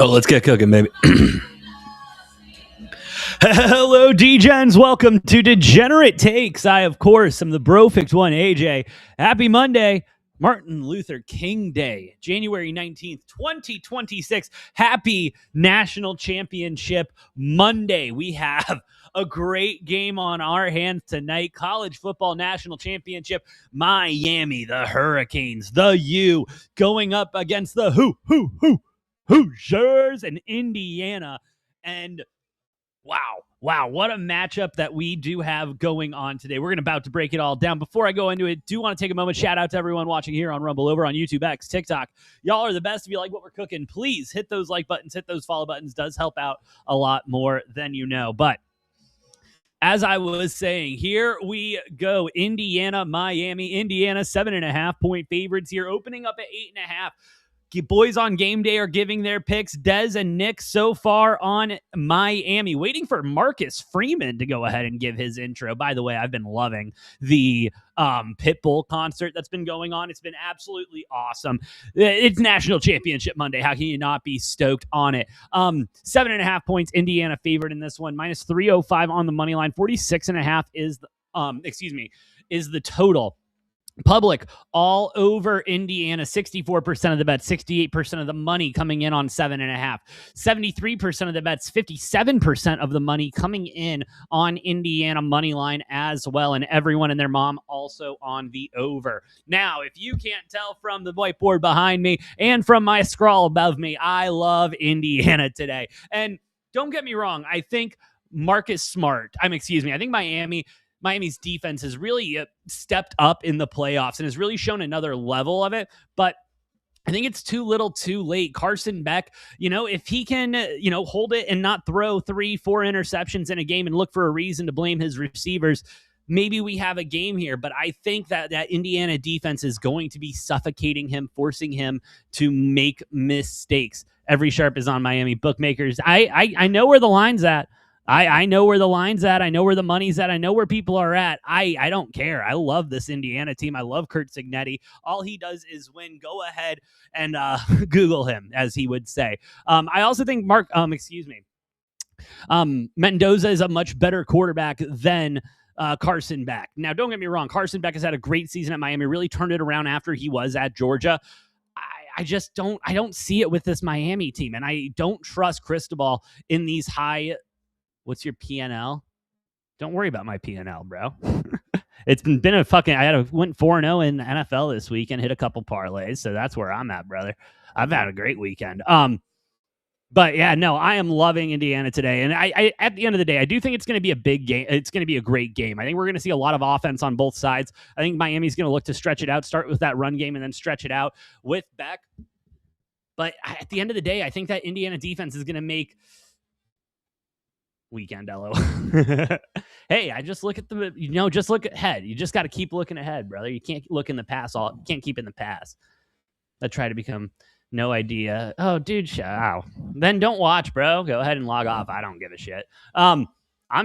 Oh, let's get cooking, baby. Hello, D-Gens. Welcome to Degenerate Takes. I, of course, am the Brofix one, AJ. Happy Monday, Martin Luther King Day, January 19th, 2026. Happy National Championship Monday. We have a great game on our hands tonight. College Football National Championship. Miami, the Hurricanes, the U, going up against the Hoosiers in Indiana. And wow, what a matchup that we do have going on today. We're about to break it all down. Before I go into it, do want to take a moment, shout out to everyone watching here on Rumble, over on YouTube, X, TikTok. Y'all are the best. If you like what we're cooking, please hit those like buttons, hit those follow buttons. Does help out a lot more than you know. But as I was saying, here we go. Indiana, Miami. Indiana, 7.5-point favorites here, opening up at 8.5. Boys on game day are giving their picks. Dez and Nick so far on Miami. Waiting for Marcus Freeman to go ahead and give his intro. By the way, I've been loving the Pitbull concert that's been going on. It's been absolutely awesome. It's National Championship Monday. How can you not be stoked on it? 7.5 points, Indiana favored in this one. Minus 305 on the money line. 46.5 is is the total. Public all over Indiana, 64% of the bets, 68% of the money coming in on 7.5, 73% of the bets, 57% of the money coming in on Indiana money line as well, and everyone and their mom also on the over. Now, if you can't tell from the whiteboard behind me and from my scrawl above me, I love Indiana today. And don't get me wrong, I think I think Miami's defense has really stepped up in the playoffs and has really shown another level of it. But I think it's too little too late. Carson Beck, if he can, hold it and not throw 3-4 interceptions in a game and look for a reason to blame his receivers, maybe we have a game here. But I think that Indiana defense is going to be suffocating him, forcing him to make mistakes. Every sharp is on Miami bookmakers. I know where the line's at. I know where the line's at. I know where the money's at. I know where people are at. I don't care. I love this Indiana team. I love Kurt Cignetti. All he does is win. Go ahead and Google him, as he would say. I also think Mendoza is a much better quarterback than Carson Beck. Now, don't get me wrong. Carson Beck has had a great season at Miami, really turned it around after he was at Georgia. I just don't see it with this Miami team, and I don't trust Cristobal in these high. What's your PNL? Don't worry about my PNL, bro. It's been a fucking. Went 4-0 in the NFL this week and hit a couple parlays, so that's where I'm at, brother. I've had a great weekend. But yeah, no, I am loving Indiana today, and I at the end of the day, I do think it's going to be a big game. It's going to be a great game. I think we're going to see a lot of offense on both sides. I think Miami's going to look to stretch it out, start with that run game, and then stretch it out with Beck. But at the end of the day, I think that Indiana defense is going to make. Weekend, LO. Hey, I just look at just look ahead. You just got to keep looking ahead, brother. You can't look in the past. You can't keep in the past. I try to become no idea. Oh, dude, then don't watch, bro. Go ahead and log off. I don't give a shit. I'm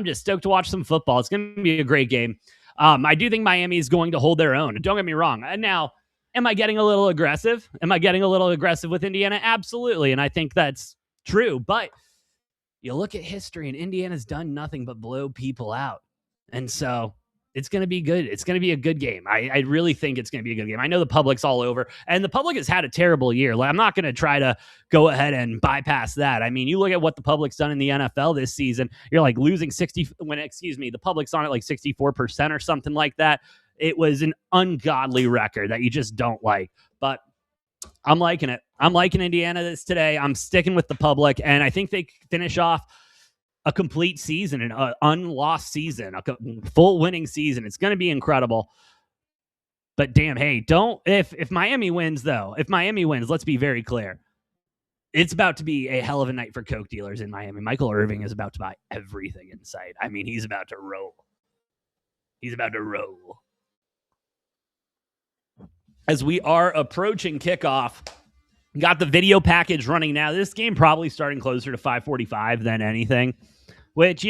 just stoked to watch some football. It's going to be a great game. I do think Miami is going to hold their own. Don't get me wrong. And now, am I getting a little aggressive? Am I getting a little aggressive with Indiana? Absolutely. And I think that's true. But you look at history, and Indiana's done nothing but blow people out. And so it's going to be good. It's going to be a good game. I really think it's going to be a good game. I know the public's all over, and the public has had a terrible year. I'm not going to try to go ahead and bypass that. I mean, you look at what the public's done in the NFL this season. You're like losing the public's on it like 64% or something like that. It was an ungodly record that you just don't like. But I'm liking it. I'm liking Indiana this today. I'm sticking with the public, and I think they finish off a complete season, an unlost season, a full winning season. It's going to be incredible. But damn, hey, if Miami wins, let's be very clear. It's about to be a hell of a night for coke dealers in Miami. Michael Irving is about to buy everything in sight. I mean, he's about to roll. As we are approaching kickoff, got the video package running now. This game probably starting closer to 5:45 than anything, which,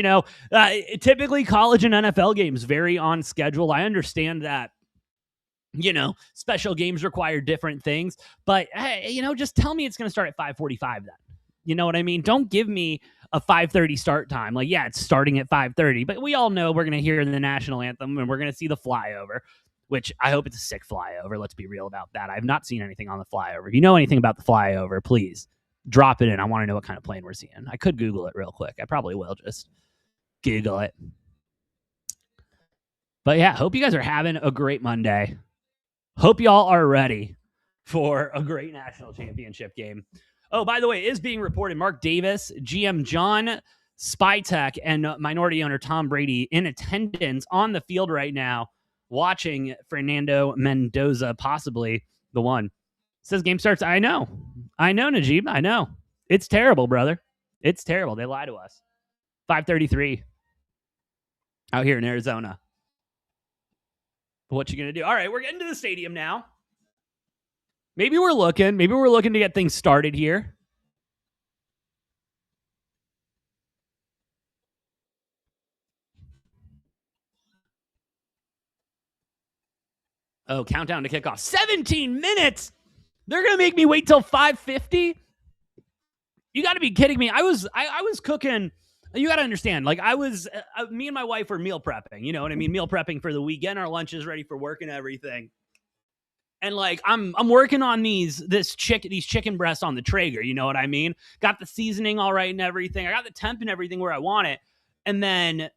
typically college and NFL games vary on schedule. I understand that, special games require different things, but hey, just tell me it's going to start at 5:45 then. You know what I mean? Don't give me a 5:30 start time. Like, yeah, it's starting at 5:30, but we all know we're going to hear the national anthem and we're going to see the flyover, which I hope it's a sick flyover. Let's be real about that. I've not seen anything on the flyover. If you know anything about the flyover, please drop it in. I want to know what kind of plane we're seeing. I could Google it real quick. I probably will just Google it. But yeah, hope you guys are having a great Monday. Hope y'all are ready for a great national championship game. Oh, by the way, it is being reported Mark Davis, GM John Spytek, and minority owner Tom Brady in attendance on the field right now, watching Fernando Mendoza, possibly the one. Says game starts. I know, Najib. I know. It's terrible, brother. It's terrible. They lie to us. 5:33 out here in Arizona. But what you gonna do? All right, we're getting to the stadium now. Maybe we're looking to get things started here. Oh, countdown to kickoff. 17 minutes. They're going to make me wait till 5:50? You got to be kidding me. I was cooking. You got to understand. Like me and my wife were meal prepping. You know what I mean? Meal prepping for the weekend. Our lunch is ready for work and everything. And like I'm working on these chicken breasts on the Traeger. You know what I mean? Got the seasoning all right and everything. I got the temp and everything where I want it. And then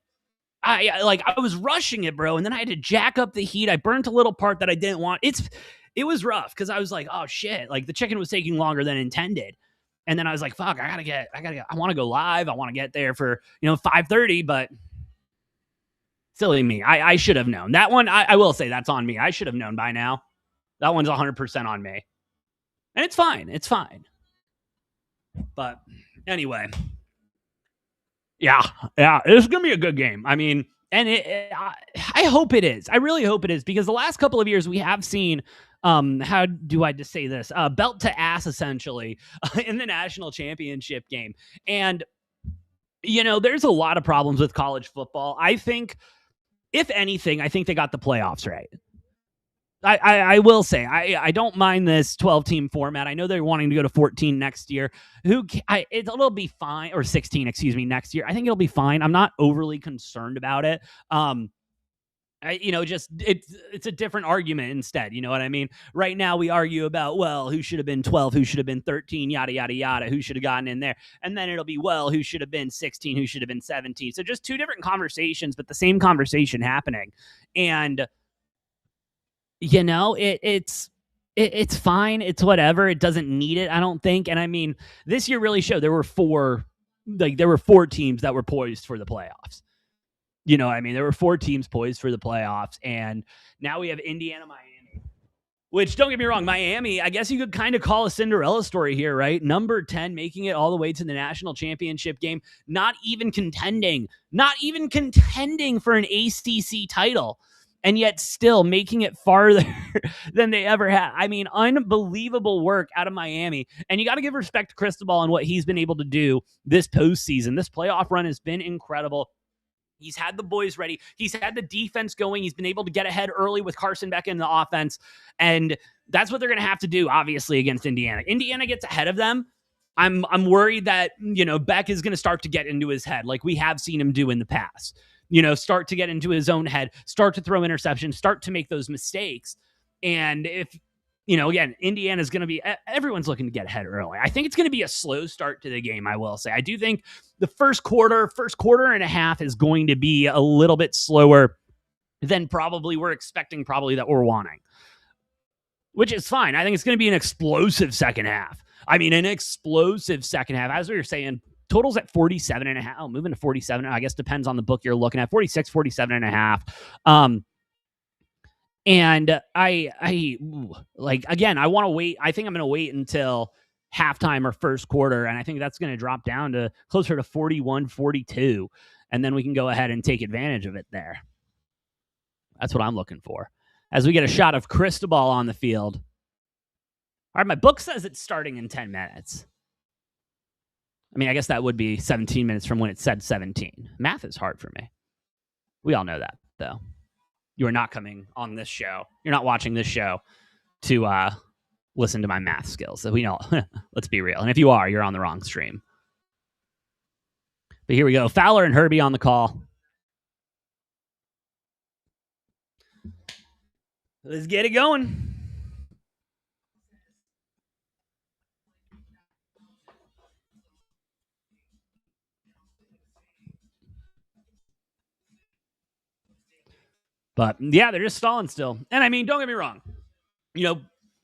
I was rushing it, bro. And then I had to jack up the heat. I burnt a little part that I didn't want. It was rough because I was like, oh shit, like the chicken was taking longer than intended. And then I was like, fuck, I want to go live. I want to get there for, 5:30, but silly me. I should have known. That one, I will say that's on me. I should have known by now. That one's 100% on me. And it's fine. It's fine. But anyway. Yeah, it's going to be a good game. I mean, and I hope it is. I really hope it is because the last couple of years we have seen, how do I just say this? Belt to ass, essentially, in the national championship game. And, there's a lot of problems with college football. I think, if anything, I think they got the playoffs right. I will say I don't mind this 12-team format. I know they're wanting to go to 14 next year. It'll be fine, or 16, excuse me, next year. I think it'll be fine. I'm not overly concerned about it. It's a different argument instead. You know what I mean? Right now we argue about, well, who should have been 12, who should have been 13, yada, yada, yada, who should have gotten in there. And then it'll be, well, who should have been 16, who should have been 17. So just two different conversations, but the same conversation happening. And it's fine. It's whatever. It doesn't need it, I don't think. And I mean, this year really showed there were four teams that were poised for the playoffs. You know, I mean, there were four teams poised for the playoffs, and now we have Indiana, Miami. Which, don't get me wrong, Miami, I guess you could kind of call a Cinderella story here, right? Number 10, making it all the way to the national championship game, not even contending for an ACC title. And yet still making it farther than they ever had. I mean, unbelievable work out of Miami. And you got to give respect to Cristobal and what he's been able to do this postseason. This playoff run has been incredible. He's had the boys ready. He's had the defense going. He's been able to get ahead early with Carson Beck in the offense. And that's what they're going to have to do, obviously, against Indiana. Indiana gets ahead of them. I'm worried that, Beck is going to start to get into his head like we have seen him do in the past. Start to get into his own head, start to throw interceptions, start to make those mistakes. And if, again, Indiana's going to be, everyone's looking to get ahead early. I think it's going to be a slow start to the game, I will say. I do think the first quarter and a half is going to be a little bit slower than probably we're expecting, that we're wanting, which is fine. I think it's going to be an explosive second half. As we were saying, totals at 47.5. Oh, moving to 47. I guess depends on the book you're looking at. 46, 47.5. And I want to wait. I think I'm going to wait until halftime or first quarter. And I think that's going to drop down to closer to 41, 42. And then we can go ahead and take advantage of it there. That's what I'm looking for. As we get a shot of Cristobal on the field. All right, my book says it's starting in 10 minutes. I mean, I guess that would be 17 minutes from when it said 17. Math is hard for me. We all know that, though. You are not coming on this show. You're not watching this show to listen to my math skills. So we know, let's be real. And if you are, you're on the wrong stream. But here we go. Fowler and Herbie on the call. Let's get it going. But yeah, they're just stalling still. And I mean, don't get me wrong. You know,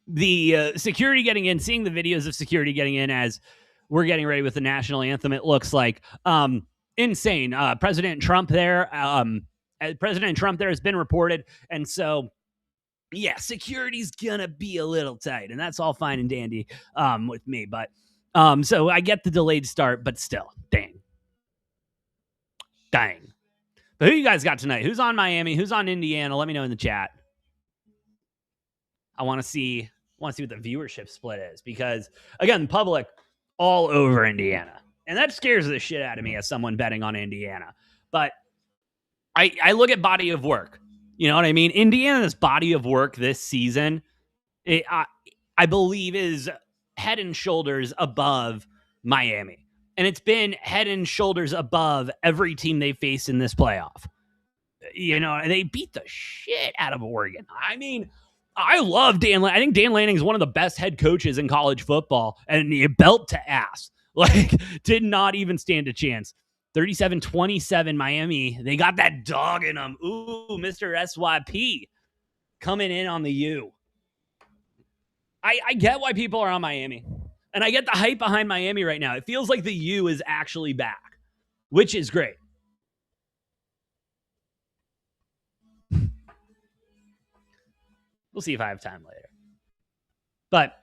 the security getting in, seeing the videos of security getting in as we're getting ready with the national anthem, it looks like insane. President Trump there has been reported. And so, yeah, security's gonna be a little tight, and that's all fine and dandy with me. But so I get the delayed start, but still, dang. But who you guys got tonight? Who's on Miami? Who's on Indiana? Let me know in the chat. I want to see what the viewership split is, because again, public all over Indiana, and that scares the shit out of me as someone betting on Indiana. But I look at body of work. You know what I mean? Indiana's body of work this season, I believe, is head and shoulders above Miami. And it's been head and shoulders above every team they faced in this playoff. You know, and they beat the shit out of Oregon. I mean, I love Dan. I think Dan Lanning is one of the best head coaches in college football, and he belt to ass. Like, did not even stand a chance. 37-27 Miami. They got that dog in them. Ooh, Mr. SYP coming in on the U. I get why people are on Miami. And I get the hype behind Miami right now. It feels like the U is actually back, which is great. We'll see if I have time later. But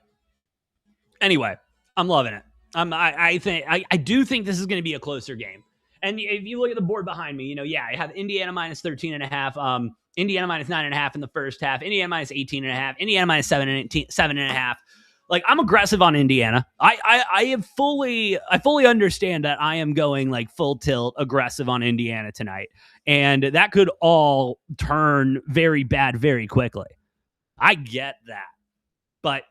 anyway, I'm loving it. I do think this is going to be a closer game. And if you look at the board behind me, you know, yeah, I have Indiana minus 13.5, Indiana minus 9.5 in the first half, Indiana minus 18.5, Indiana minus 7.5. Like, I'm aggressive on Indiana. I fully understand that I am going like full tilt aggressive on Indiana tonight, and that could all turn very bad very quickly. I get that, but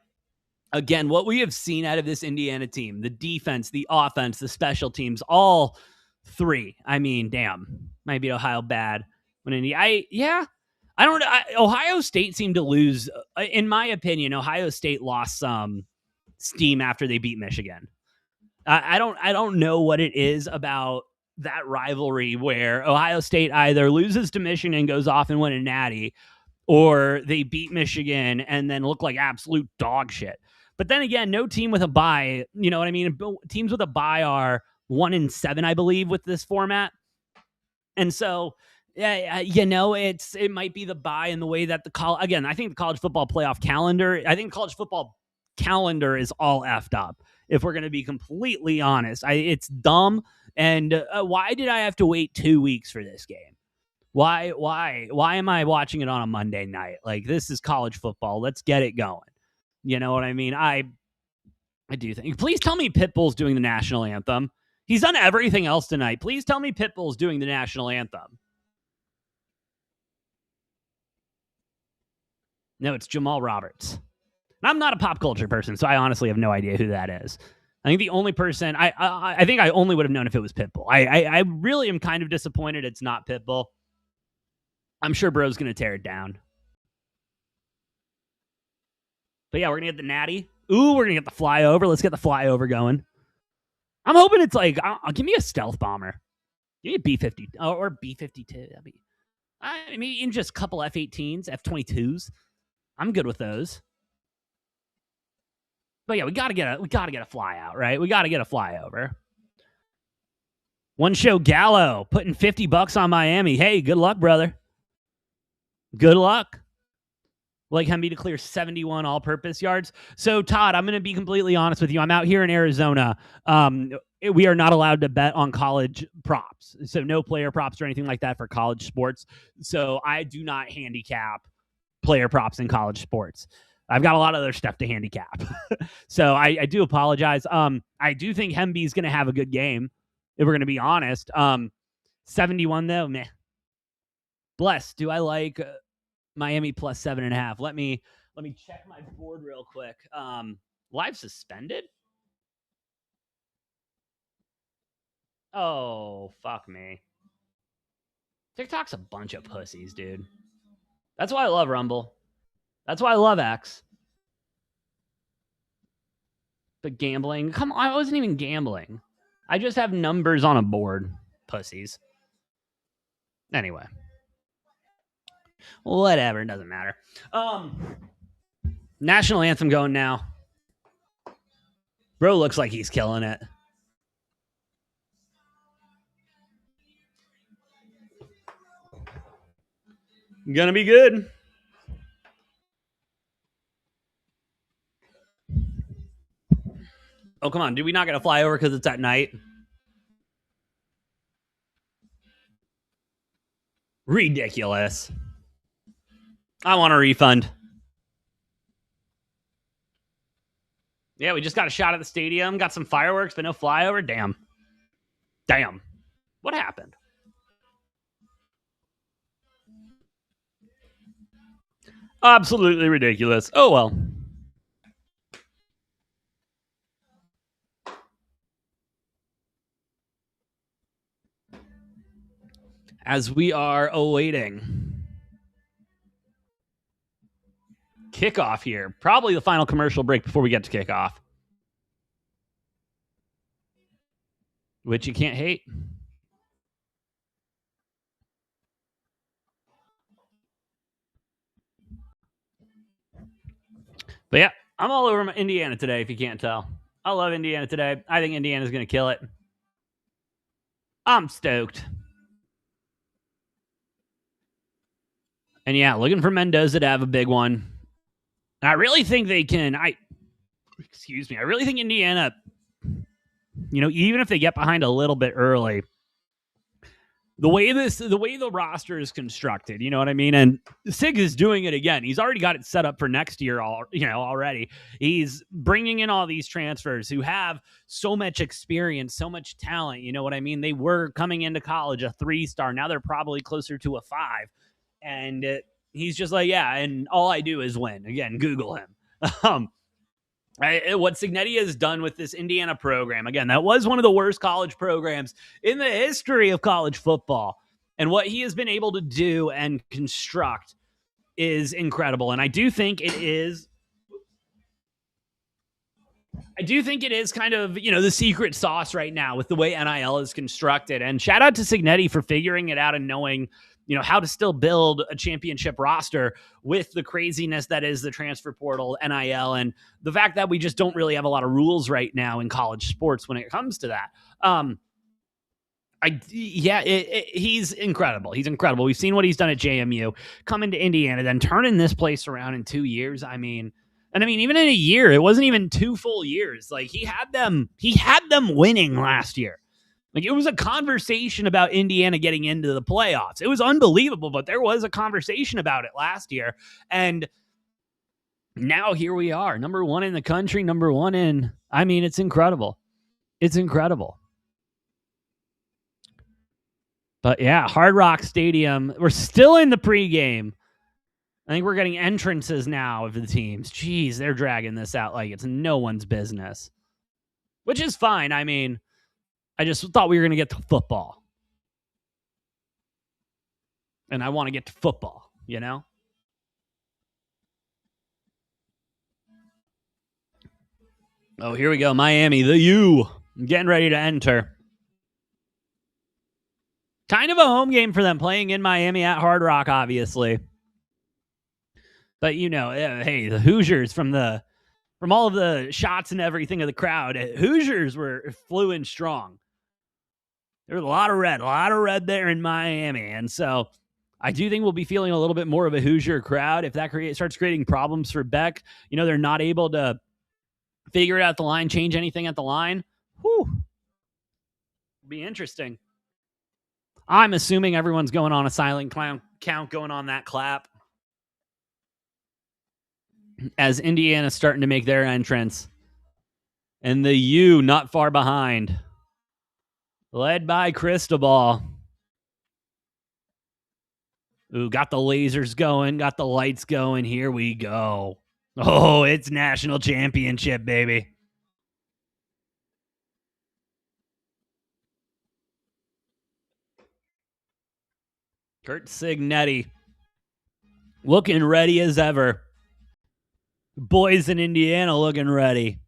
again, what we have seen out of this Indiana team, the defense, the offense, the special teams, all three. I mean, damn, might be Ohio bad when I don't know. Ohio State seemed to lose. In my opinion, Ohio State lost some steam after they beat Michigan. I don't know what it is about that rivalry where Ohio State either loses to Michigan and goes off and win a natty, or they beat Michigan and then look like absolute dog shit. But then again, no team with a bye, you know what I mean? Teams with a bye are 1-7, I believe, with this format. And so, yeah, you know, it might be the bye in the way that again, I think the college football playoff calendar, I think college football calendar is all effed up. If we're going to be completely honest, it's dumb. And why did I have to wait 2 weeks for this game? Why am I watching it on a Monday night? Like, this is college football. Let's get it going. You know what I mean? I do think. Please tell me Pitbull's doing the national anthem. He's done everything else tonight. Please tell me Pitbull's doing the national anthem. No, it's Jamal Roberts. And I'm not a pop culture person, so I honestly have no idea who that is. I think the only person I think I only would have known if it was Pitbull. I really am kind of disappointed it's not Pitbull. I'm sure Bro's going to tear it down. But yeah, we're going to get the natty. Ooh, we're going to get the flyover. Let's get the flyover going. I'm hoping it's like, give me a stealth bomber. Give me a B-50 or B-52. That'd be, maybe in just a couple F-18s, F-22s. I'm good with those. But yeah, we got to get a fly out, right? We got to get a flyover. One show Gallo putting $50 on Miami. Hey, good luck, brother. Good luck. Like Hemby to clear 71 all-purpose yards. So, Todd, I'm going to be completely honest with you. I'm out here in Arizona. We are not allowed to bet on college props. So no player props or anything like that for college sports. So I do not handicap player props in college sports. I've got a lot of other stuff to handicap. So I do apologize. I do think Hemby's going to have a good game, if we're going to be honest. 71, though, meh. Bless. Do I like Miami plus 7.5? Let me check my board real quick. Live suspended? Oh, fuck me. TikTok's a bunch of pussies, dude. That's why I love Rumble. That's why I love X. But gambling, come on, I wasn't even gambling. I just have numbers on a board. Pussies. Anyway. Whatever, it doesn't matter. National anthem going now. Bro looks like he's killing it. Gonna be good. Oh, come on. Do we not got to fly over because it's at night? Ridiculous. I want a refund. Yeah, we just got a shot at the stadium, got some fireworks, but no flyover. Damn. Damn. What happened? Absolutely ridiculous. Oh, well. As we are awaiting kickoff here, probably the final commercial break before we get to kickoff, which you can't hate. But yeah, I'm all over Indiana today, if you can't tell. I love Indiana today. I think Indiana's going to kill it. I'm stoked. And yeah, looking for Mendoza to have a big one. And I really think they can. I really think Indiana, even if they get behind a little bit early, the way the roster is constructed, you know what I mean? And Sig is doing it again. He's already got it set up for next year already. He's bringing in all these transfers who have so much experience, so much talent, you know what I mean? They were coming into college a 3-star. Now they're probably closer to a 5. And he's just like, yeah, and all I do is win. Again, Google him. What Cignetti has done with this Indiana program, again, that was one of the worst college programs in the history of college football. And what he has been able to do and construct is incredible. And I do think it is kind of, the secret sauce right now with the way NIL is constructed. And shout out to Cignetti for figuring it out and knowing, how to still build a championship roster with the craziness that is the transfer portal, NIL, and the fact that we just don't really have a lot of rules right now in college sports when it comes to that. He's incredible. He's incredible. We've seen what he's done at JMU, coming to Indiana, then turning this place around in 2 years. Even in a year, it wasn't even 2 full years. Like he had them winning last year. Like it was a conversation about Indiana getting into the playoffs. It was unbelievable, but there was a conversation about it last year. And now here we are, number 1 in the country, number 1 in, it's incredible. It's incredible. But yeah, Hard Rock Stadium, we're still in the pregame. I think we're getting entrances now of the teams. Jeez, they're dragging this out like it's no one's business, which is fine. I just thought we were going to get to football. And I want to get to football, Oh, here we go. Miami, the U, getting ready to enter. Kind of a home game for them, playing in Miami at Hard Rock, obviously. But, hey, the Hoosiers from all of the shots and everything of the crowd, Hoosiers flew in strong. There was a lot of red there in Miami. And so I do think we'll be feeling a little bit more of a Hoosier crowd. If that starts creating problems for Beck, they're not able to figure it out the line, change anything at the line. Whew. It'll be interesting. I'm assuming everyone's going on a silent count, going on that clap. As Indiana's starting to make their entrance. And the U not far behind. Led by Cristobal. Ooh, got the lasers going, got the lights going. Here we go. Oh, it's national championship, baby. Kurt Signetti looking ready as ever. Boys in Indiana looking ready.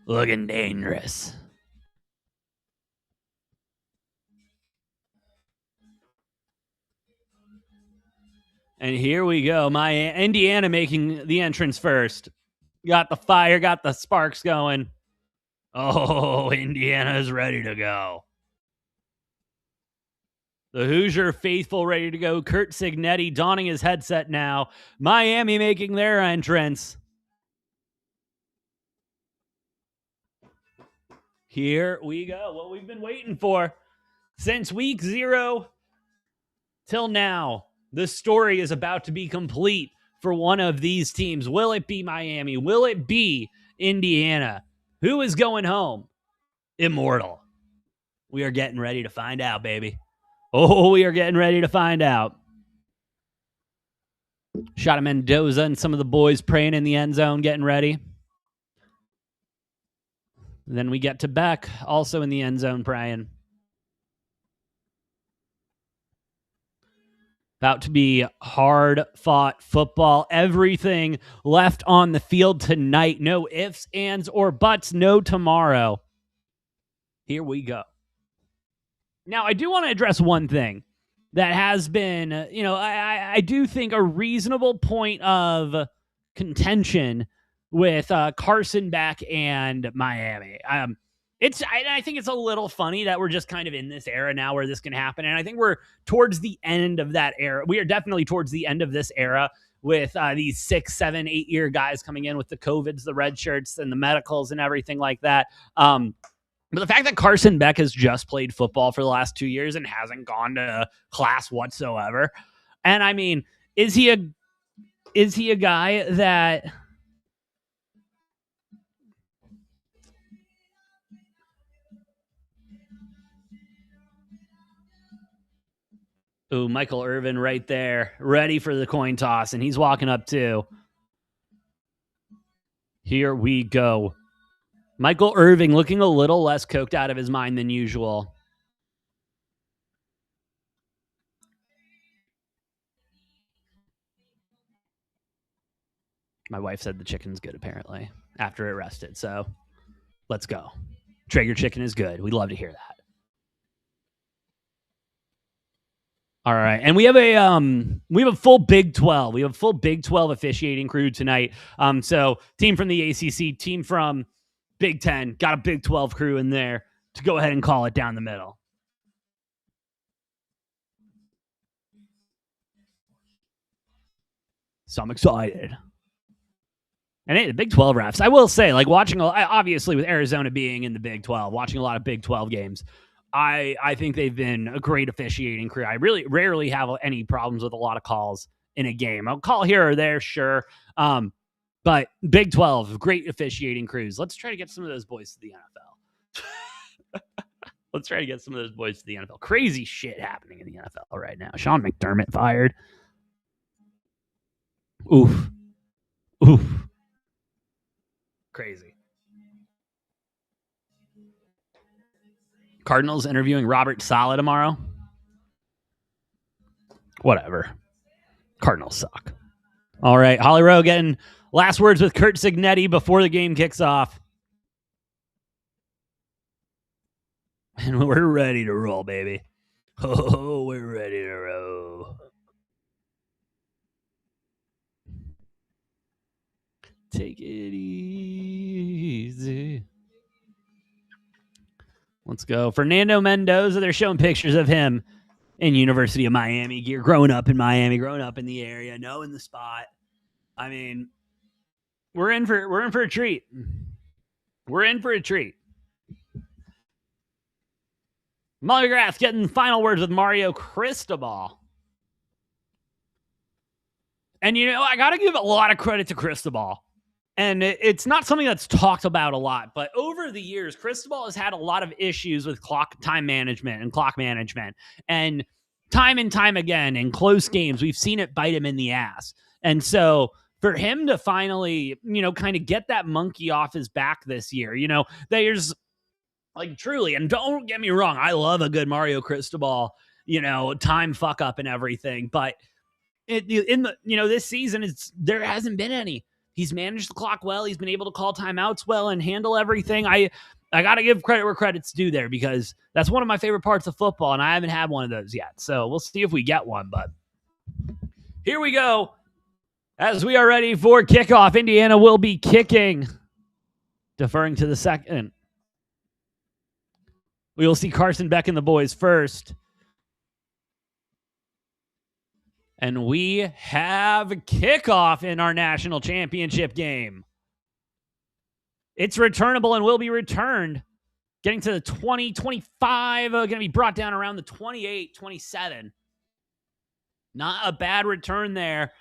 Looking dangerous. And here we go. My Indiana making the entrance first. Got the fire, got the sparks going. Oh, Indiana is ready to go. The Hoosier faithful ready to go. Kurt Signetti donning his headset now. Miami making their entrance. Here we go. What we've been waiting for since week 0 till now. The story is about to be complete for one of these teams. Will it be Miami? Will it be Indiana? Who is going home? Immortal. We are getting ready to find out, baby. Oh, we are getting ready to find out. Shot of Mendoza and some of the boys praying in the end zone, getting ready. And then we get to Beck, also in the end zone, praying. About to be hard-fought football. Everything left on the field tonight. No ifs, ands, or buts. No tomorrow. Here we go. Now, I do want to address one thing that has been, I do think a reasonable point of contention with Carson Beck and Miami. I think it's a little funny that we're just kind of in this era now where this can happen. And I think we're towards the end of that era. We are definitely towards the end of this era with these 6, 7, 8-year guys coming in with the COVIDs, the red shirts, and the medicals and everything like that. But the fact that Carson Beck has just played football for the last 2 years and hasn't gone to class whatsoever. And I mean, is he a guy that... Ooh, Michael Irvin right there, ready for the coin toss, and he's walking up too. Here we go. Michael Irvin looking a little less coked out of his mind than usual. My wife said the chicken's good, apparently, after it rested. So let's go. Traeger chicken is good. We'd love to hear that. All right, and we have a full Big 12. We have a full Big 12 officiating crew tonight. So team from the ACC, team from Big 10, got a Big 12 crew in there to go ahead and call it down the middle. So I'm excited. And hey, the Big 12 refs, I will say, like watching, obviously with Arizona being in the Big 12, watching a lot of Big 12 games, I think they've been a great officiating crew. I really rarely have any problems with a lot of calls in a game. I'll call here or there, sure. But Big 12, great officiating crews. Let's try to get some of those boys to the NFL. Let's try to get some of those boys to the NFL. Crazy shit happening in the NFL right now. Sean McDermott fired. Oof. Crazy. Cardinals interviewing Robert Saleh tomorrow. Whatever. Cardinals suck. All right. Holly Rowe getting last words with Kurt Signetti before the game kicks off. And we're ready to roll, baby. Oh, we're ready to roll. Take it easy. Let's go. Fernando Mendoza, they're showing pictures of him in University of Miami gear, growing up in Miami, growing up in the area, knowing the spot. I mean, we're in for a treat. We're in for a treat. Molly McGrath getting final words with Mario Cristobal. And, I got to give a lot of credit to Cristobal. And it's not something that's talked about a lot, but over the years, Cristobal has had a lot of issues with time management and clock management. And time again, in close games, we've seen it bite him in the ass. And so for him to finally, kind of get that monkey off his back this year, there's Like, truly. And don't get me wrong, I love a good Mario Cristobal, time fuck up and everything. But in the this season, there hasn't been any. He's managed the clock well. He's been able to call timeouts well and handle everything. I got to give credit where credit's due there, because that's one of my favorite parts of football, and I haven't had one of those yet. So we'll see if we get one. But here we go. As we are ready for kickoff, Indiana will be kicking. Deferring to the second. We will see Carson Beck and the boys first. And we have kickoff in our national championship game. It's returnable and will be returned. Getting to the 20, 25, going to be brought down around the 28, 27. Not a bad return there.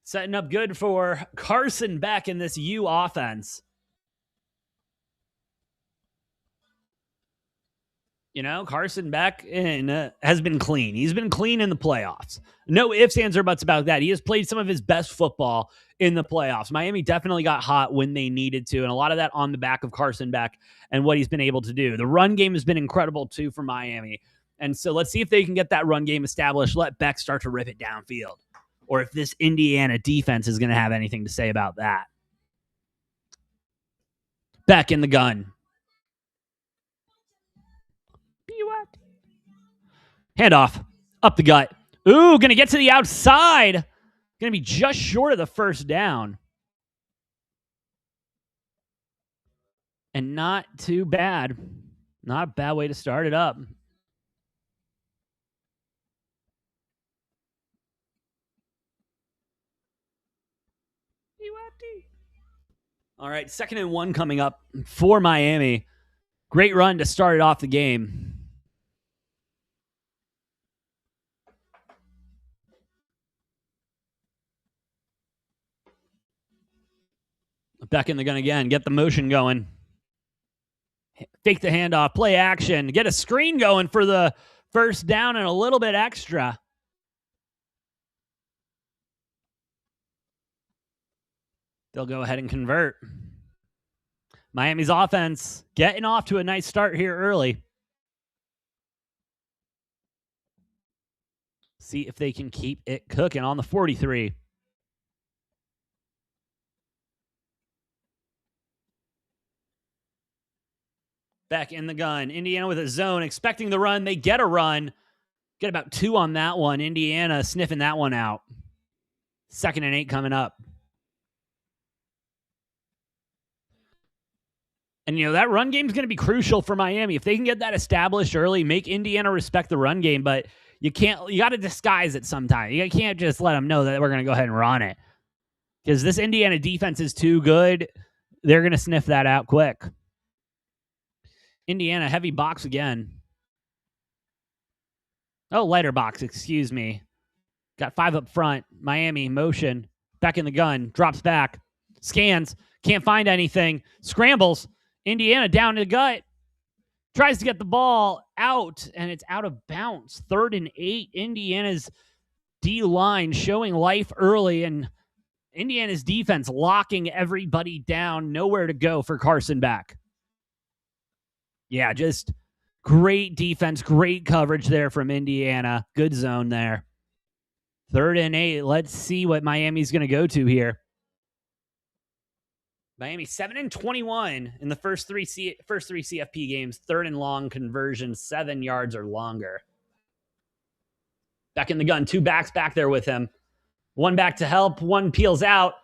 Setting up good for Carson Beck in this U offense. Carson Beck has been clean. He's been clean in the playoffs. No ifs, ands, or buts about that. He has played some of his best football in the playoffs. Miami definitely got hot when they needed to, and a lot of that on the back of Carson Beck and what he's been able to do. The run game has been incredible, too, for Miami. And so let's see if they can get that run game established. Let Beck start to rip it downfield. Or if this Indiana defense is going to have anything to say about that. Beck in the gun. Handoff. Up the gut. Ooh, going to get to the outside. Going to be just short of the first down. And not too bad. Not a bad way to start it up. All right, 2nd and 1 coming up for Miami. Great run to start it off the game. Back in the gun again. Get the motion going. Fake the handoff. Play action. Get a screen going for the first down and a little bit extra. They'll go ahead and convert. Miami's offense getting off to a nice start here early. See if they can keep it cooking on the 43. Back in the gun. Indiana with a zone, expecting the run. They get a run. Get about 2 on that one. Indiana sniffing that one out. 2nd and 8 coming up. And, that run game is going to be crucial for Miami. If they can get that established early, make Indiana respect the run game, but you got to disguise it sometimes. You can't just let them know that we're going to go ahead and run it. Because this Indiana defense is too good. They're going to sniff that out quick. Indiana, heavy box again. Oh, lighter box, excuse me. Got 5 up front. Miami, motion. Back in the gun. Drops back. Scans. Can't find anything. Scrambles. Indiana down to the gut. Tries to get the ball out, and it's out of bounds. 3rd and 8. Indiana's D-line showing life early, and Indiana's defense locking everybody down. Nowhere to go for Carson Beck. Yeah, just great defense, great coverage there from Indiana. Good zone there. 3rd and 8. Let's see what Miami's going to go to here. Miami 7-21 in the first three CFP games. 3rd and long conversion, 7 yards or longer. Back in the gun, 2 backs back there with him. 1 back to help, 1 peels out.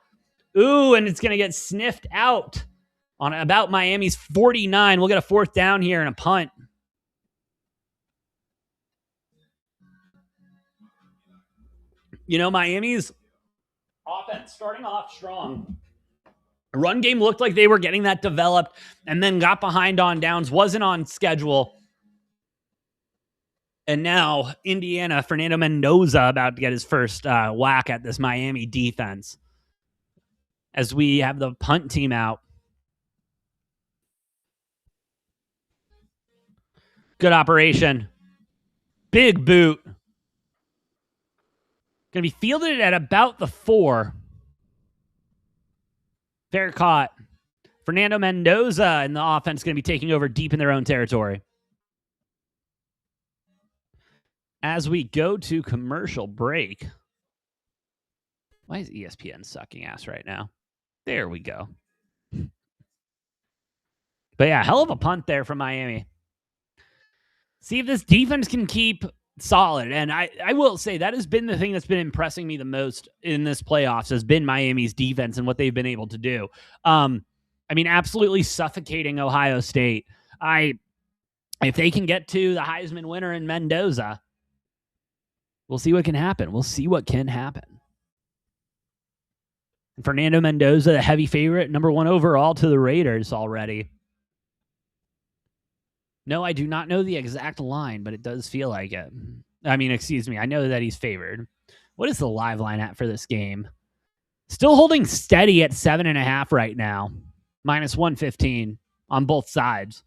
Ooh, and it's going to get sniffed out on about Miami's 49. We'll get a 4th down here and a punt. Miami's offense starting off strong. Run game looked like they were getting that developed and then got behind on downs, wasn't on schedule. And now Indiana, Fernando Mendoza about to get his first whack at this Miami defense as we have the punt team out. Good operation. Big boot. Going to be fielded at about the 4. Fair caught. Fernando Mendoza and the offense going to be taking over deep in their own territory. As we go to commercial break. Why is ESPN sucking ass right now? There we go. But yeah, hell of a punt there from Miami. See if this defense can keep solid. And I will say that has been the thing that's been impressing me the most in this playoffs has been Miami's defense and what they've been able to do. I mean, absolutely suffocating Ohio State. If they can get to the Heisman winner in Mendoza, we'll see what can happen. We'll see what can happen. Fernando Mendoza, the heavy favorite, number 1 overall to the Raiders already. No, I do not know the exact line, but it does feel like it. I mean, excuse me. I know that he's favored. What is the live line at for this game? Still holding steady at 7.5 right now. Minus 115 on both sides.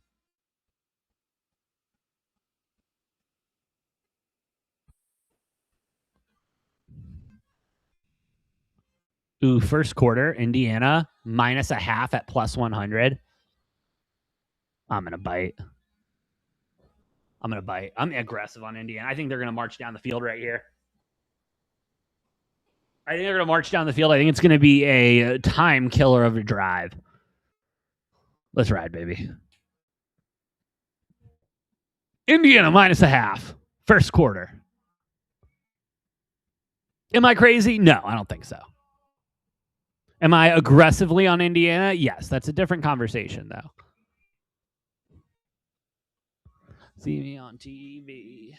Ooh, first quarter, Indiana, minus 0.5 at plus 100. I'm going to bite. I'm aggressive on Indiana. I think they're going to march down the field right here. I think they're going to march down the field. I think it's going to be a time killer of a drive. Let's ride, baby. Indiana minus 0.5. First quarter. Am I crazy? No, I don't think so. Am I aggressively on Indiana? Yes, that's a different conversation, though. See me on TV.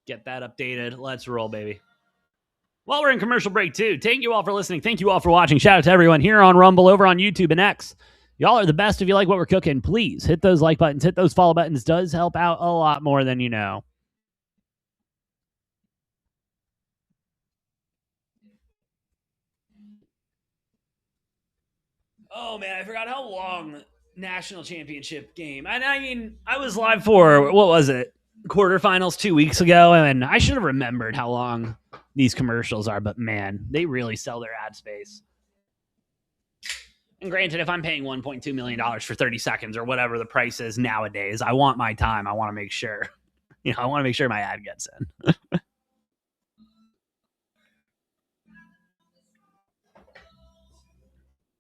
Get that updated. Let's roll, baby. Well, we're in commercial break, too. Thank you all for listening. Thank you all for watching. Shout out to everyone here on Rumble, over on YouTube and X. Y'all are the best. If you like what we're cooking, please hit those like buttons, hit those follow buttons. Does help out a lot more than you know. Oh, man, I forgot how long national championship game. And I mean, I was live for, what was it, quarterfinals 2 weeks ago, and I should have remembered how long these commercials are, but man, they really sell their ad space. And granted, if I'm paying $1.2 million for 30 seconds or whatever the price is nowadays, I want my time. I want to make sure, I want to make sure my ad gets in.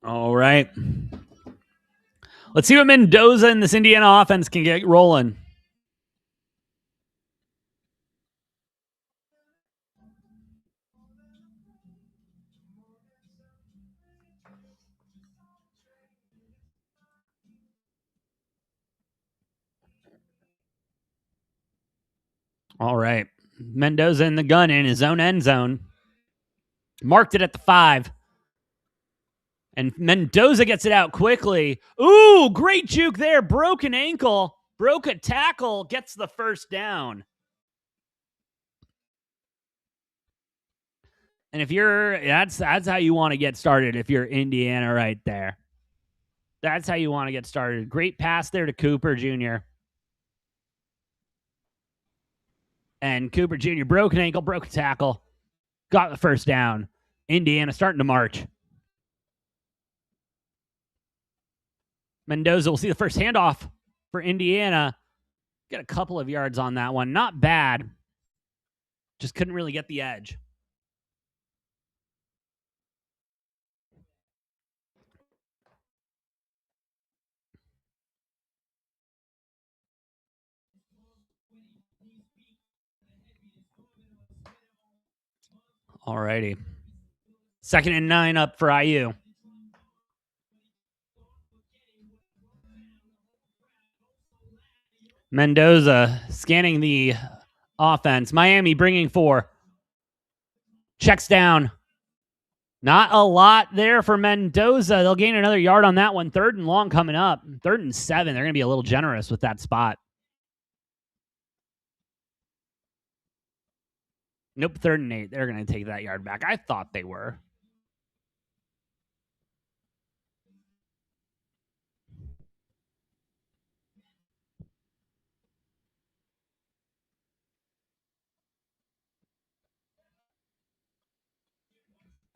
All right. Let's see what Mendoza and this Indiana offense can get rolling. All right. Mendoza in the gun in his own end zone. Marked it at the 5. And Mendoza gets it out quickly. Ooh, great juke there. Broken ankle. Broke a tackle. Gets the first down. And if you're, that's how you want to get started if you're Indiana right there. That's how you want to get started. Great pass there to Cooper Jr. And Cooper Jr. broke an ankle, broke a tackle, got the first down. Indiana starting to march. Mendoza will see the first handoff for Indiana. Get a couple of yards on that one. Not bad. Just couldn't really get the edge. All righty. 2nd and 9 up for IU. Mendoza scanning the offense. Miami bringing 4. Checks down. Not a lot there for Mendoza. They'll gain another yard on that one. 3rd and long coming up. 3rd and 7. They're going to be a little generous with that spot. Nope, 3rd and 8. They're going to take that yard back. I thought they were.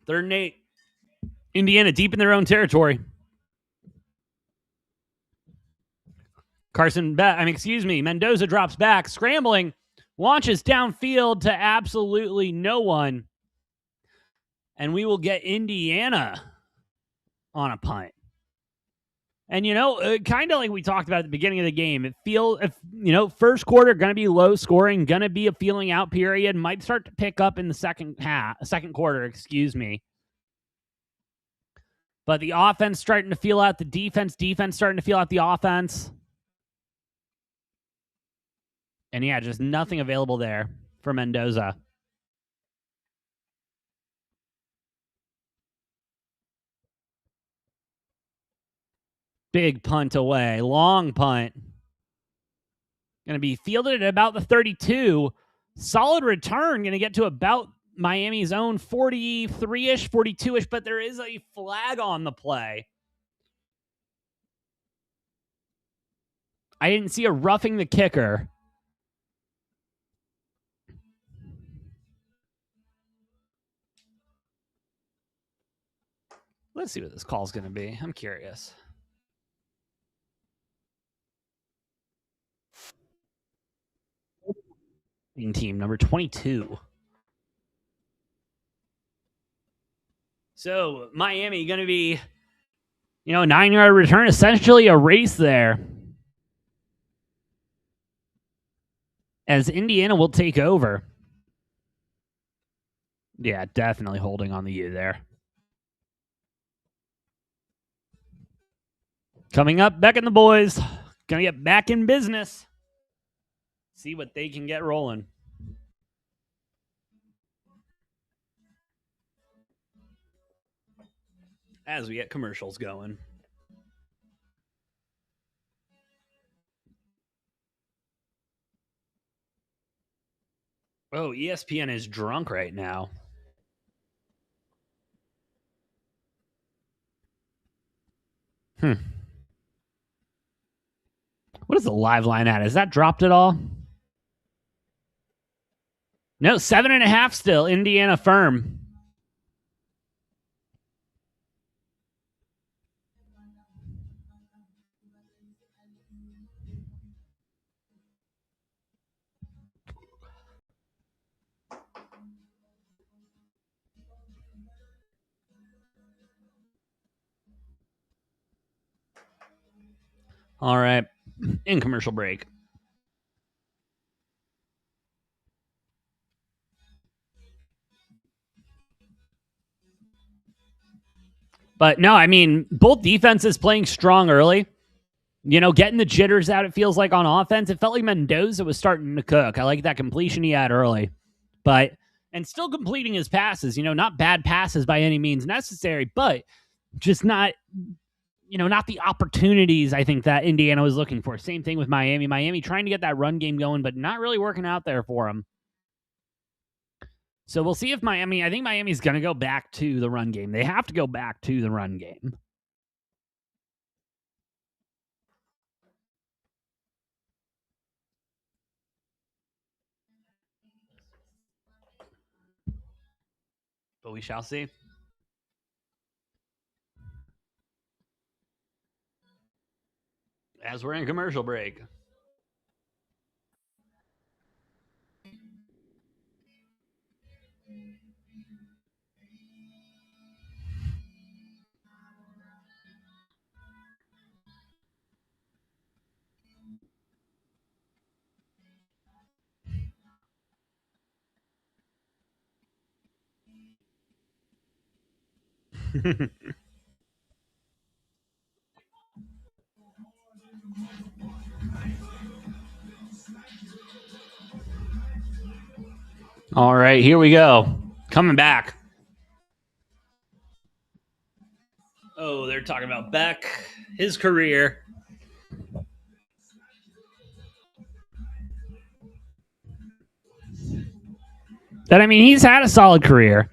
3rd and 8. Indiana deep in their own territory. Mendoza drops back, scrambling, launches downfield to absolutely no one. And we will get Indiana on a punt. And, kind of like we talked about at the beginning of the game, it feels, first quarter going to be low scoring, going to be a feeling out period, might start to pick up in the second quarter, But the offense starting to feel out the defense starting to feel out the offense. And yeah, just nothing available there for Mendoza. Big punt away. Long punt. Going to be fielded at about the 32. Solid return. Going to get to about Miami's own 43-ish, 42-ish, but there is a flag on the play. I didn't see a roughing the kicker. Let's see what this call is going to be. I'm curious. Team number 22. So Miami going to be, a 9-yard return, essentially a race there. As Indiana will take over. Yeah, definitely holding on the U there. Coming up, Beck and the boys. Gonna get back in business. See what they can get rolling. As we get commercials going. Oh, ESPN is drunk right now. What is the live line at? Is that dropped at all? No, 7.5 still. Indiana firm. All right. In commercial break. But no, I mean, both defenses playing strong early. Getting the jitters out, it feels like on offense. It felt like Mendoza was starting to cook. I like that completion he had early. And still completing his passes, not bad passes by any means necessary, but just not, not the opportunities I think that Indiana was looking for. Same thing with Miami. Miami trying to get that run game going, but not really working out there for them. So we'll see if I think Miami's going to go back to the run game. They have to go back to the run game. But we shall see. As we're in commercial break. All right, here we go. Coming back. Oh, they're talking about Beck, his career. He's had a solid career.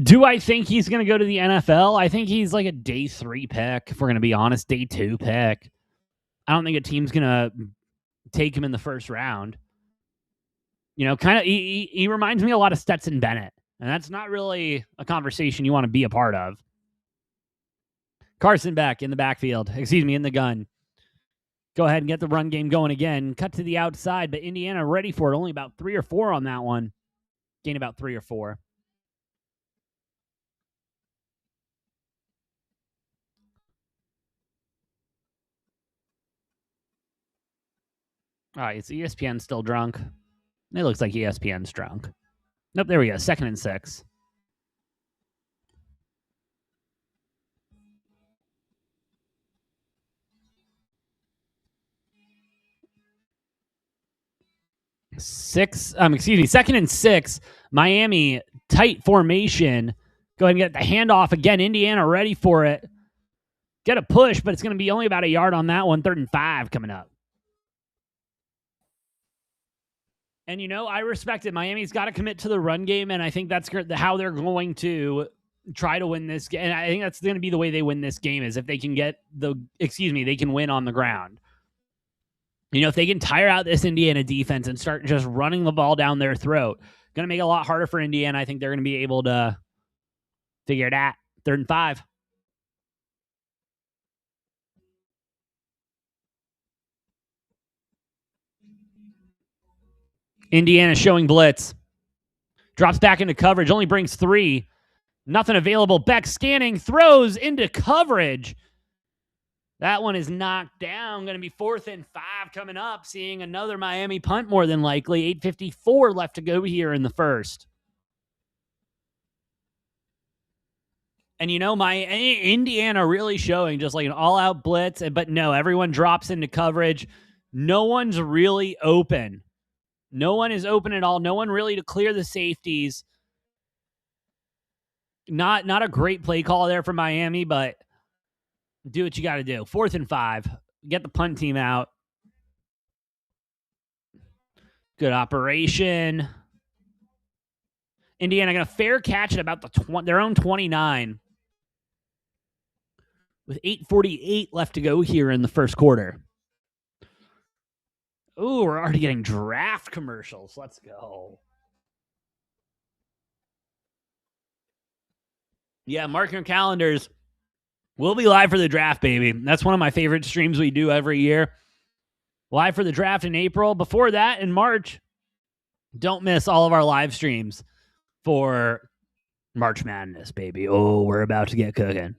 Do I think he's going to go to the NFL? I think he's like a day 3 pick, if we're going to be honest, day 2 pick. I don't think a team's going to take him in the first round. Kind of, he reminds me a lot of Stetson Bennett. And that's not really a conversation you want to be a part of. Carson back in the backfield. In the gun. Go ahead and get the run game going again. Cut to the outside, but Indiana ready for it. Only about 3 or 4 on that one. Gain about 3 or 4. All right, is ESPN still drunk? It looks like ESPN's drunk. Nope, there we go. 2nd and 6. Second and 6. Miami, tight formation. Go ahead and get the handoff again. Indiana ready for it. Get a push, but it's going to be only about a yard on that one. 3rd and 5 coming up. And, I respect it. Miami's got to commit to the run game, and I think that's how they're going to try to win this game. And I think that's going to be the way they win this game is if they can they can win on the ground. If they can tire out this Indiana defense and start just running the ball down their throat, going to make it a lot harder for Indiana. I think they're going to be able to figure it out. 3rd and 5. Indiana showing blitz. Drops back into coverage. Only brings 3. Nothing available. Beck scanning. Throws into coverage. That one is knocked down. Going to be 4th and 5 coming up. Seeing another Miami punt more than likely. 8:54 left to go here in the first. And Indiana really showing just like an all-out blitz. But no, everyone drops into coverage. No one's really open. No one is open at all. No one really to clear the safeties. Not a great play call there for Miami, but do what you got to do. 4th and 5. Get the punt team out. Good operation. Indiana going to fair catch at about their own 29. With 8:48 left to go here in the first quarter. Ooh, we're already getting draft commercials. Let's go. Yeah, mark your calendars. We'll be live for the draft, baby. That's one of my favorite streams we do every year. Live for the draft in April. Before that, in March, don't miss all of our live streams for March Madness, baby. Oh, we're about to get cooking.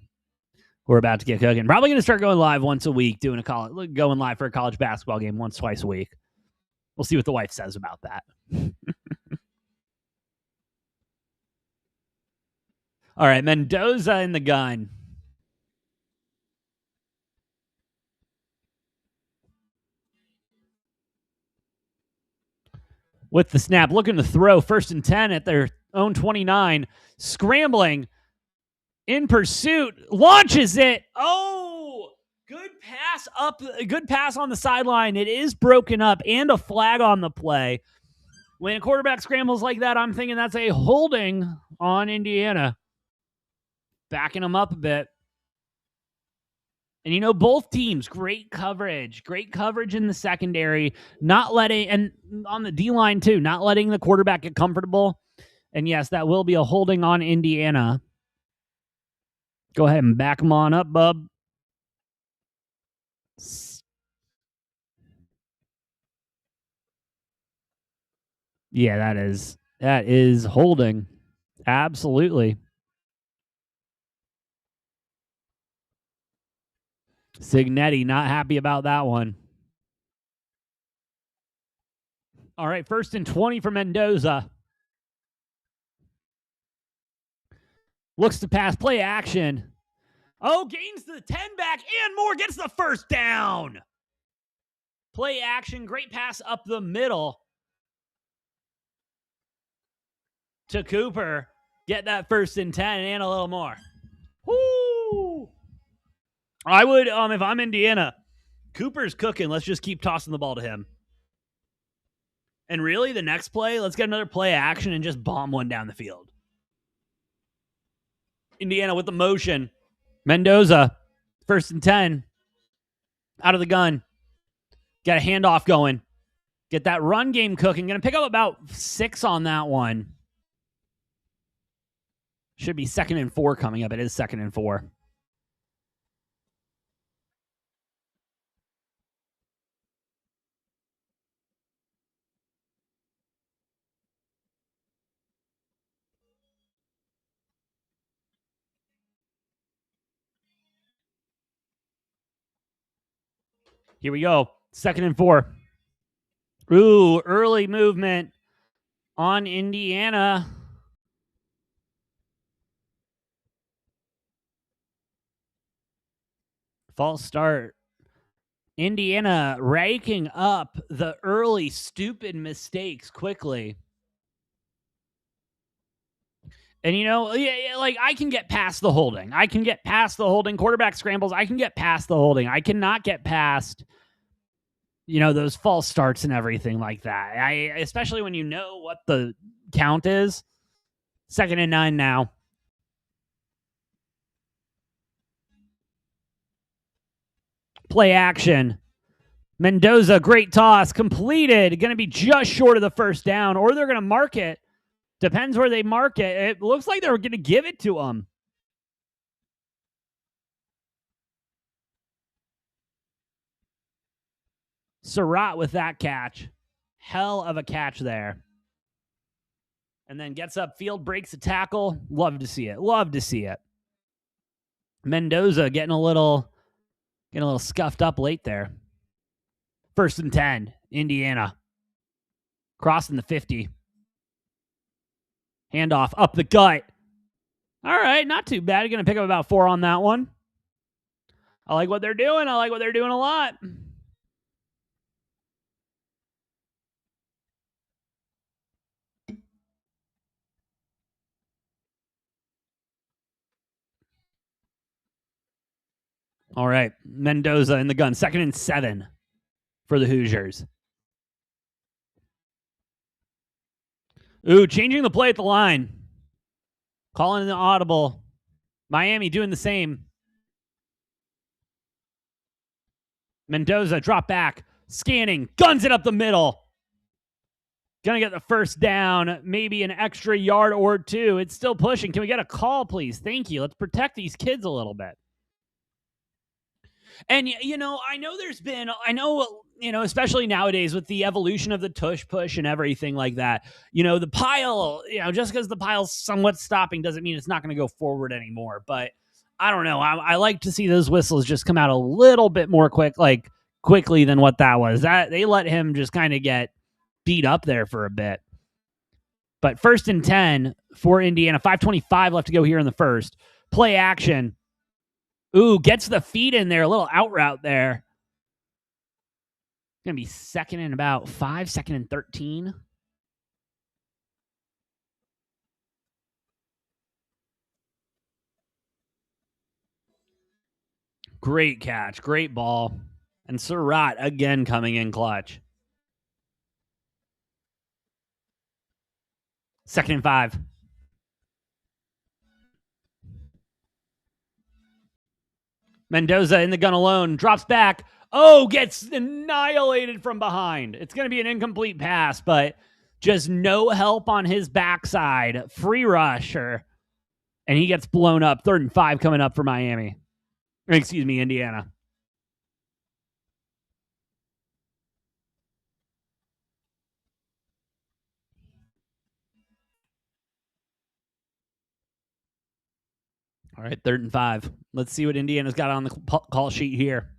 Probably going to start going live once a week, going live for a college basketball game once, twice a week. We'll see what the wife says about that. All right, Mendoza in the gun. With the snap, looking to throw 1st and 10 at their own 29. Scrambling. In pursuit. Launches it. Oh, good pass on the sideline. It is broken up and a flag on the play. When a quarterback scrambles like that, I'm thinking that's a holding on Indiana. Backing them up a bit. And both teams, great coverage in the secondary, and on the D-line too, not letting the quarterback get comfortable. And yes, that will be a holding on Indiana. Go ahead and back them on up, bub. Yeah, that is holding. Absolutely. Signetti not happy about that one. All right, 1st and 20 for Mendoza. Looks to pass, play action. Oh, gains the 10 back and more, gets the 1st down. Play action, great pass up the middle to Cooper. Get that 1st and 10 and a little more. Woo! I would, if I'm Indiana, Cooper's cooking. Let's just keep tossing the ball to him. And really, the next play, let's get another play action and just bomb one down the field. Indiana with the motion. Mendoza, 1st and 10. Out of the gun. Got a handoff going. Get that run game cooking. Going to pick up about 6 on that one. Should be 2nd and 4 coming up. It is 2nd and 4. Here we go. 2nd and 4. Ooh, early movement on Indiana. False start. Indiana raking up the early stupid mistakes quickly. And, like I can get past the holding. Quarterback scrambles. I can get past the holding. I cannot get past, those false starts and everything like that. Especially when you know what the count is. 2nd and 9 now. Play action. Mendoza, great toss, completed. Going to be just short of the first down, or they're going to mark it. Depends where they mark it. It looks like they're going to give it to him. Surratt with that catch. Hell of a catch there. And then gets upfield, breaks a tackle. Love to see it. Mendoza getting a little scuffed up late there. 1st and 10, Indiana. Crossing the 50. Handoff up the gut. All right, not too bad. You're going to pick up about 4 on that one. I like what they're doing. A lot. All right, Mendoza in the gun. 2nd and 7 for the Hoosiers. Ooh, changing the play at the line. Calling the audible. Miami doing the same. Mendoza drop back. Scanning. Guns it up the middle. Gonna get the first down. Maybe an extra yard or 2. It's still pushing. Can we get a call, please? Thank you. Let's protect these kids a little bit. And, I know especially nowadays with the evolution of the tush push and everything like that, the pile, just because the pile's somewhat stopping doesn't mean it's not going to go forward anymore. But I don't know. I like to see those whistles just come out a little bit more quickly than what that was. That they let him just kind of get beat up there for a bit. But 1st and 10 for Indiana. 5:25 left to go here in the first. Play action. Ooh, gets the feet in there. A little out route there. Going to be 2nd and about 5, 2nd and 13. Great catch. Great ball. And Surratt again coming in clutch. 2nd and 5. Mendoza in the gun alone. Drops back. Oh, gets annihilated from behind. It's going to be an incomplete pass, but just no help on his backside. Free rusher. And he gets blown up. 3rd and 5 coming up for Miami. Excuse me, Indiana. All right, 3rd and 5. Let's see what Indiana's got on the call sheet here.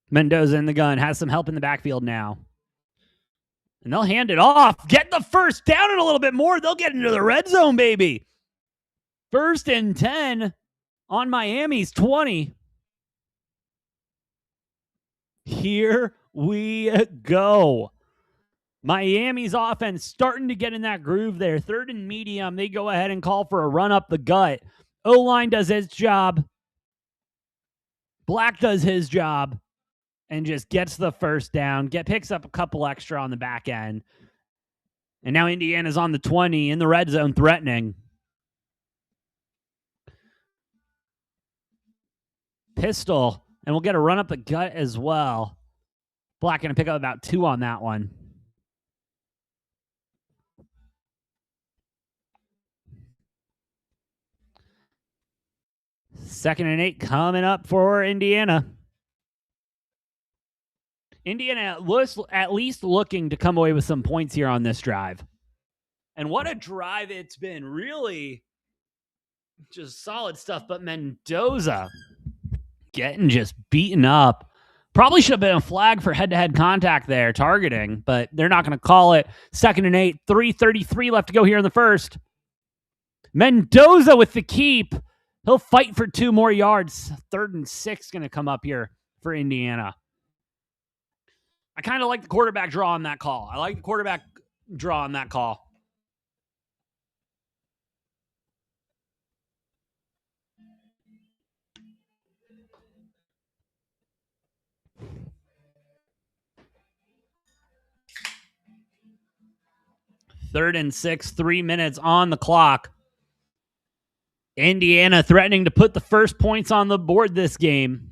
Mendoza in the gun. Has some help in the backfield now. And they'll hand it off. Get the first down and a little bit more. They'll get into the red zone, baby. 1st and 10 on Miami's 20. Here we go. Miami's offense starting to get in that groove there. 3rd and medium. They go ahead and call for a run up the gut. O-line does his job. Black does his job and just gets the first down. Picks up a couple extra on the back end. And now Indiana's on the 20 in the red zone threatening. Pistol. And we'll get a run up the gut as well. Black going to pick up about 2 on that one. 2nd and 8 coming up for Indiana. Indiana was at least looking to come away with some points here on this drive. And what a drive it's been. Really just solid stuff. But Mendoza getting just beaten up. Probably should have been a flag for head-to-head contact there, targeting, but they're not going to call it. 2nd and 8, 3:33 left to go here in the first. Mendoza with the keep. He'll fight for 2 more yards. 3rd and 6 going to come up here for Indiana. I kind of like the quarterback draw on that call. 3rd and 6, 3 minutes on the clock. Indiana threatening to put the first points on the board this game.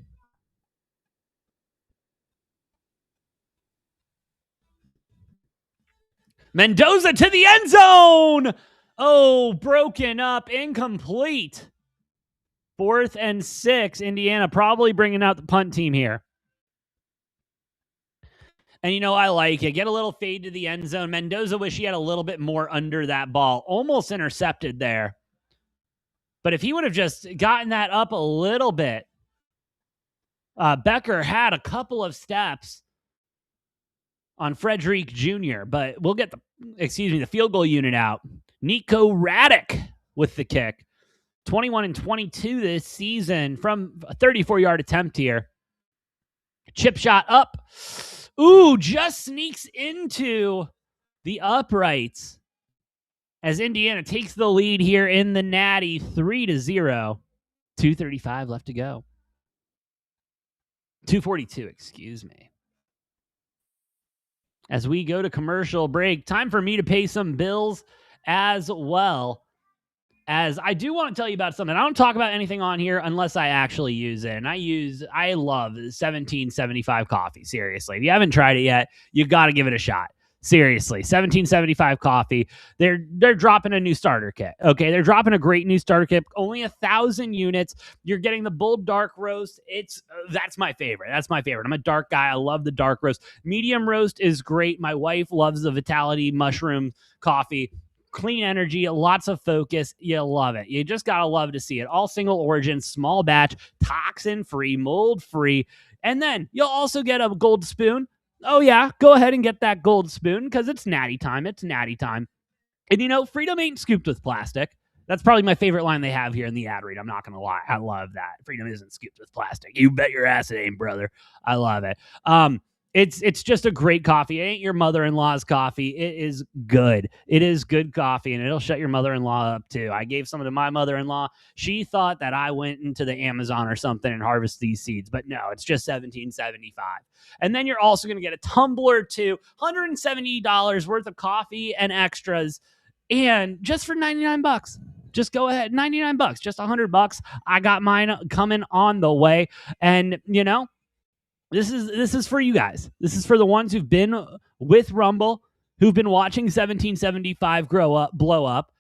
Mendoza to the end zone. Oh, broken up, incomplete. 4th and 6. Indiana probably bringing out the punt team here. And, I like it. Get a little fade to the end zone. Mendoza wish he had a little bit more under that ball. Almost intercepted there. But if he would have just gotten that up a little bit, Becker had a couple of steps on Frederick Jr., but we'll get the field goal unit out. Nico Radek with the kick. 21 and 22 this season from a 34-yard attempt here. Chip shot up. Ooh, just sneaks into the uprights as Indiana takes the lead here in the Natty 3-0. 2:35 left to go. 2:42, excuse me. As we go to commercial break, time for me to pay some bills as well. As I do want to tell you about something. I don't talk about anything on here unless I actually use it. And I love 1775 coffee. Seriously. If you haven't tried it yet, you got to give it a shot. Seriously. 1775 coffee. They're dropping a new starter kit. Okay. They're dropping a great new starter kit. Only 1,000 units. You're getting the bold dark roast. That's my favorite. I'm a dark guy. I love the dark roast. Medium roast is great. My wife loves the Vitality mushroom coffee. Clean energy, lots of focus. You love it. You just got to love to see it. All single origin, small batch, toxin-free, mold-free. And then you'll also get a gold spoon. Oh, yeah, go ahead and get that gold spoon because it's natty time. And, Freedom ain't scooped with plastic. That's probably my favorite line they have here in the ad read. I'm not going to lie. I love that. Freedom isn't scooped with plastic. You bet your ass it ain't, brother. I love it. It's just a great coffee. It ain't your mother-in-law's coffee. It is good. It is good coffee, and it'll shut your mother-in-law up, too. I gave some to my mother-in-law. She thought that I went into the Amazon or something and harvested these seeds, but no, it's just $17.75. And then you're also going to get a tumbler, too. $170 worth of coffee and extras, and just for $99. Just go ahead, $99, just $100. I got mine coming on the way, and, This is for you guys. This is for the ones who've been with Rumble, who've been watching 1775 blow up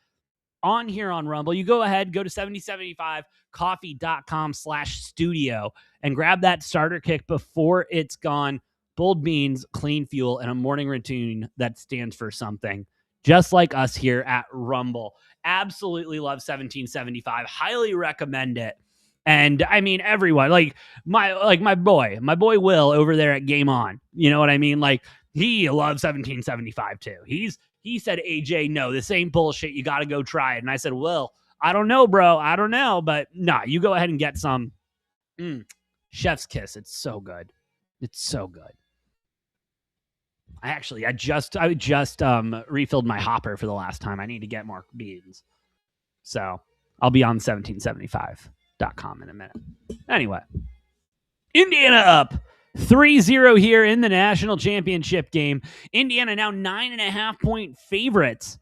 on here on Rumble. You go ahead, go to 7075coffee.com/studio and grab that starter kit before it's gone. Bold beans, clean fuel, and a morning routine that stands for something. Just like us here at Rumble. Absolutely love 1775. Highly recommend it. And I mean, everyone, like my boy Will over there at Game On, you know what I mean? Like he loves 1775 too. He said, AJ, no, this ain't bullshit. You got to go try it. And I said, Will, I don't know, bro. I don't know, but nah, you go ahead and get some. Chef's kiss. It's so good. It's so good. I just refilled my hopper for the last time. I need to get more beans. So I'll be on 1775.com in a minute. Anyway, Indiana up 3-0 here in the national championship game. Indiana now 9.5-point favorites.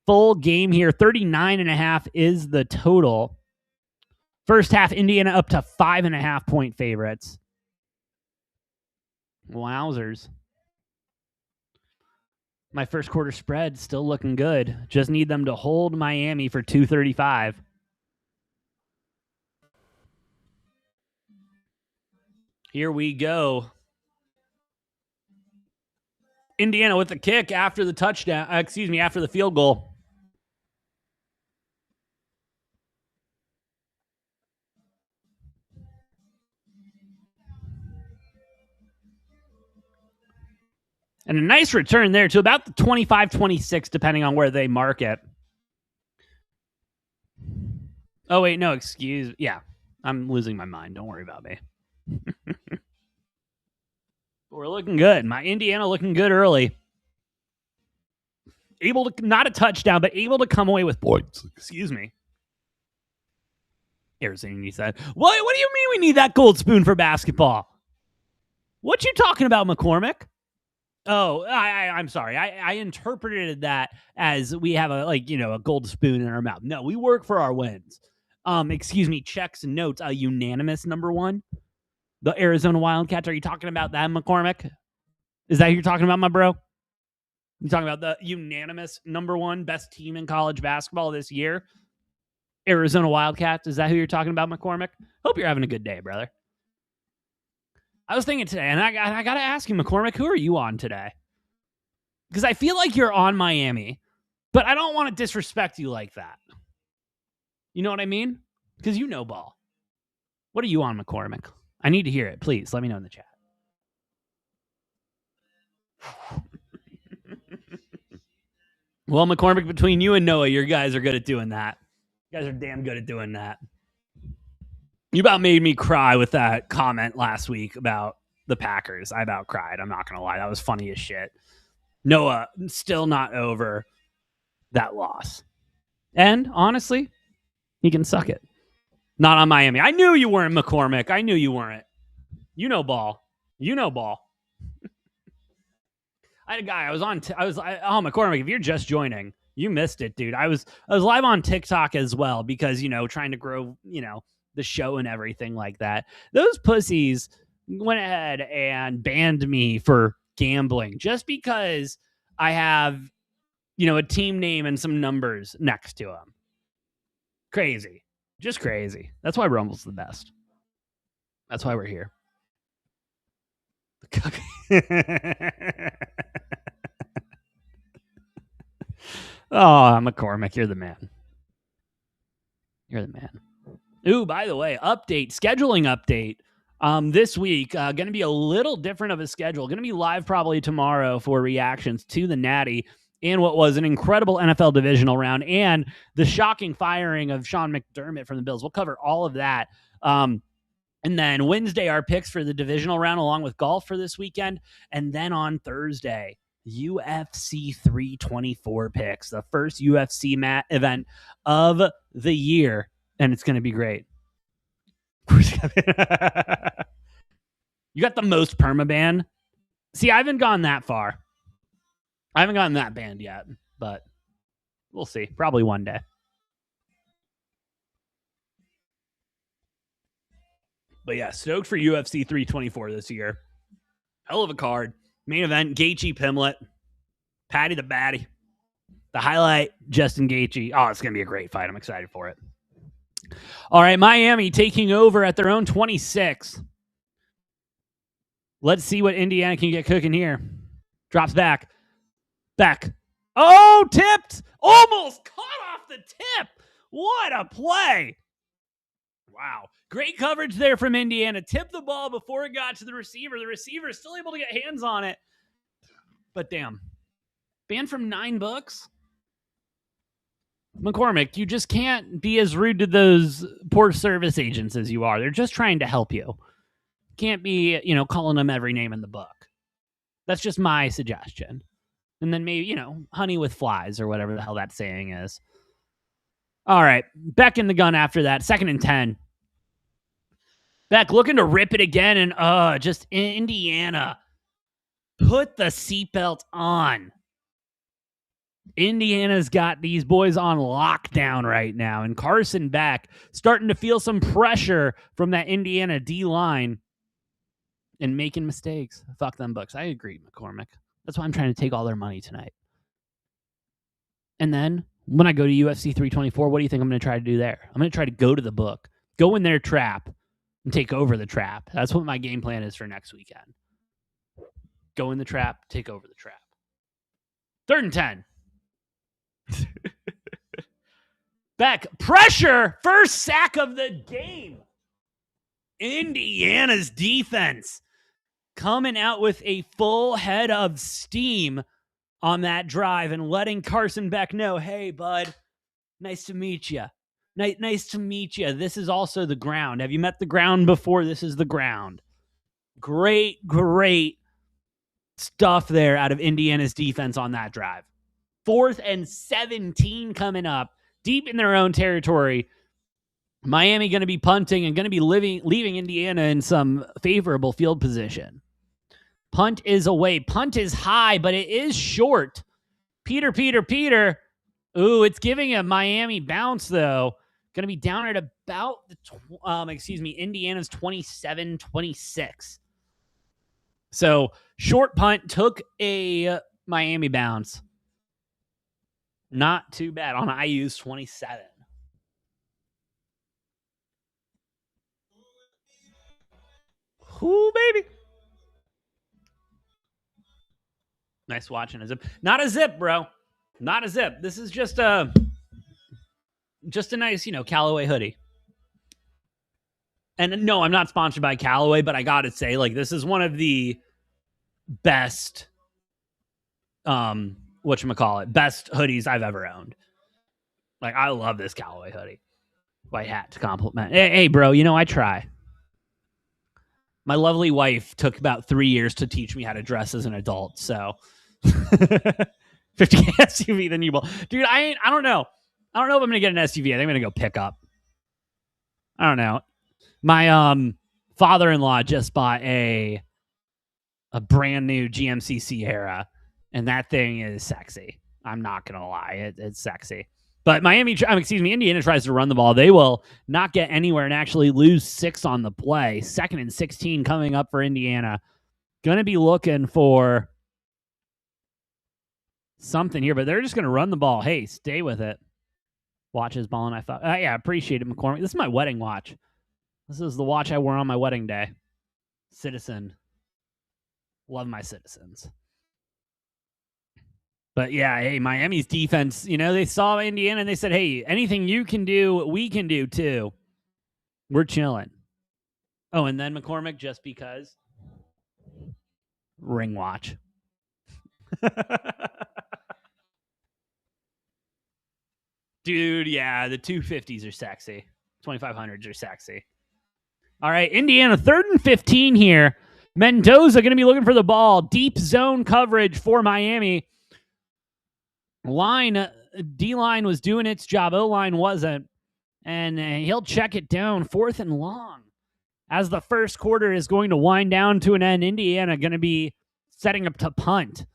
Full game here. 39.5 is the total. First half, Indiana up to 5.5-point favorites. Wowzers. My first quarter spread still looking good. Just need them to hold Miami for 235. Here we go. Indiana with the kick after the touchdown. After the field goal. And a nice return there to about the 25-26, depending on where they mark it. Oh, wait, no, excuse. Yeah, I'm losing my mind. Don't worry about me. We're looking good. My Indiana looking good early. Able to, not a touchdown, but able to come away with points. Excuse me. Arizona said, what do you mean we need that gold spoon for basketball? What you talking about, McCormick? Oh, I'm sorry. I interpreted that as we have a gold spoon in our mouth. No, we work for our wins. Excuse me, checks and notes. A unanimous number one. The Arizona Wildcats. Are you talking about that, McCormick? Is that who you're talking about, my bro? You talking about the unanimous number one best team in college basketball this year? Arizona Wildcats. Is that who you're talking about, McCormick? Hope you're having a good day, brother. I was thinking today, and I got to ask you, McCormick, who are you on today? Because I feel like you're on Miami, but I don't want to disrespect you like that. You know what I mean? Because you know ball. What are you on, McCormick? I need to hear it. Please, let me know in the chat. Well, McCormick, between you and Noah, your guys are good at doing that. You guys are damn good at doing that. You about made me cry with that comment last week about the Packers. I about cried. I'm not going to lie. That was funny as shit. Noah, still not over that loss. And honestly, he can suck it. Not on Miami. I knew you weren't, McCormick. I knew you weren't. You know ball. You know ball. I had a guy. McCormick, if you're just joining, you missed it, dude. I was live on TikTok as well because, trying to grow, the show and everything like that. Those pussies went ahead and banned me for gambling just because I have, a team name and some numbers next to them. Crazy. Just crazy. That's why Rumble's the best. That's why we're here. Oh, McCormick, you're the man. You're the man. Ooh, by the way, scheduling update. This week, going to be a little different of a schedule. Going to be live probably tomorrow for reactions to the Natty and what was an incredible NFL divisional round and the shocking firing of Sean McDermott from the Bills. We'll cover all of that. And then Wednesday, our picks for the divisional round along with golf for this weekend. And then on Thursday, UFC 324 picks, the first UFC event of the year. And it's going to be great. You got the most permaban. See, I haven't gone that far. I haven't gotten that banned yet, but we'll see. Probably one day. But yeah, stoked for UFC 324 this year. Hell of a card. Main event, Gaethje Pimlet. Patty the Batty. The highlight, Justin Gaethje. Oh, it's going to be a great fight. I'm excited for it. All right, Miami taking over at their own 26. Let's see what Indiana can get cooking here. Drops back. Back. Oh, tipped. Almost caught off the tip. What a play. Wow. Great coverage there from Indiana. Tipped the ball before it got to the receiver. The receiver is still able to get hands on it. But damn. Banned from 9 books? McCormick, you just can't be as rude to those poor service agents as you are. They're just trying to help you. Can't be, calling them every name in the book. That's just my suggestion. And then maybe, honey with flies or whatever the hell that saying is. All right. Beck in the gun after that. 2nd and 10. Beck looking to rip it again. And just Indiana. Put the seatbelt on. Indiana's got these boys on lockdown right now. And Carson Beck starting to feel some pressure from that Indiana D-line and making mistakes. Fuck them Bucks. I agree, McCormick. That's why I'm trying to take all their money tonight. And then when I go to UFC 324, what do you think I'm going to try to do there? I'm going to try to go to the book, go in their trap, and take over the trap. That's what my game plan is for next weekend. Go in the trap, take over the trap. 3rd and 10. Beck, pressure, first sack of the game. Indiana's defense coming out with a full head of steam on that drive and letting Carson Beck know, hey, bud, nice to meet you. Nice to meet you. This is also the ground. Have you met the ground before? This is the ground. Great stuff there out of Indiana's defense on that drive. 4th and 17 coming up, deep in their own territory. Miami going to be punting and going to be leaving Indiana in some favorable field position. Punt is away. Punt is high, but it is short. Peter. Ooh, it's giving a Miami bounce, though. Going to be down at about Indiana's 27-26. So short punt took a Miami bounce. Not too bad on IU's 27. Ooh, baby. Nice watching a zip. Not a zip, bro. Not a zip. This is just a nice, Callaway hoodie. And no, I'm not sponsored by Callaway, but I got to say, like, this is one of the best, best hoodies I've ever owned. Like, I love this Callaway hoodie. White hat to compliment. Hey, bro, I try. My lovely wife took about 3 years to teach me how to dress as an adult, so 50K SUV, then you will. Dude, I don't know. I don't know if I'm going to get an SUV. I think I'm going to go pick up. I don't know. My father-in-law just bought a brand new GMC Sierra, and that thing is sexy. I'm not going to lie. It's sexy. But Indiana tries to run the ball. They will not get anywhere and actually lose 6 on the play. 2nd and 16 coming up for Indiana. Going to be looking for something here, but they're just going to run the ball. Hey, stay with it. Watch his ball, and I thought, yeah, appreciate it, McCormick. This is my wedding watch. This is the watch I wore on my wedding day. Citizen. Love my Citizens. But yeah, hey, Miami's defense, they saw Indiana and they said, hey, anything you can do, we can do too. We're chilling. Oh, and then McCormick, just because. Ring watch. Dude, yeah, the 250s are sexy. 2500s are sexy. All right, Indiana, 3rd and 15 here. Mendoza going to be looking for the ball. Deep zone coverage for Miami. D-line was doing its job. O-line wasn't. And he'll check it down. 4th and long. As the first quarter is going to wind down to an end, Indiana going to be setting up to punt.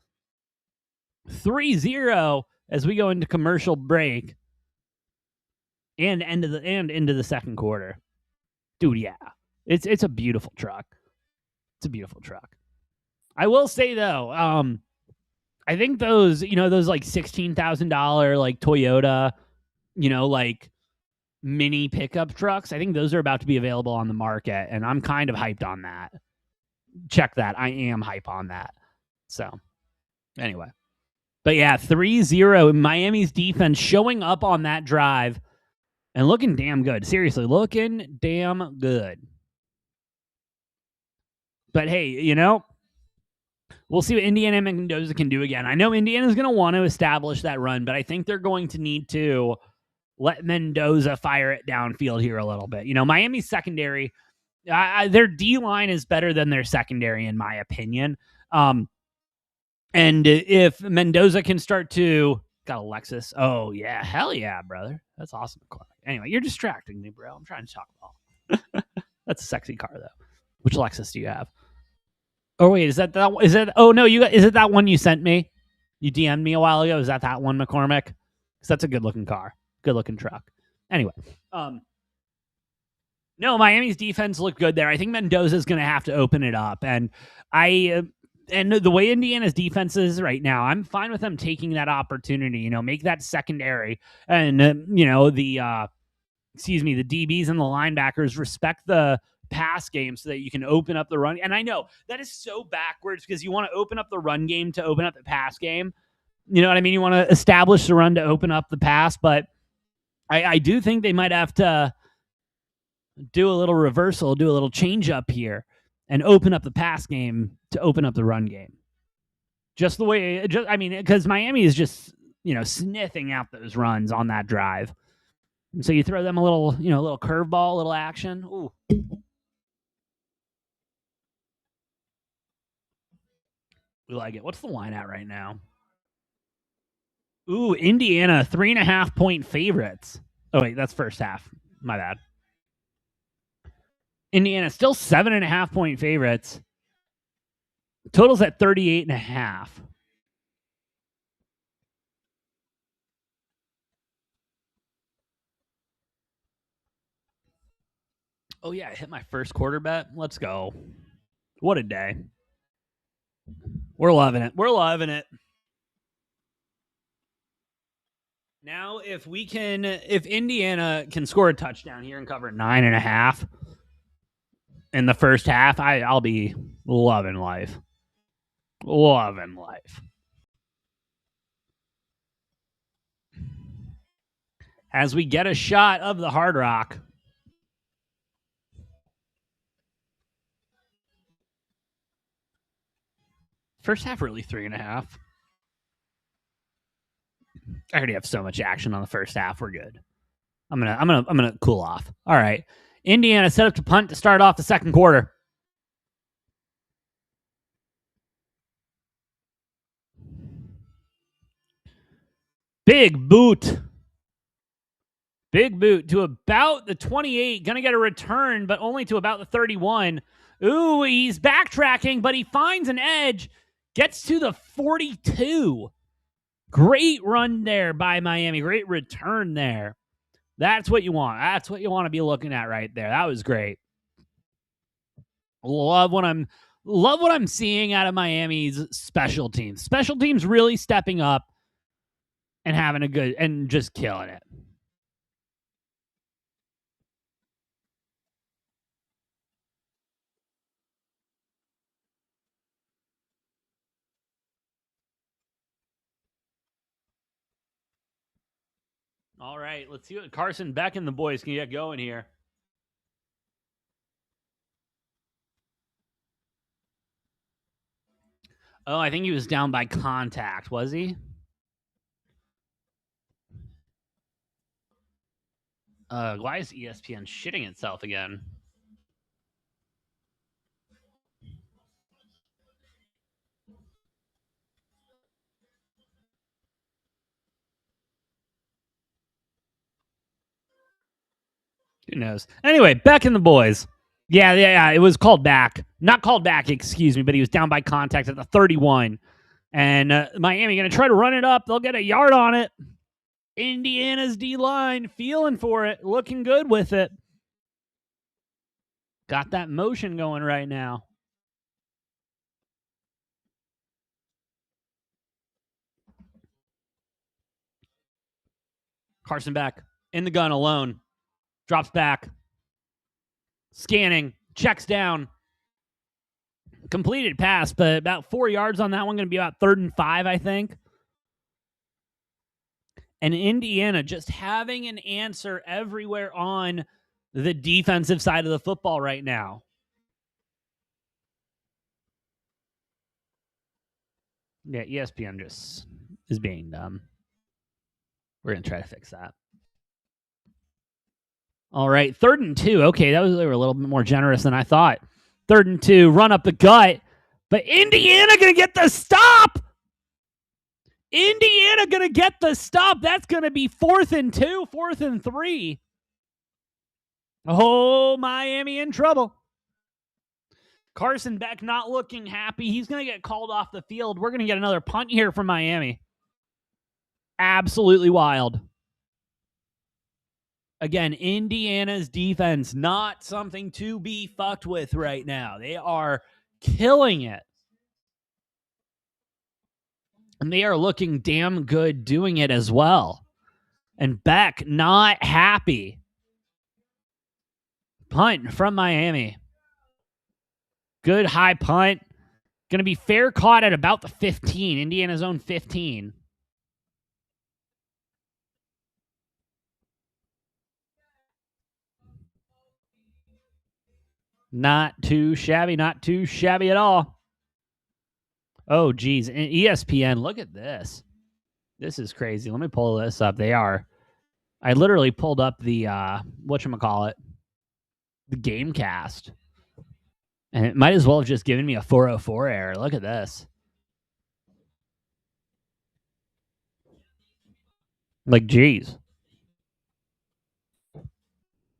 3-0 as we go into commercial break. And into the second quarter. Dude, yeah. It's a beautiful truck. It's a beautiful truck. I will say, though, I think those like $16,000 like Toyota, like mini pickup trucks, I think those are about to be available on the market, and I'm kind of hyped on that. Check that. I am hype on that. So, anyway. But yeah, 3-0. Miami's defense showing up on that drive and looking damn good. Seriously, looking damn good. But hey, we'll see what Indiana and Mendoza can do again. I know Indiana's going to want to establish that run, but I think they're going to need to let Mendoza fire it downfield here a little bit. Miami's secondary, their D-line is better than their secondary, in my opinion. And if Mendoza can start to... Got a Lexus. Oh, yeah. Hell yeah, brother. That's awesome. Anyway, you're distracting me, bro. I'm trying to talk ball. That's a sexy car, though. Which Lexus do you have? Oh, wait, is it that one? Is it that one you sent me? You DM'd me a while ago? Is that one, McCormick? Because that's a good-looking car. Good-looking truck. Anyway. No, Miami's defense looked good there. I think Mendoza's going to have to open it up. And the way Indiana's defense is right now, I'm fine with them taking that opportunity, make that secondary. And, the DBs and the linebackers respect the pass game so that you can open up the run. And I know that is so backwards because you want to open up the run game to open up the pass game. You know what I mean? You want to establish the run to open up the pass, but I do think they might have to do a little reversal, do a little change up here, and open up the pass game to open up the run game. Just the way, because Miami is just, sniffing out those runs on that drive. And so you throw them a little, a little curveball, a little action. Ooh. We like it. What's the line at right now? Ooh, Indiana, 3.5-point favorites. Oh, wait, that's first half. My bad. Indiana, still 7.5-point favorites. Total's at 38.5. Oh, yeah, I hit my first quarter bet. Let's go. What a day. We're loving it. We're loving it. Now, if Indiana can score a touchdown here and cover 9.5 in the first half, I'll be loving life. Loving life. As we get a shot of the Hard Rock. First half, really 3.5. I already have so much action on the first half. We're good. I'm gonna cool off. All right. Indiana set up to punt to start off the second quarter. Big boot. Big boot to about the 28. Gonna get a return, but only to about the 31. Ooh, he's backtracking, but he finds an edge. Gets to the 42. Great run there by Miami. Great return there. That's what you want. That's what you want to be looking at right there. That was great. Love what I'm seeing out of Miami's special teams. Special teams really stepping up and having a good and just killing it. All right, let's see what Carson Beck and the boys can get going here. Oh, I think he was down by contact, was he? Why is ESPN shitting itself again? Who knows? Anyway, Beck and the boys. Yeah. It was called back. Not called back, excuse me, but he was down by contact at the 31. And Miami going to try to run it up. They'll get a yard on it. Indiana's D-line feeling for it. Looking good with it. Got that motion going right now. Carson Beck in the gun alone. Drops back. Scanning. Checks down. Completed pass, but about 4 yards on that one. Going to be about 3rd and 5, I think. And Indiana just having an answer everywhere on the defensive side of the football right now. Yeah, ESPN just is being dumb. We're going to try to fix that. All right, 3rd and 2. Okay, they were a little bit more generous than I thought. 3rd and 2, run up the gut. But Indiana going to get the stop. Indiana going to get the stop. That's going to be 4th and 2, 4th and 3. Oh, Miami in trouble. Carson Beck not looking happy. He's going to get called off the field. We're going to get another punt here from Miami. Absolutely wild. Again, Indiana's defense, not something to be fucked with right now. They are killing it. And they are looking damn good doing it as well. And Beck not happy. Punt from Miami. Good high punt. Going to be fair caught at about the 15. Indiana's own 15. Not too shabby. Not too shabby at all. Oh, geez. ESPN, look at this. This is crazy. Let me pull this up. They are. I literally pulled up the, whatchamacallit, the Gamecast. And it might as well have just given me a 404 error. Look at this. Like, geez.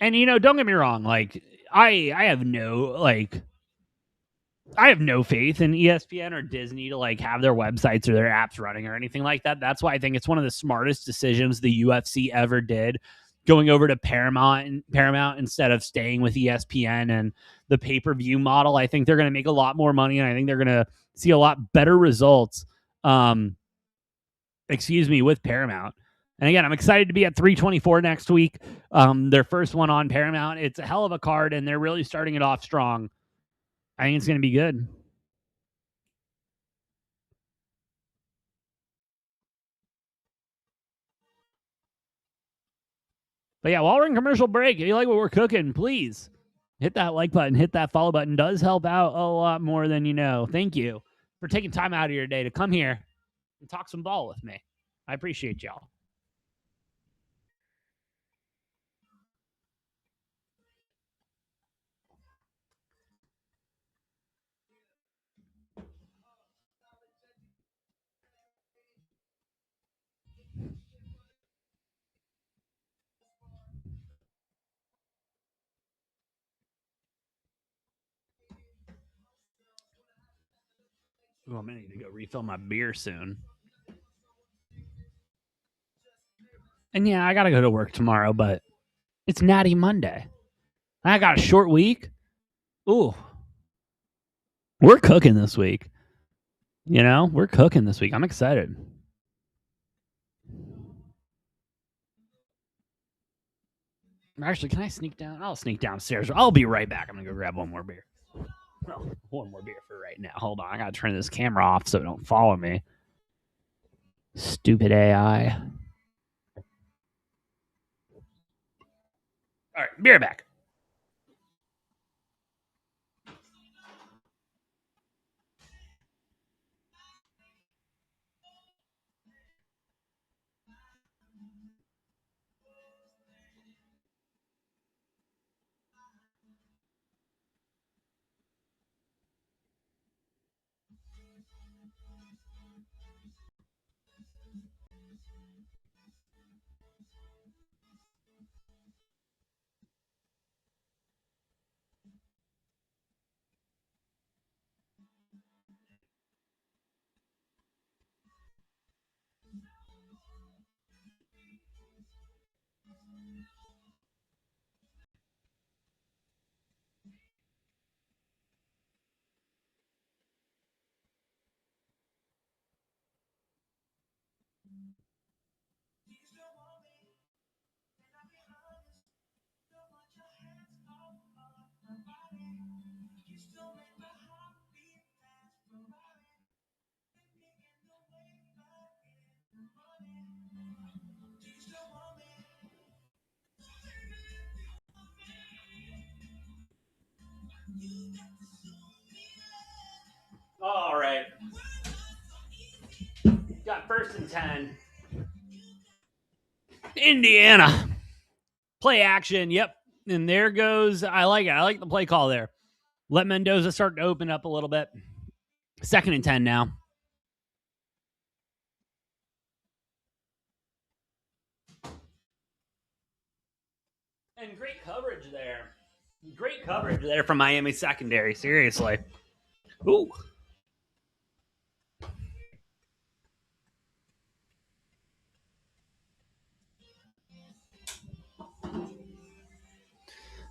And, don't get me wrong. Like, I have no faith in ESPN or Disney to like have their websites or their apps running or anything like that. That's why I think it's one of the smartest decisions the UFC ever did, going over to Paramount instead of staying with ESPN and the pay-per-view model. I think they're going to make a lot more money, and I think they're going to see a lot better results. With Paramount. And again, I'm excited to be at 324 next week. Their first one on Paramount. It's a hell of a card, and they're really starting it off strong. I think it's going to be good. But yeah, while we're in commercial break, if you like what we're cooking, please hit that like button, hit that follow button. Does help out a lot more than you know. Thank you for taking time out of your day to come here and talk some ball with me. I appreciate y'all. Ooh, I'm going to need to go refill my beer soon. And yeah, I got to go to work tomorrow, but it's Natty Monday. I got a short week. Ooh. We're cooking this week. We're cooking this week. I'm excited. Actually, can I sneak down? I'll sneak downstairs. I'll be right back. I'm going to go grab one more beer. Well, one more beer for right now. Hold on. I got to turn this camera off so it don't follow me. Stupid AI. All right, beer back. All right. Got 1st and 10. Indiana. Play action. Yep. And there goes. I like it. I like the play call there. Let Mendoza start to open up a little bit. 2nd and 10 now. And great coverage there. Great coverage there from Miami secondary. Seriously. Ooh.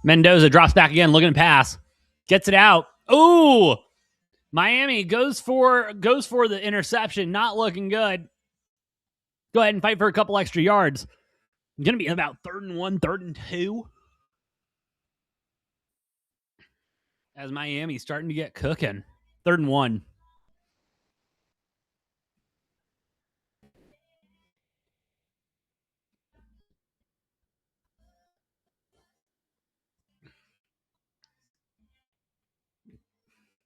Mendoza drops back again, looking to pass. Gets it out. Ooh. Miami goes for the interception. Not looking good. Go ahead and fight for a couple extra yards. Going to be about 3rd and 1, 3rd and 2. as Miami's starting to get cooking. 3rd and 1.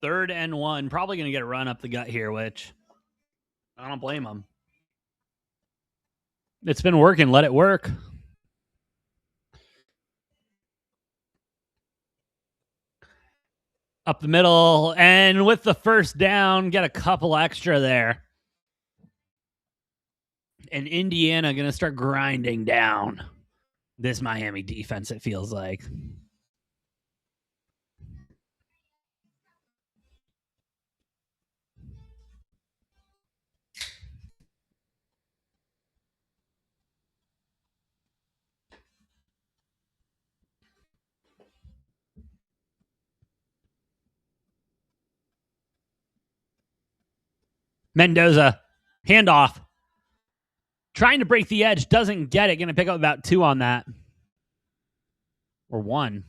Third and 1. Probably going to get a run up the gut here, which I don't blame them. It's been working. Let it work. Up the middle, and with the first down, get a couple extra there. And Indiana going to start grinding down this Miami defense, it feels like. Mendoza, handoff. Trying to break the edge, doesn't get it. Going to pick up about 2 on that. Or 1.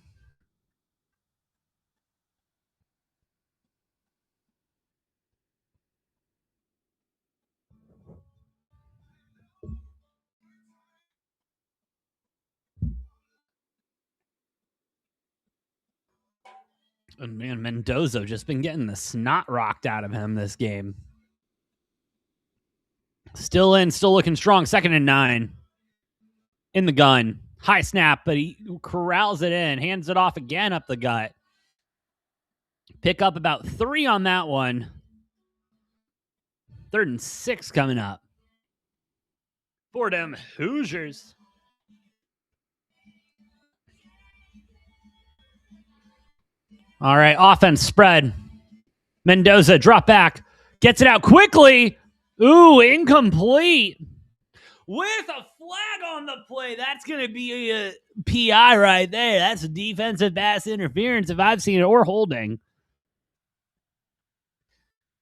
And man, Mendoza just been getting the snot rocked out of him this game. Still in, still looking strong. 2nd and 9. In the gun. High snap, but he corrals it in. Hands it off again up the gut. Pick up about 3 on that one. 3rd and 6 coming up. For them Hoosiers. All right, offense spread. Mendoza, drop back. Gets it out quickly. Ooh, incomplete. With a flag on the play. That's going to be a PI right there. That's a defensive pass interference if I've seen it, or holding.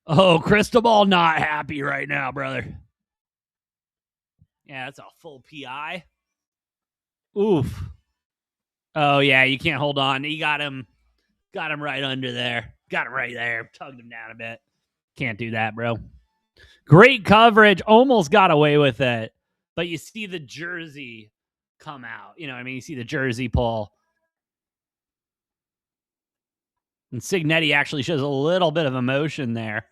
Oh, Cristobal not happy right now, brother. Yeah, that's a full PI. Oof. Oh, yeah, you can't hold on. He got him right under there. Got him right there. Tugged him down a bit. Can't do that, bro. Great coverage. Almost got away with it. But you see the jersey come out. You know what I mean? You see the jersey pull. And Signetti actually shows a little bit of emotion there.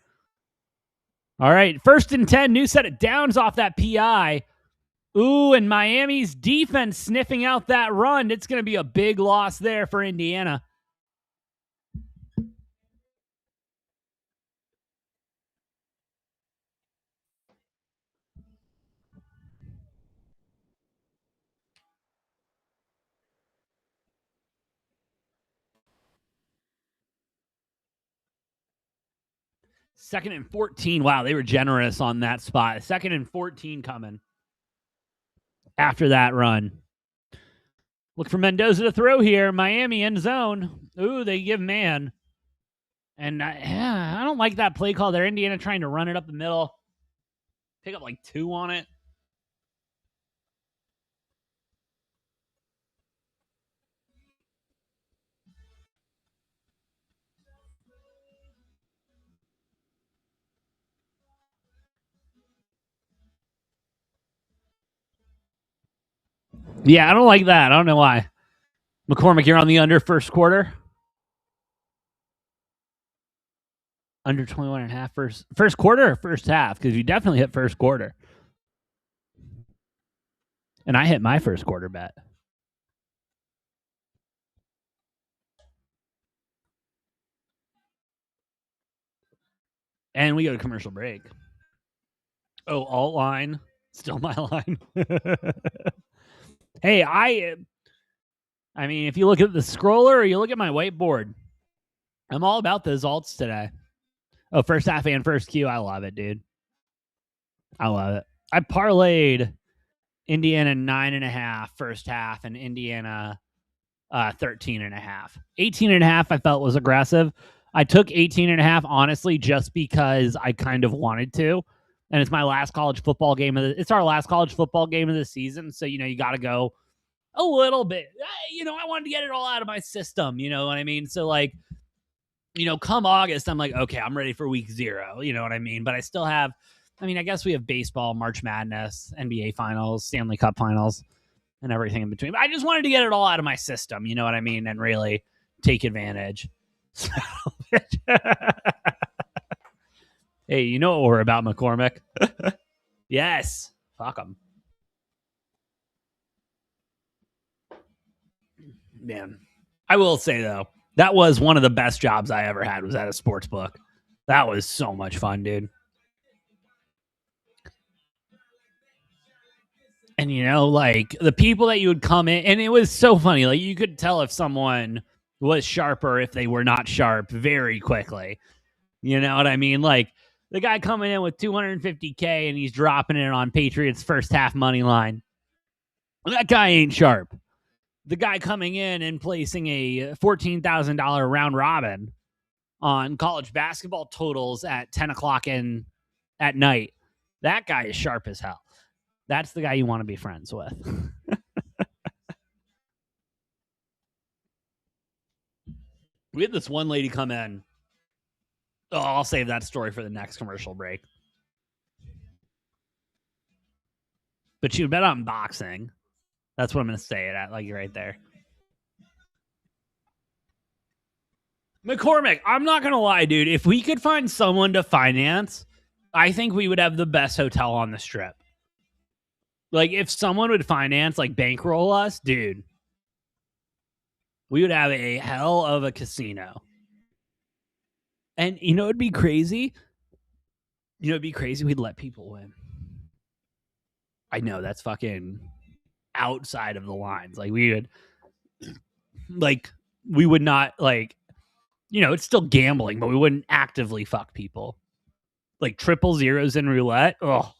All right, 1st and 10. New set of downs off that PI. Ooh, and Miami's defense sniffing out that run. It's going to be a big loss there for Indiana. Second and 14. Wow, they were generous on that spot. 2nd and 14 coming after that run. Look for Mendoza to throw here. Miami end zone. Ooh, they give man. And I don't like that play call there. Indiana trying to run it up the middle. Pick up like 2 on it. Yeah, I don't like that. I don't know why. McCormick, you're on the under first quarter. Under 21 and a half first quarter or first half? Because you definitely hit first quarter. And I hit my first quarter bet. And we go to commercial break. Oh, alt line. Still my line. Hey, I mean, if you look at the scroller or you look at my whiteboard, I'm all about those alts today. Oh, first half and first Q. I love it, dude. I love it. I parlayed Indiana 9.5 first half and Indiana 13.5. 18.5 I felt was aggressive. I took 18.5 honestly just because I kind of wanted to. And it's my last college football game it's our last college football game of the season. So, you got to go a little bit. I wanted to get it all out of my system. You know what I mean? So, like, come August, I'm like, okay, I'm ready for week 0. You know what I mean? But I still have, I guess we have baseball, March Madness, NBA Finals, Stanley Cup Finals, and everything in between. But I just wanted to get it all out of my system, you know what I mean? And really take advantage. Hey, you know what we're about, McCormick? Yes. Fuck them. Man. I will say, though, that was one of the best jobs I ever had was at a sports book. That was so much fun, dude. And, like the people that you would come in, and it was so funny. Like, you could tell if someone was sharper if they were not sharp very quickly. You know what I mean? Like, the guy coming in with 250K and he's dropping it on Patriots first half money line. That guy ain't sharp. The guy coming in and placing a $14,000 round robin on college basketball totals at 10 o'clock at night, that guy is sharp as hell. That's the guy you want to be friends with. We had this one lady come in. Oh, I'll save that story for the next commercial break. But she would bet on boxing. That's what I'm going to say it at, like right there. McCormick, I'm not going to lie, dude. If we could find someone to finance, I think we would have the best hotel on the strip. Like, if someone would finance, like, bankroll us, dude, we would have a hell of a casino. And, it'd be crazy. It'd be crazy. We'd let people win. I know, that's fucking outside of the lines. Like, we would not, like, it's still gambling, but we wouldn't actively fuck people. Like, triple zeros in roulette. Oh.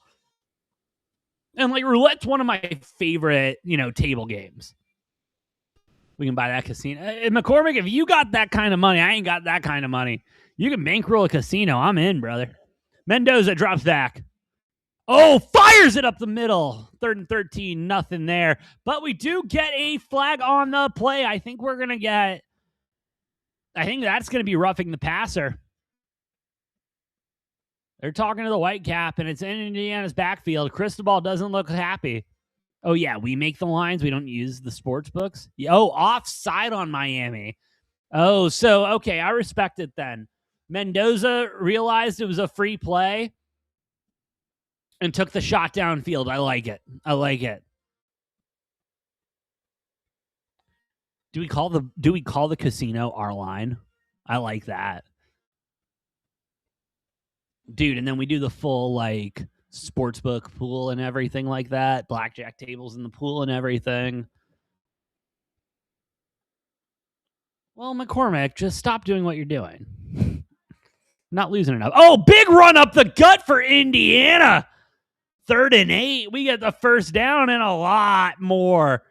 And, like, roulette's one of my favorite, table games. We can buy that casino. And McCormick, if you got that kind of money, I ain't got that kind of money. You can bankroll a casino. I'm in, brother. Mendoza drops back. Oh, fires it up the middle. 3rd and 13, nothing there. But we do get a flag on the play. I think that's going to be roughing the passer. They're talking to the Whitecap, and it's in Indiana's backfield. Cristobal doesn't look happy. Oh, yeah, we make the lines. We don't use the sports books. Oh, offside on Miami. Oh, so, okay, I respect it then. Mendoza realized it was a free play and took the shot downfield. I like it. Do we call the casino our line? I like that. Dude, and then we do the full, like, sportsbook pool and everything like that. Blackjack tables in the pool and everything. Well, McCormick, just stop doing what you're doing. Not losing enough. Oh, big run up the gut for Indiana. 3rd and 8. We get the first down and a lot more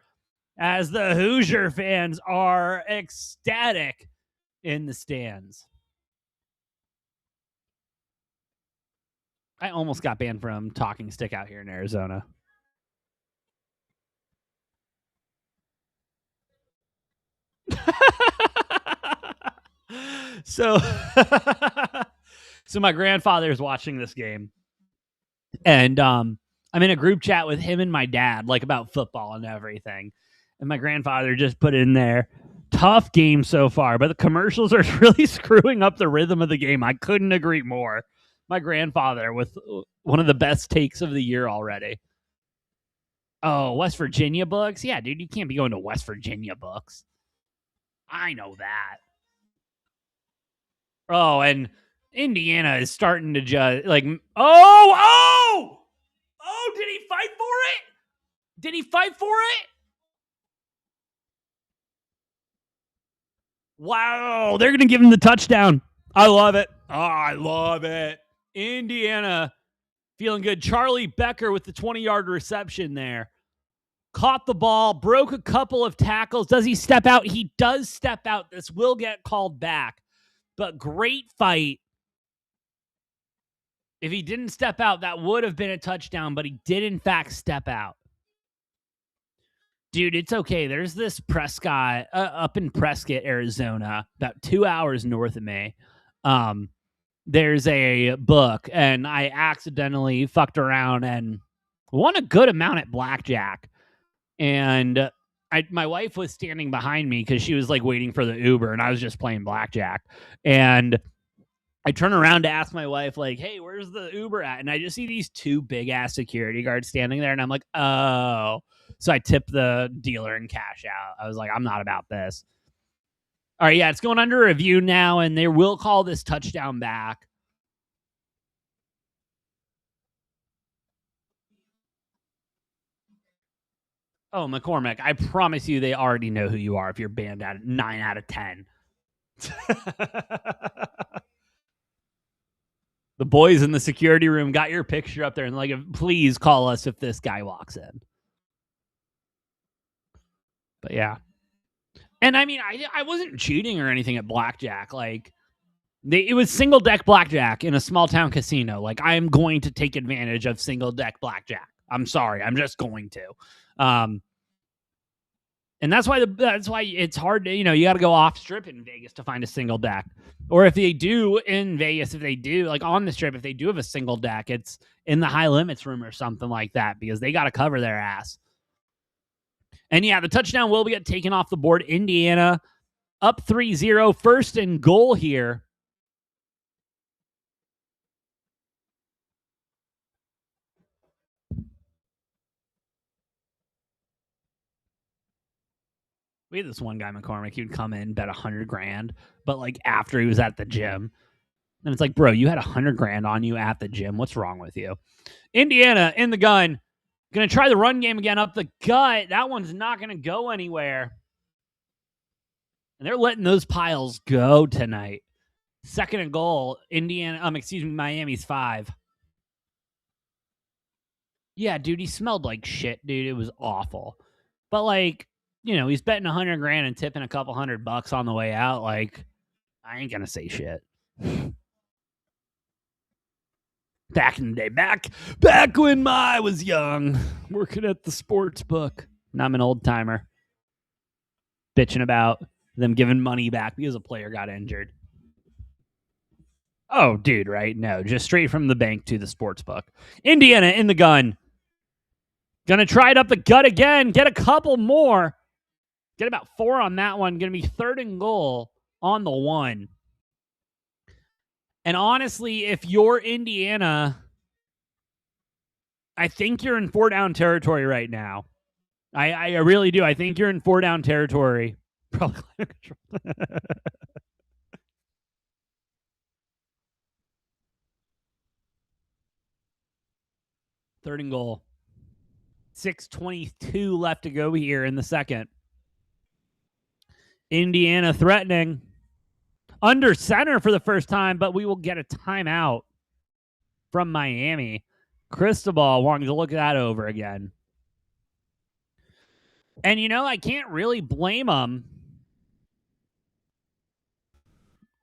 as the Hoosier fans are ecstatic in the stands. I almost got banned from talking stick out here in Arizona. So my grandfather is watching this game, and I'm in a group chat with him and my dad, like, about football and everything. And my grandfather just put in there, tough game so far, but the commercials are really screwing up the rhythm of the game. I couldn't agree more. My grandfather with one of the best takes of the year already. Oh, West Virginia books? Yeah, dude, you can't be going to West Virginia books. I know that. Oh, and Indiana is starting to just, like, oh, did he fight for it? Did he fight for it? Wow, they're going to give him the touchdown. I love it. Oh, I love it. Indiana feeling good. Charlie Becker with the 20-yard reception there. Caught the ball, broke a couple of tackles. Does he step out? He does step out. This will get called back. But great fight. If he didn't step out, that would have been a touchdown, but he did, in fact, step out. Dude, it's okay. There's this Prescott up in Prescott, Arizona, about 2 hours north of me. There's a book, and I accidentally fucked around and won a good amount at blackjack. And my wife was standing behind me because she was like waiting for the Uber, and I was just playing blackjack. And I turn around to ask my wife, like, "Hey, where's the Uber at?" And I just see these two big ass security guards standing there, and I'm like, "Oh." So I tip the dealer and cash out. I was like, "I'm not about this." All right, yeah, it's going under review now, and they will call this touchdown back. Oh, McCormick, I promise you they already know who you are if you're banned at 9 out of 10. The boys in the security room got your picture up there and like, please call us if this guy walks in. But yeah. And I mean, I wasn't cheating or anything at blackjack. Like, it was single deck blackjack in a small town casino. Like, I am going to take advantage of single deck blackjack. I'm sorry, I'm just going to. And that's why it's hard to, you got to go off strip in Vegas to find a single deck. Or if they do in Vegas, if they do like on the strip, if they do have a single deck, it's in the high limits room or something like that because they got to cover their ass. And yeah, the touchdown will get taken off the board. Indiana up 3-0, first and goal here. We had this one guy, McCormick, he would come in, bet $100,000, but like after he was at the gym. And it's like, bro, you had $100,000 on you at the gym. What's wrong with you? Indiana in the gun. Going to try the run game again up the gut. That one's not going to go anywhere. And they're letting those piles go tonight. Second and goal. Miami's 5. Yeah, dude, he smelled like shit, dude. It was awful. But like, he's betting $100,000 and tipping a couple $100 on the way out. Like, I ain't gonna say shit. Back in the day, back when I was young, working at the sports book. And I'm an old timer, bitching about them giving money back because a player got injured. Oh, dude, right? No, just straight from the bank to the sports book. Indiana in the gun. Gonna try it up the gut again. Get a couple more. Get about 4 on that one. Gonna be third and goal on the 1. And honestly, if you're Indiana, I think you're in 4-down territory right now. I really do. I think you're in 4-down territory. Probably third and goal. 6:22 left to go here in the second. Indiana threatening. Under center for the first time, but we will get a timeout from Miami. Cristobal wanting to look that over again. And, I can't really blame them.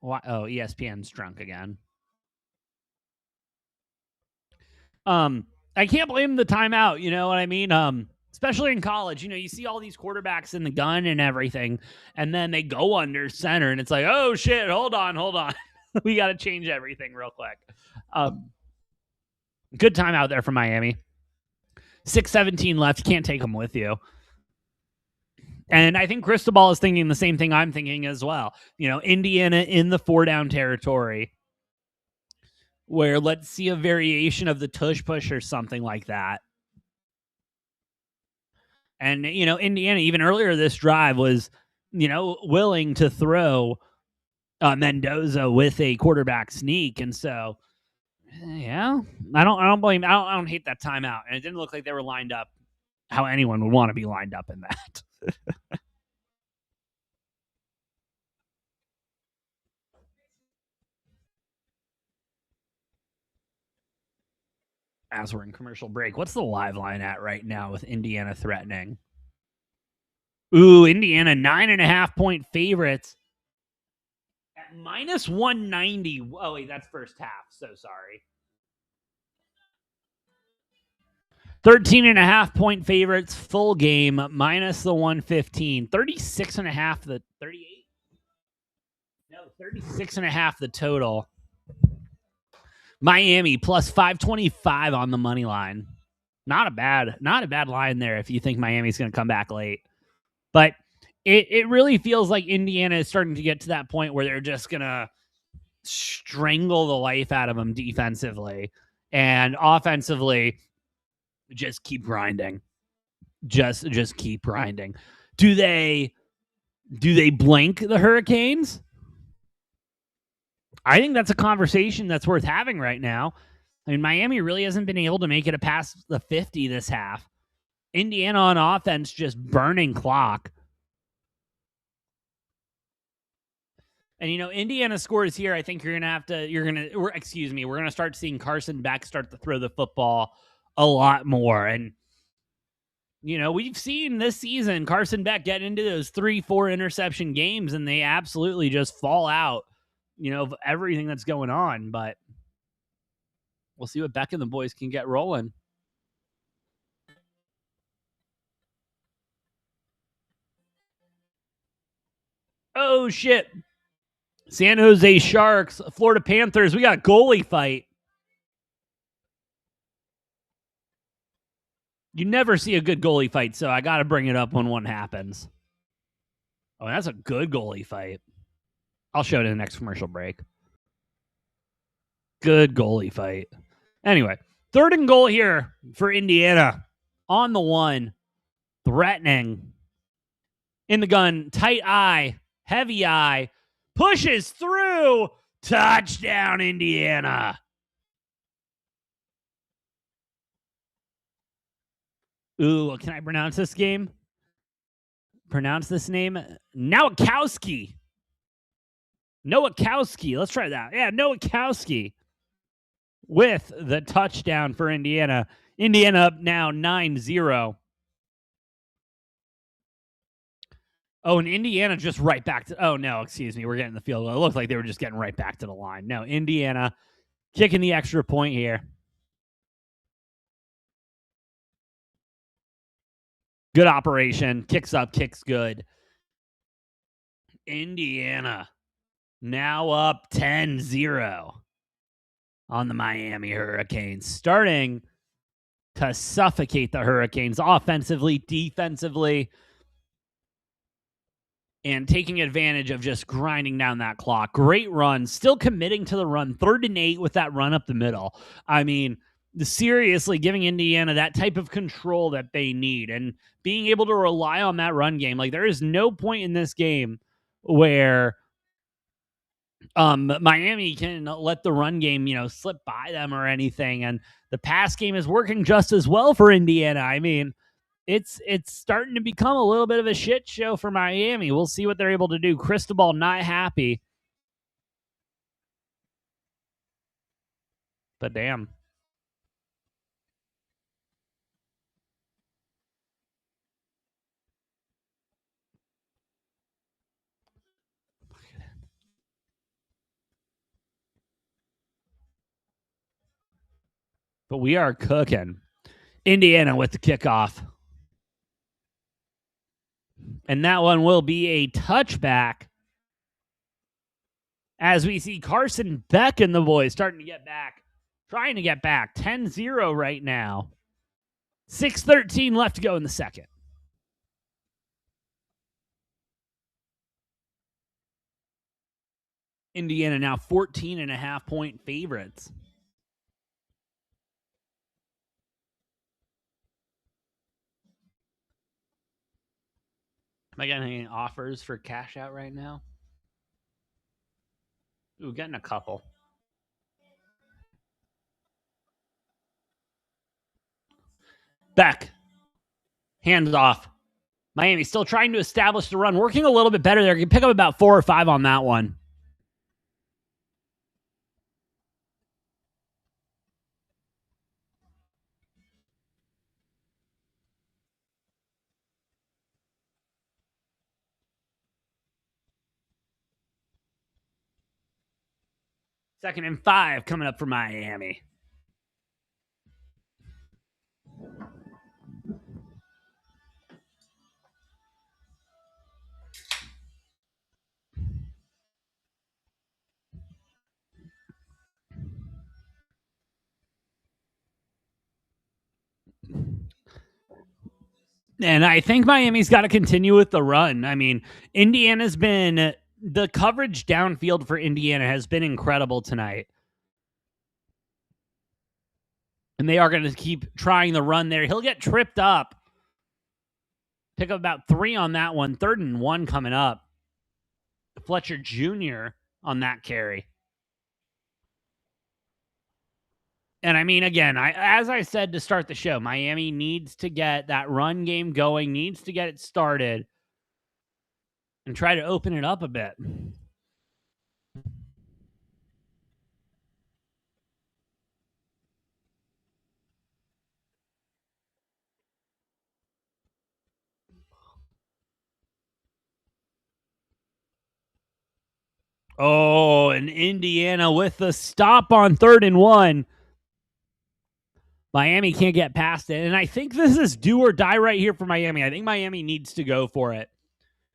Why? Oh, ESPN's drunk again. I can't blame the timeout. You know what I mean? Especially in college, you see all these quarterbacks in the gun and everything, and then they go under center, and it's like, oh shit, hold on. We got to change everything real quick. Good timeout there from Miami. 6:17 left. Can't take them with you. And I think Cristobal is thinking the same thing I'm thinking as well. Indiana in the 4-down territory, where let's see a variation of the tush push or something like that. And, Indiana, even earlier this drive, was, willing to throw Mendoza with a quarterback sneak. And so, yeah, I don't blame, I don't hate that timeout. And it didn't look like they were lined up how anyone would want to be lined up in that. As we're in commercial break, what's the live line at right now with Indiana threatening? Ooh, Indiana 9.5-point favorites at minus 190. Oh, wait, that's first half. So sorry. 13.5 point favorites, full game, minus the 115. 36.5 the 38. No, 36.5 the total. Miami plus 525 on the money line. Not a bad line there if you think Miami's going to come back late. But it really feels like Indiana is starting to get to that point where they're just going to strangle the life out of them defensively, and offensively just keep grinding. Just keep grinding. Do they blink the Hurricanes? I think that's a conversation that's worth having right now. I mean, Miami really hasn't been able to make it past the 50 this half. Indiana on offense just burning clock. And, Indiana scores here. I think we're going to start seeing Carson Beck start to throw the football a lot more. And, we've seen this season Carson Beck get into those 3-4 interception games, and they absolutely just fall out, of everything that's going on. But we'll see what Beck and the boys can get rolling. Oh, shit. San Jose Sharks, Florida Panthers. We got goalie fight. You never see a good goalie fight, so I got to bring it up when one happens. Oh, that's a good goalie fight. I'll show it in the next commercial break. Good goalie fight. Anyway, 3rd and goal here for Indiana. On the 1. Threatening. In the gun. Tight eye. Heavy eye. Pushes through. Touchdown, Indiana. Ooh, can I pronounce this game? Pronounce this name? Nowakowski. Let's try that. Yeah, Nowakowski with the touchdown for Indiana. Indiana up now 9-0. Oh, and Indiana just right back to... Oh, no, excuse me. We're getting the field goal. It looked like they were just getting right back to the line. No, Indiana kicking the extra point here. Good operation. Kicks up, kicks good. Indiana now up 10-0 on the Miami Hurricanes. Starting to suffocate the Hurricanes offensively, defensively, and taking advantage of just grinding down that clock. Great run. Still committing to the run. 3rd and 8 with that run up the middle. I mean, seriously giving Indiana that type of control that they need and being able to rely on that run game. Like, there is no point in this game where Miami can let the run game, slip by them or anything. And the pass game is working just as well for Indiana. I mean, it's starting to become a little bit of a shit show for Miami. We'll see what they're able to do. Cristobal not happy. But damn. But we are cooking. Indiana with the kickoff. And that one will be a touchback as we see Carson Beck and the boys starting to get back. Trying to get back. 10-0 right now. 6:13 left to go in the second. Indiana now 14.5-point favorites. Am I getting any offers for cash out right now? Ooh, getting a couple. Beck. Hands off. Miami still trying to establish the run. Working a little bit better there. Can pick up about 4 or 5 on that one. Second and 5 coming up for Miami. And I think Miami's got to continue with the run. I mean, Indiana's been the coverage downfield for Indiana has been incredible tonight. And they are going to keep trying the run there. He'll get tripped up. Pick up about 3 on that one. 3rd and 1 coming up. Fletcher Jr. on that carry. And I mean, again, as I said to start the show, Miami needs to get that run game going, needs to get it started, and try to open it up a bit. Oh, and Indiana with the stop on 3rd and 1. Miami can't get past it. And I think this is do or die right here for Miami. I think Miami needs to go for it.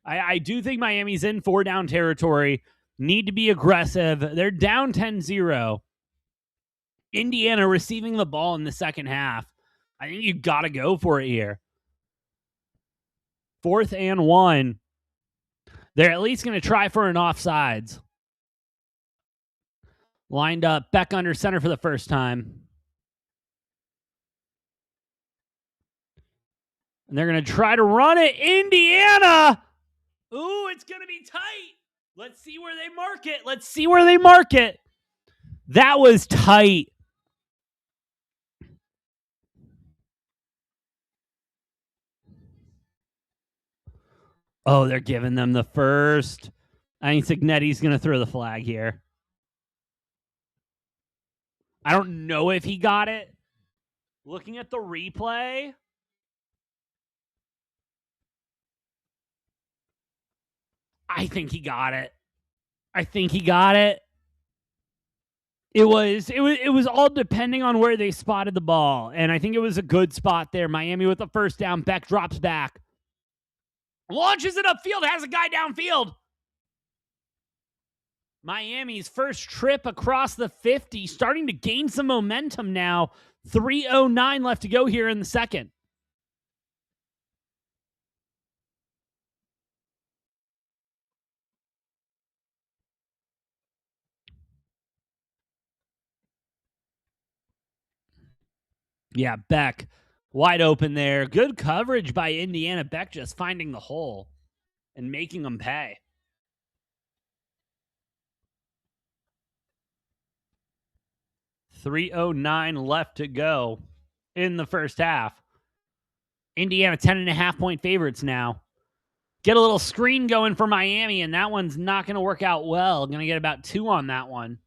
I do think Miami's in 4-down territory. Need to be aggressive. They're down 10-0. Indiana receiving the ball in the second half. I think you got to go for it here. 4th and 1. They're at least going to try for an offsides. Lined up. Beck under center for the first time. And they're going to try to run it. Indiana! Ooh, it's going to be tight. Let's see where they mark it. Let's see where they mark it. That was tight. Oh, they're giving them the first. I think Cignetti's going to throw the flag here. I don't know if he got it. Looking at the replay. I think he got it. It was all depending on where they spotted the ball. And I think it was a good spot there. Miami with the first down. Beck drops back. Launches it upfield. Has a guy downfield. Miami's first trip across the 50. Starting to gain some momentum now. 3:09 left to go here in the second. Yeah, Beck wide open there. Good coverage by Indiana. Beck just finding the hole and making them pay. $3:09 left to go in the first half. Indiana 10.5-point favorites now. Get a little screen going for Miami, and that one's not going to work out well. Going to get about 2 on that one.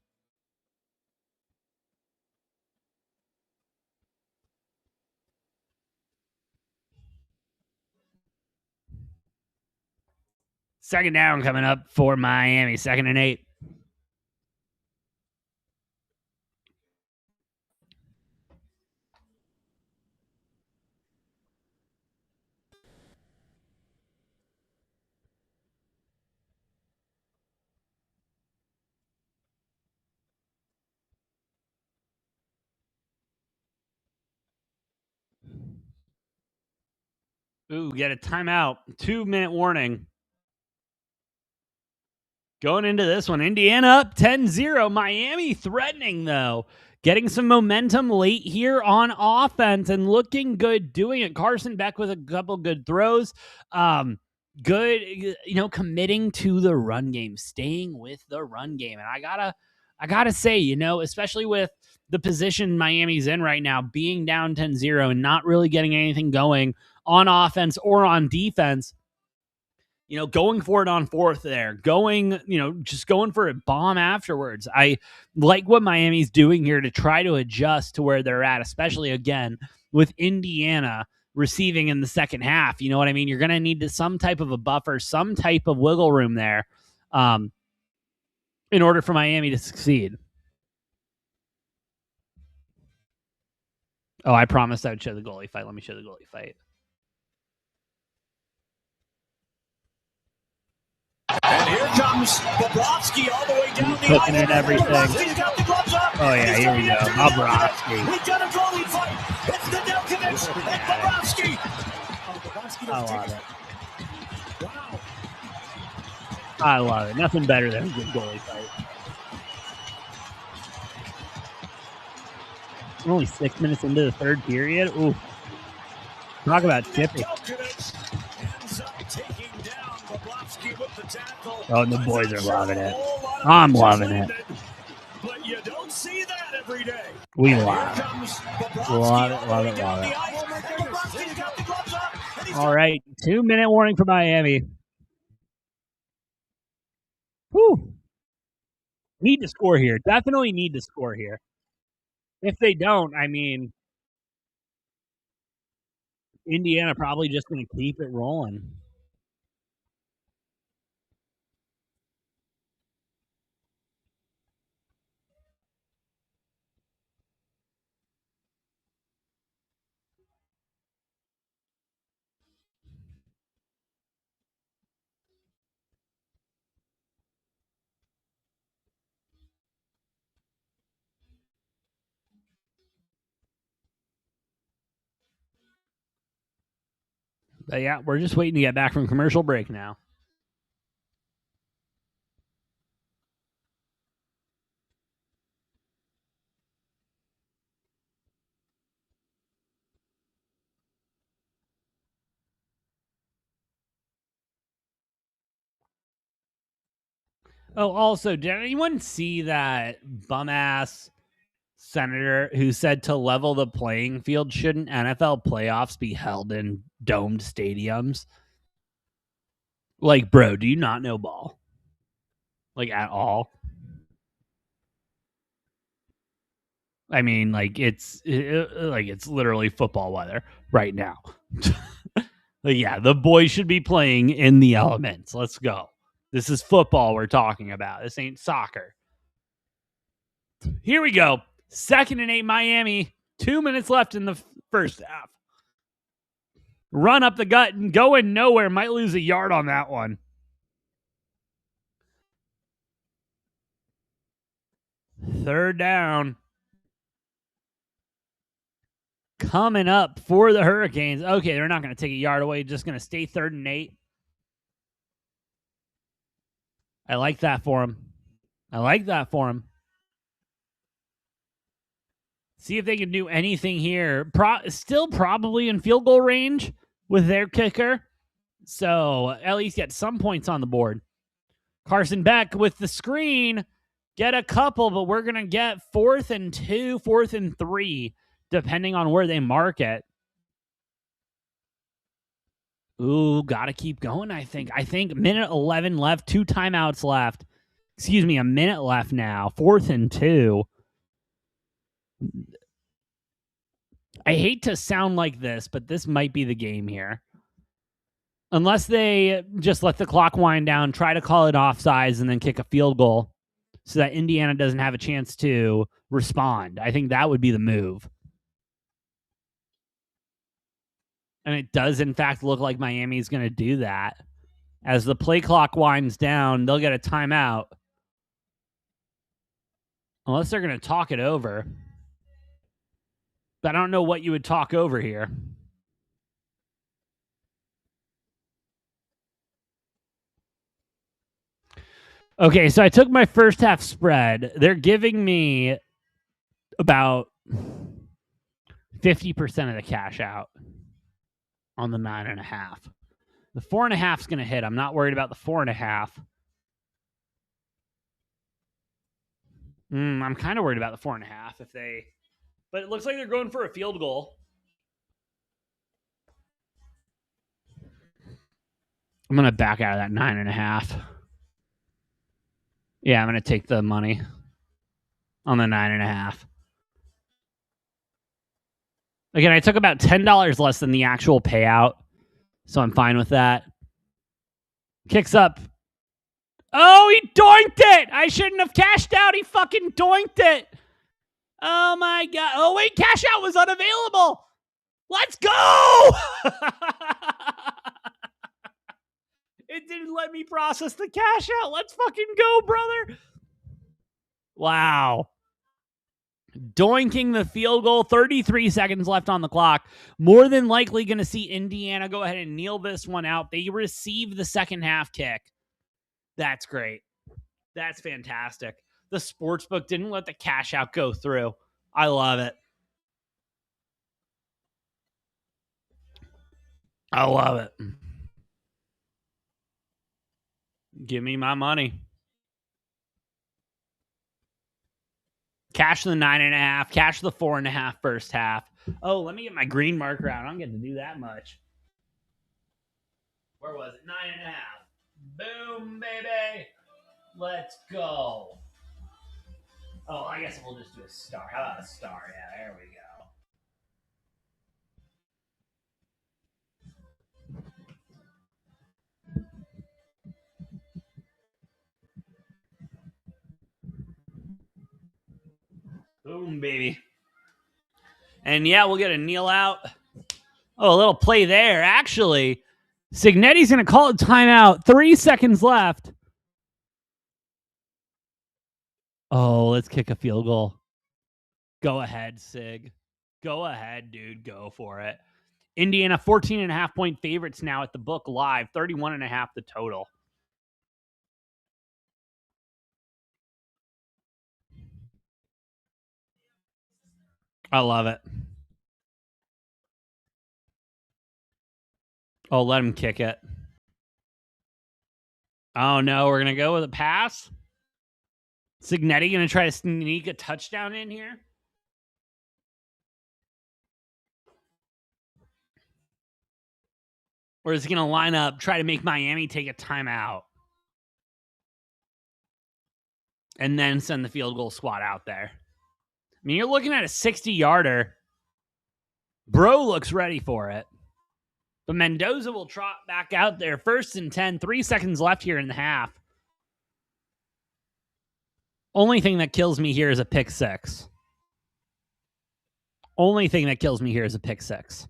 Second down coming up for Miami. 2nd and 8. Ooh, get a timeout. 2-minute warning. Going into this one, Indiana up 10-0. Miami threatening, though. Getting some momentum late here on offense and looking good doing it. Carson Beck with a couple good throws. Good, committing to the run game, staying with the run game. And I gotta say, especially with the position Miami's in right now, being down 10-0 and not really getting anything going on offense or on defense, going for it on 4th there, just going for a bomb afterwards. I like what Miami's doing here to try to adjust to where they're at, especially, again, with Indiana receiving in the second half. You know what I mean? You're going to need some type of a buffer, some type of wiggle room there in order for Miami to succeed. Oh, I promised I would show the goalie fight. Let me show the goalie fight. And here comes Bobrovsky all the way down the cooking and everything. Oh, yeah, here we go. Bobrovsky. We've got a goalie fight. It's the Delkovich and Bobrovsky. I love it. I love it. Nothing better than a good goalie fight. We're only 6 minutes into the third period. Ooh. Talk about chipping. Oh, and the boys are loving it. I'm loving it. But you don't see that every day. We love it. Love it, love it, love it. All right, 2-minute warning for Miami. Whew. Need to score here. Definitely need to score here. If they don't, I mean, Indiana probably just going to keep it rolling. But yeah, we're just waiting to get back from commercial break now. Oh, also, did anyone see that bum-ass senator who said to level the playing field, shouldn't NFL playoffs be held in domed stadiums? Like, bro, do you not know ball? Like, at all? I mean, like, it's literally football weather right now. Like, yeah, the boys should be playing in the elements. Let's go. This is football we're talking about. This ain't soccer. Here we go. 2nd and 8 Miami. 2 minutes left in the first half. Run up the gut and going nowhere. Might lose a yard on that one. Third down. Coming up for the Hurricanes. Okay, they're not going to take a yard away. Just going to stay 3rd and 8. I like that for him. See if they can do anything here. Still probably in field goal range with their kicker. So at least get some points on the board. Carson Beck with the screen. Get a couple, but we're going to get 4th and 2, 4th and 3, depending on where they mark it. Ooh, got to keep going, I think. Minute 11 left, 2 timeouts left. Excuse me, a minute left now. 4th and 2. I hate to sound like this, but this might be the game here. Unless they just let the clock wind down, try to call it offsides, and then kick a field goal so that Indiana doesn't have a chance to respond. I think that would be the move. And it does, in fact, look like Miami is going to do that. As the play clock winds down, they'll get a timeout. Unless they're going to talk it over. But I don't know what you would talk over here. Okay, so I took my first half spread. They're giving me about 50% of the cash out on the 9.5. The 4.5 is going to hit. I'm not worried about the 4.5. I'm kind of worried about the 4.5 if they... But it looks like they're going for a field goal. I'm going to back out of that 9.5. Yeah, I'm going to take the money on the 9.5. Again, I took about $10 less than the actual payout, so I'm fine with that. Kicks up. Oh, he doinked it! I shouldn't have cashed out. He fucking doinked it. Oh, my God. Oh, wait, cash out was unavailable. Let's go! It didn't let me process the cash out. Let's fucking go, brother. Wow. doinking the field goal. 33 seconds left on the clock. More than likely going to see Indiana go ahead and kneel this one out. They receive the second half kick. That's great. That's fantastic. The sportsbook didn't let the cash out go through. I love it. I love it. Give me my money. Cash the 9.5. Cash the 4.5 first half. Oh, let me get my green marker out. I don't get to do that much. Where was it? 9.5. Boom, baby. Let's go. Oh, I guess we'll just do a star. How about a star? Yeah, there we go. Boom, baby. And yeah, we'll get a kneel out. Oh, a little play there. Actually, Signetti's going to call a timeout. 3 seconds left. Oh, let's kick a field goal. Go ahead, Sig. Go ahead, dude. Go for it. Indiana 14.5 point favorites now at the book live. 31.5 the total. I love it. Oh, let him kick it. Oh, no. We're going to go with a pass. Signetti going to try to sneak a touchdown in here. Or is he going to line up, try to make Miami take a timeout? And then send the field goal squad out there. I mean, you're looking at a 60-yarder. Bro looks ready for it. But Mendoza will trot back out there. 1st and 10. 3 seconds left here in the half. Only thing that kills me here is a pick six. Only thing that kills me here is a pick six.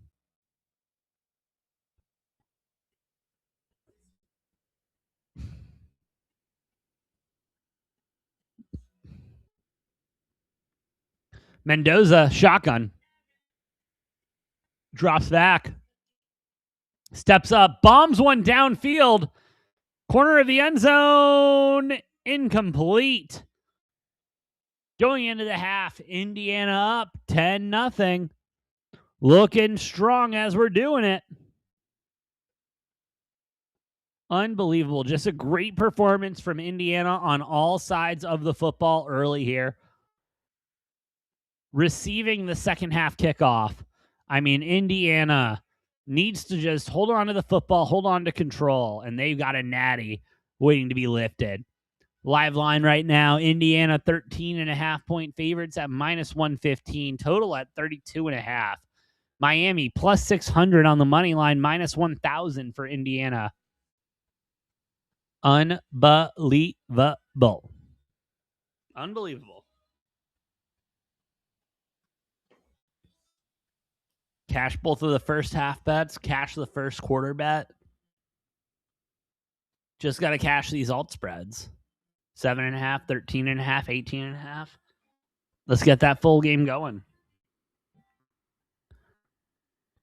Mendoza, shotgun. Drops back. Steps up. Bombs one downfield. Corner of the end zone. Incomplete. Going into the half, Indiana up 10-0. Looking strong as we're doing it. Unbelievable. Just a great performance from Indiana on all sides of the football early here. Receiving the second half kickoff. I mean, Indiana needs to just hold on to the football, hold on to control, and they've got a natty waiting to be lifted. Live line right now, Indiana 13.5 point favorites at -115, total at 32.5. Miami plus 600 on the money line, -1,000 for Indiana. Unbelievable. Unbelievable. Cash both of the first half bets, cash the first quarter bet. Just got to cash these alt spreads. 7.5, 13.5, 18.5. Let's get that full game going.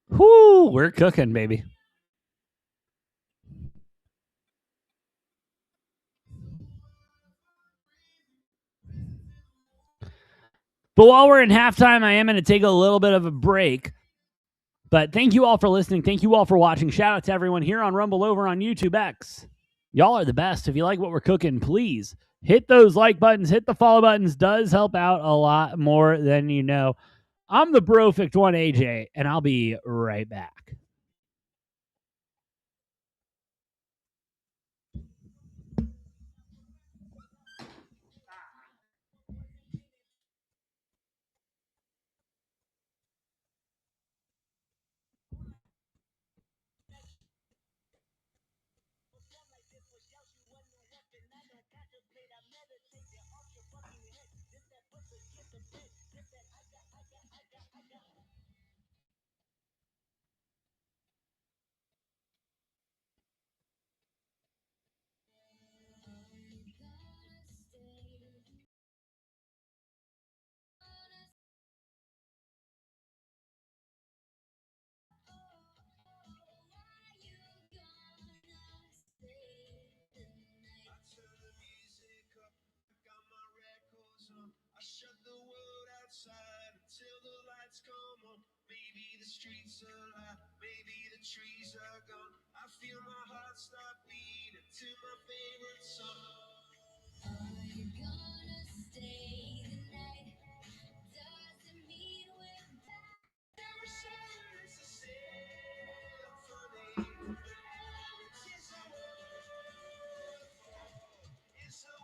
Whoo, we're cooking, baby. But while we're in halftime, I am going to take a little bit of a break. But thank you all for listening. Thank you all for watching. Shout out to everyone here on Rumble over on YouTube X. Y'all are the best. If you like what we're cooking, please hit those like buttons, hit the follow buttons. Does help out a lot more than you know. I'm the Brofict one AJ, and I'll be right back. lights come on. Maybe the streets are alive, maybe the trees are gone. I feel my heart start beating to my favorite song. Are you gonna stay the night? Doesn't mean we're back. Never sure it's a symphony. It's a waterfall. It's a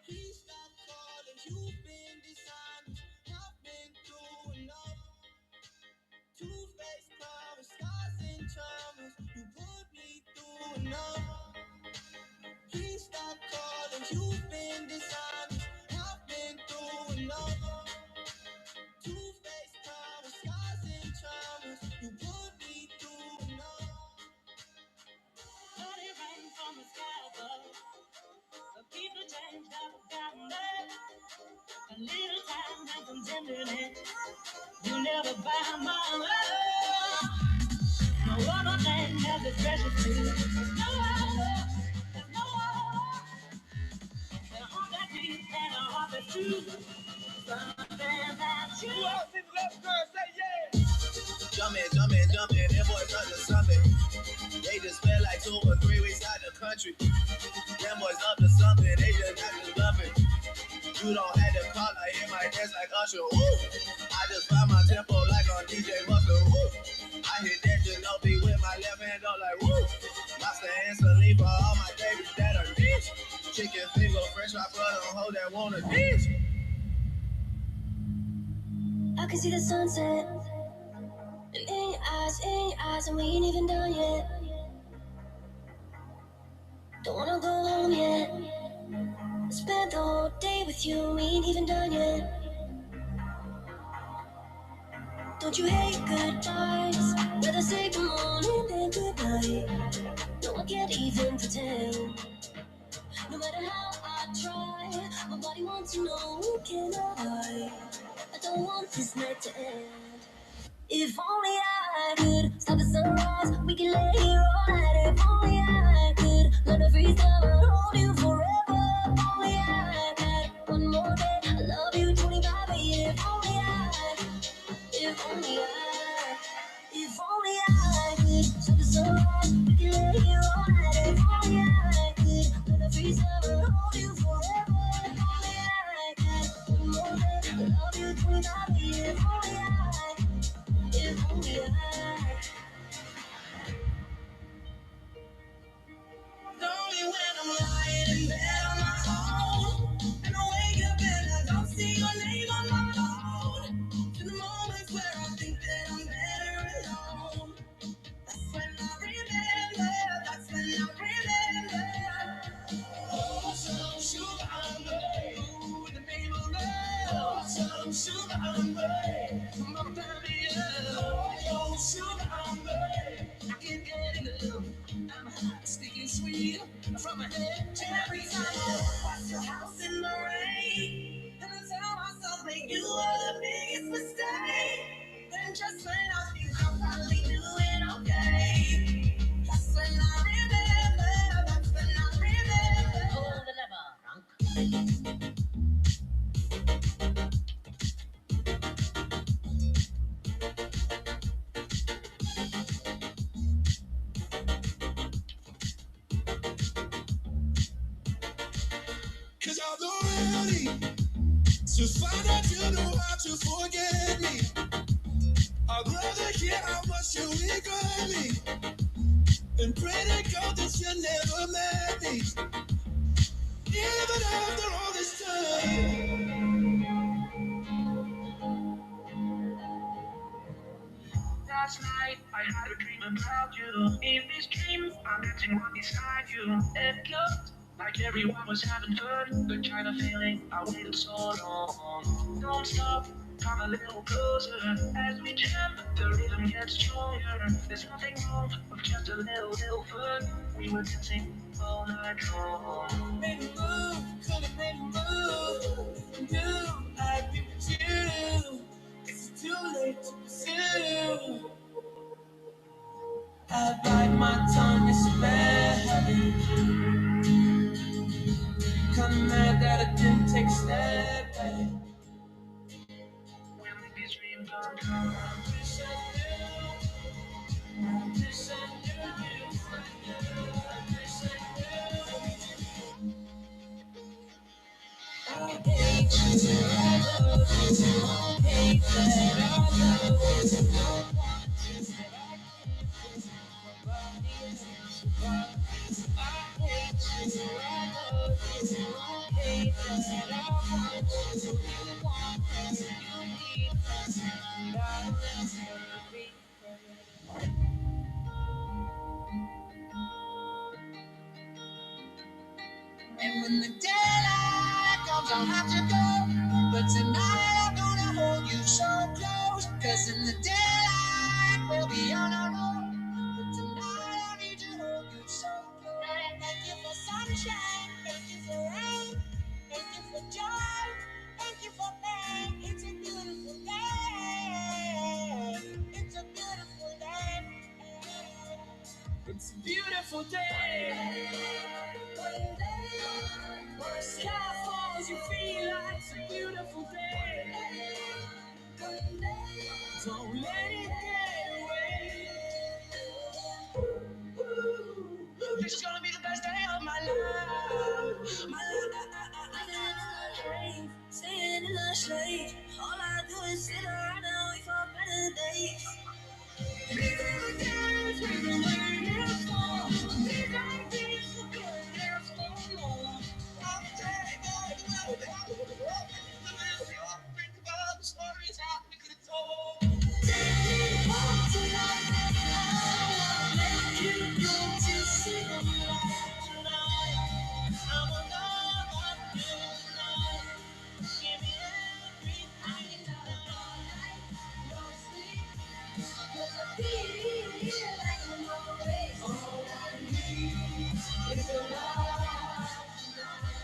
Please stop calling, you've been dishonest. I've been through enough. Two-faced promise, scars and traumas. You put me through enough. Please stop calling, you've been dishonest. I've been through enough. Two-faced promise, scars and traumas. You put me through enough. Let it rain from the sky above. The people changed up down there. A little time and some tenderness. You never buy my love. No other thing has this precious to. No other. There's no other. And a heart that beats and a heart that's true. Something that you. Who else in the left girl say yeah? Jumpin', jumpin', jumpin', them boys up to something. They just spent like 2 or 3 weeks out the country. Them boys up to something, they just got to bluffing. You don't have to call, I hear my dance like Usher. Woo! I just find my tempo like on DJ Mustard. Woo! I hit that Ginobili with my left hand up like woo! Lobster and saline for all my babies that are rich. Chicken finger, french fry butter, hold that wanna dish. I can see the sunset. And in your eyes, and we ain't even done yet. Don't wanna go home yet. I spent the whole day with you, we ain't even done yet. Don't you hate goodbyes? Rather say good morning than good night. No, I can't even pretend. No matter how I try, my body wants to know, can I? I don't want this night to end. If only I could stop the sunrise, we can lay here all night. If only I could learn to freeze time and hold you forever. If only I had one more day, I love you 25 a year. If only I could stop the sunrise, we can lay here all night. If only I could learn to freeze time and hold you forever. If only I had one more day, I love you 25 a year. If only I. Only when I'm lying in bed on my own, and I wake up and I don't see your name on my phone. In the moments where I think that I'm better alone, that's when I remember. That's when I remember. Oh, some sugar on me, ooh, in the name of love. Oh, some sugar on me, mama tell me oh, sugar on me, I can't get enough. I'm hot, sticky, sweet, from my head to every time I wash your house in the rain. And I tell myself, make you are the biggest mistake. Then just when I think I'm finally doing okay, that's when I remember. That's when I remember. Hold the lever, drunk. Cause I'm ready to find out you know how to forget me. I'd rather hear how much you regret me and pray to God that you never met me. Even after all this time. last night I had a dream about you. In these dreams, I'm dancing right beside you. It looked like everyone was having fun, the kind of feeling I waited so long. Don't stop, come a little closer as we jam. The rhythm gets stronger. There's nothing wrong with just a little fun. We were dancing all night long. Made a move, could've made a move. Knew I'd be with you. It's too late to pursue. I bite my tongue, it's a bad habit. Kinda mad that I didn't take a step back. When these dreams don't come, I wish I knew. I wish I knew you. I wish I knew. I hate you, I love you. I hate that I love you. Don't want you, but I can't feel nobody else above you. I hate you, I love you. I hate that I want you. You want her, you need her, and I'll never be her. And when the daylight comes, I'll have to go. But tonight I'm gonna hold you so close. Cause in the daylight we'll be on our own. But tonight I need to hold you so close. Thank you for sunshine, thank you for rain, thank you for joy, thank you for pain. It's a beautiful day. It's a beautiful day. It's a beautiful day. Sky falls, you feel like it's a beautiful day. Don't let it get away. This is gonna be the best day of my life. My life. Staying in the shade. All I do is sit around and wait for better days. These are the days we've been waiting for. These are the days we've been waiting for. I'm think about the stories we could have told. Take me home tonight. I wanna make you go to see the light tonight. I'm alone with you tonight. Give me everything tonight. No sleep. Cause I feel like I'm always all I need is a love tonight.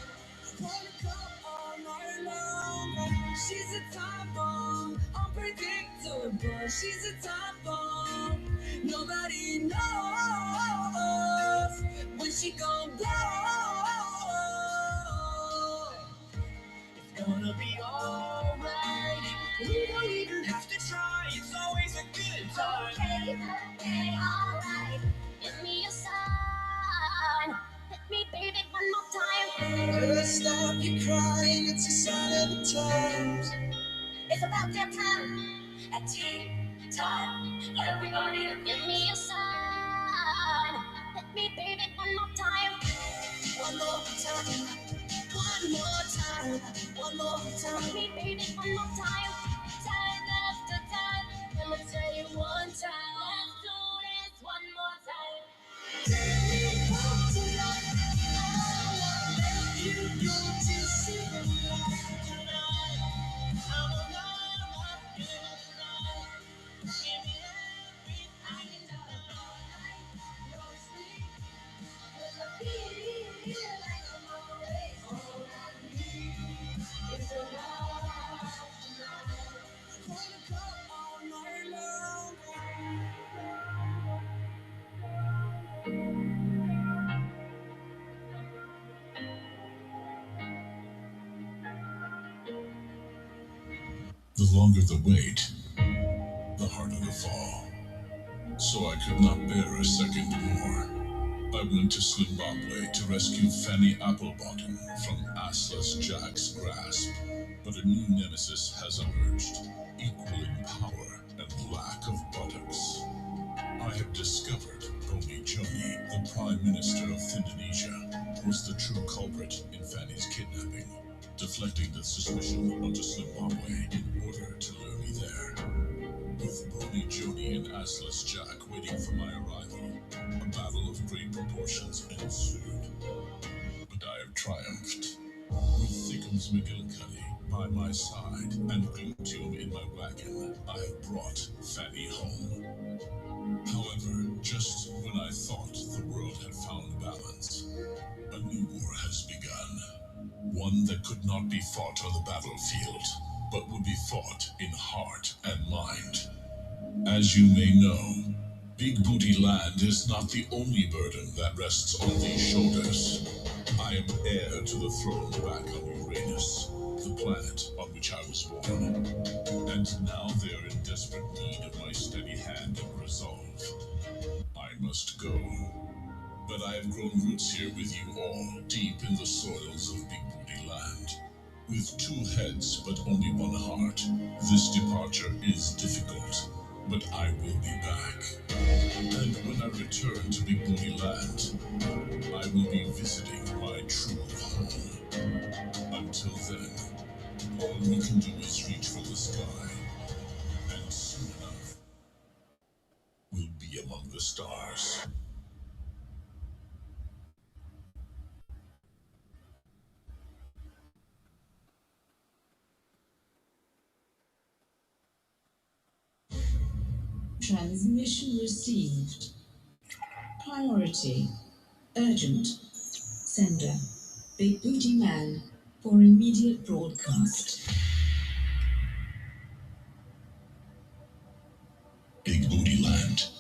Wanna come all night long. She's a time bomb, unpredictable. She's a time bomb. Nobody knows when she gon' blow. It's gonna be alright. We don't even have to try. It's always a good time. Okay, alright. Give me a sign. Hit me, baby, one more time. Just stop your crying. It's a sign of the times. It's about that time. At tea time. Everybody, give me a sign. Hit me, baby, one more time. One more time. One more time. One more time. Hit me, baby, one more time. Time after time. Let me tell you one time. Let's do this one more time. Take me home tonight. I wanna make you go to see the light tonight. I'm alone with you tonight. Give me everything tonight. No sleep. Cause I feel like I'm always all I need is a love tonight. Wanna go all night long. The longer the wait, the harder the fall. So I could not bear a second more. I went to Zimbabwe to rescue Fanny Applebottom from Assless Jack's grasp. But a new nemesis has emerged, equal in power and lack of buttocks. I have discovered Bony Joni, the Prime Minister of Indonesia, was the true culprit in Fanny's kidnapping, deflecting the suspicion onto Zimbabwe in order to lure me there. With Bony Joni in assless jack waiting for my arrival. A battle of great proportions ensued, but I have triumphed. With Thickums McGillicuddy by my side and Glutium in my wagon, I have brought Fanny home. However, just when I thought the world had found balance, a new war has begun. One that could not be fought on the battlefield, but would be fought in heart and mind. As you may know, Big Booty Land is not the only burden that rests on these shoulders. I am heir to the throne back on Uranus, the planet on which I was born. And now they are in desperate need of my steady hand and resolve. I must go. But I have grown roots here with you all, deep in the soils of Big Booty Land. With 2 heads but only 1 heart, this departure is difficult, but I will be back. And when I return to Big Booty Land, I will be visiting my true home. Until then, all we can do is reach for the sky, and soon enough, we'll be among the stars. Transmission received. Priority. Urgent. Sender. Big Booty Man. For immediate broadcast. Big Booty Land,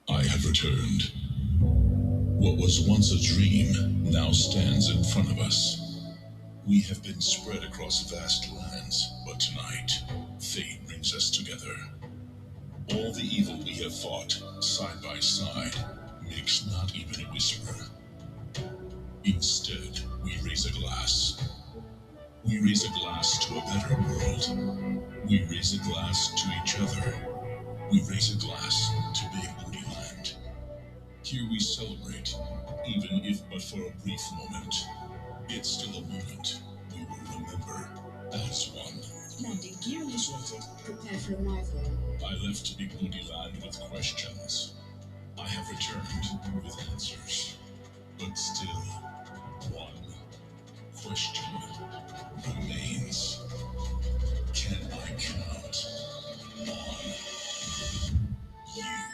I have returned. What was once a dream now stands in front of us. We have been spread across vast lands, but tonight, fate brings us together. All the evil we have fought, side by side, makes not even a whisper. Instead, we raise a glass. We raise a glass to a better world. We raise a glass to each other. We raise a glass to Big Booty Land. Here we celebrate, even if but for a brief moment. It's still a moment we will remember as one. Landing gear initiated. Prepare for arrival. I left Big Booty Land with questions. I have returned with answers. But still, one question remains. Can I count on you?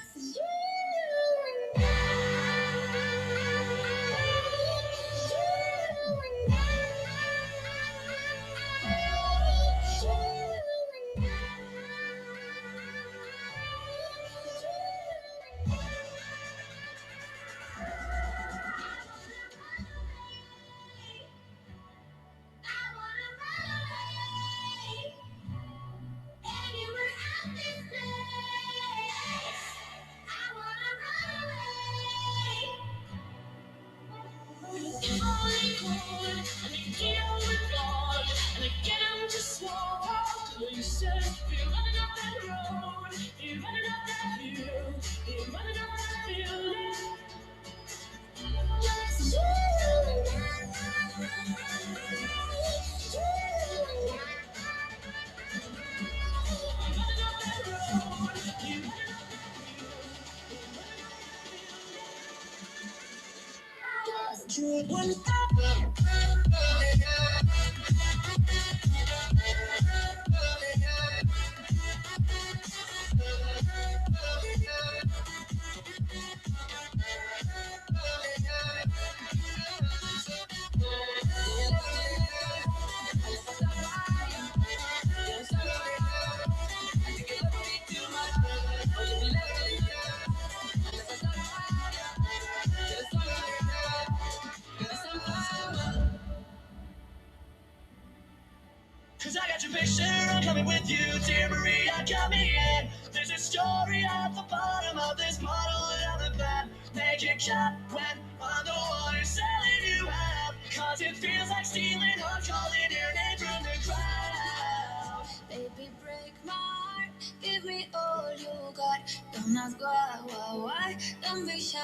Cause I got your picture, I'm coming with you, dear Maria, come in. There's a story at the bottom of this bottle of the bed. Make it cut when I'm the one who's selling you out. Cause it feels like stealing, I'm calling your name from the crowd. Baby, break my heart, give me all you got. Don't ask why, don't be shy.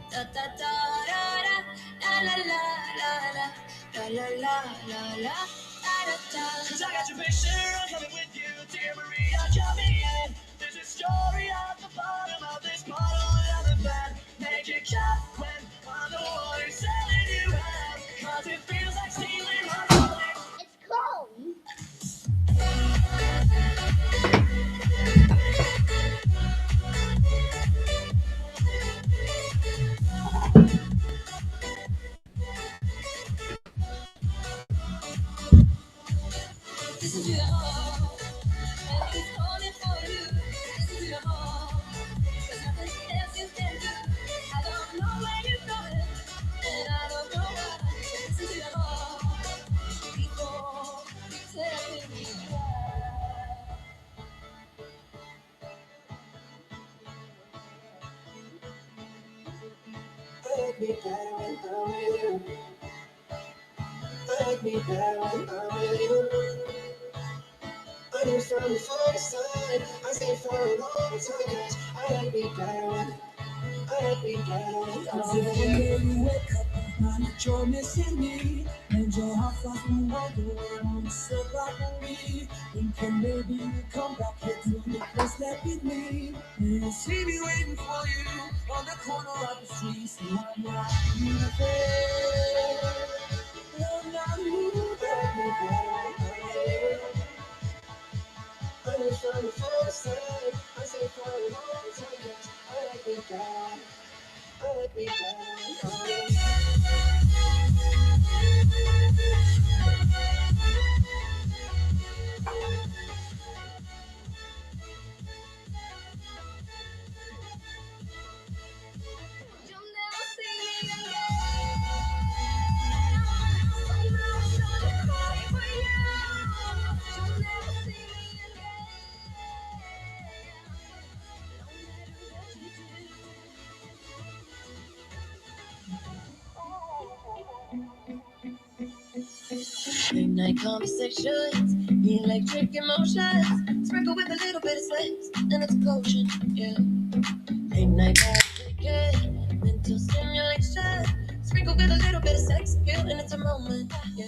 Da da da da da, la la la la la, la la la. Cause I got your picture, I'm coming with you, dear Maria, come in. There's a story Listen to your heart, and he's calling for you. Listen to your heart, there's nothing else you can do. I don't know where you're going, and I don't know why. Listen to your heart before you tell me why. Make me better when I'm with you. Make me better when I'm with you. I knew from the first time, I stayed for a long time, 'cause I like me better when I'm with you. You wake up and find that you're missing me, and your heart starts to wonder what's so right with me. Thinking maybe you come back here to the place that with me. And you'll see me waiting for you on the corner of the street. So I'm not moving. I'm not Make me moving. better when I'm with you. I knew from the first time, I stayed for a long time, 'cause I like me better. I like me better when I'm with you. You'll never see me again. Somehow I'm gonna cry for you. You'll never see me again. No matter what you do. Late night conversations, electric emotions, sprinkle with a little bit of sex, and it's a potion, yeah. Late night thinking, mental stimulation, sprinkle with a little bit of sex appeal, and it's a moment, yeah.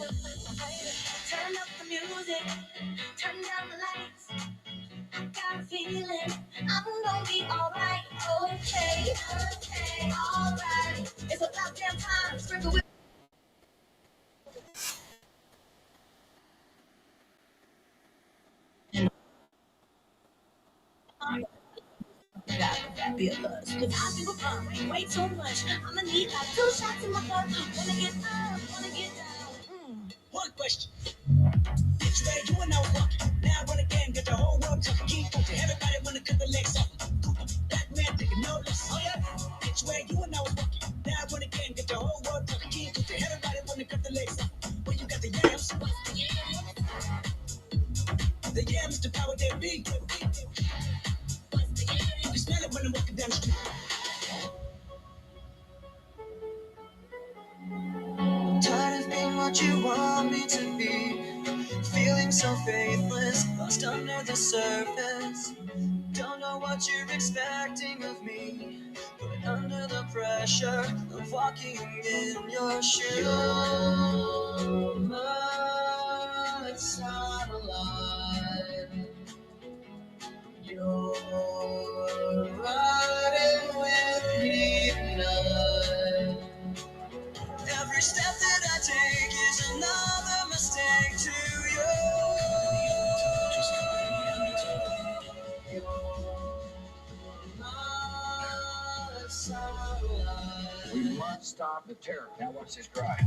Turn up the music, turn down the lights. I got a feeling I'm gonna be alright. Okay, okay, alright. It's about damn time. Sprinkle with be a buzz. Cause I think we're way too much. I'ma need like 2 shots in my cup. Wanna get up, wanna get down. One question. Which way you and I was walking? Now I run again, get the whole world talking. Keep talking. Everybody wanna cut the legs off. Black man thinking no less. Oh yeah. Which way you and I was walking? Now I run again, get the whole world talking. Keep talking. Everybody wanna cut the legs off. Well, you got the yams. The yams, the power that be. You can smell it when I'm walking down the street. Tired of being what you want me to be. Feeling so faithless, lost under the surface. Don't know what you're expecting of me, but under the pressure of walking in your shoes, you must out of line. You're riding with me tonight. Every step that I take is another mistake to you. We must stop the terror. Now watch this cry.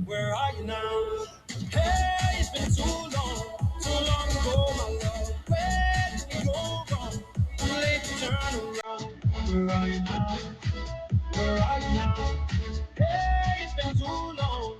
Where are you now? Hey, it's been too long ago, my love. Where did we go wrong? Too late to turn around. Where are you now? Where are you now? Hey, it's been too long.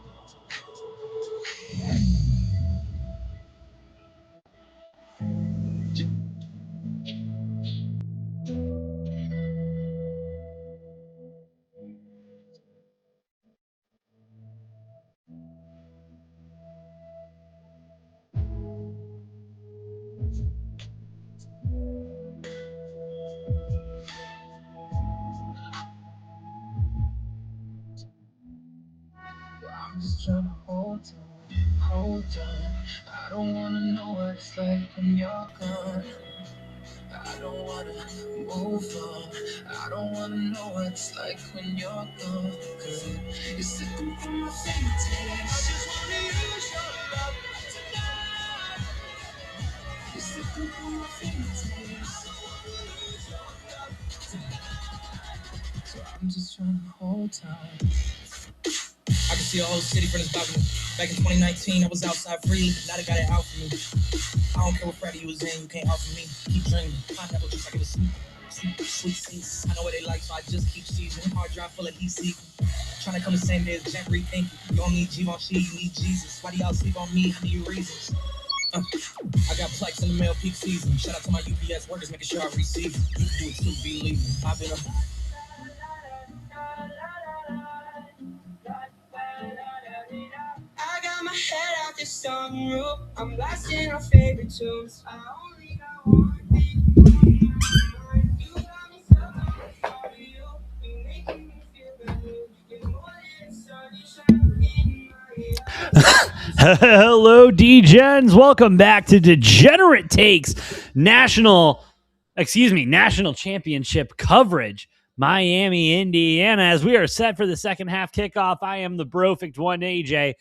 I'm just trying to hold on, hold on. I don't wanna know what it's like when you're gone. I don't wanna move on. I don't wanna know what it's like when you're gone. Cause you're slipping from my fingertips. I just wanna use your love tonight. You're slipping I'm just trying to hold time. I can see a whole city from this balcony. Back in 2019, I was outside freely. Now they got it out for me. I don't care what Friday you was in, you can't offer me. Keep dreaming. Pineapple juice, I give it sweet. Sweet seeds. I know what they like, so I just keep seasoning. Hard drive full of heat seeking. Trying to come the same day as Jack rethinking. You don't need Givenchy, you need Jesus. Why do y'all sleep on me? I need reasons. I got plex in the mail peak season. Shout out to my UPS workers, making sure I receive it. You can do it too, believe me. I've been a I got my head out the sunroof. I'm blasting our favorite tunes. I only got one thing on my mind. You got me stuck on the thought of you. You making me feel brand new. You're more than sunshine in my eyes. Hello, D-Gens. Welcome back to Degenerate Takes National Championship coverage. Miami, Indiana, as we are set for the second half kickoff. I am the Brofict one, AJ.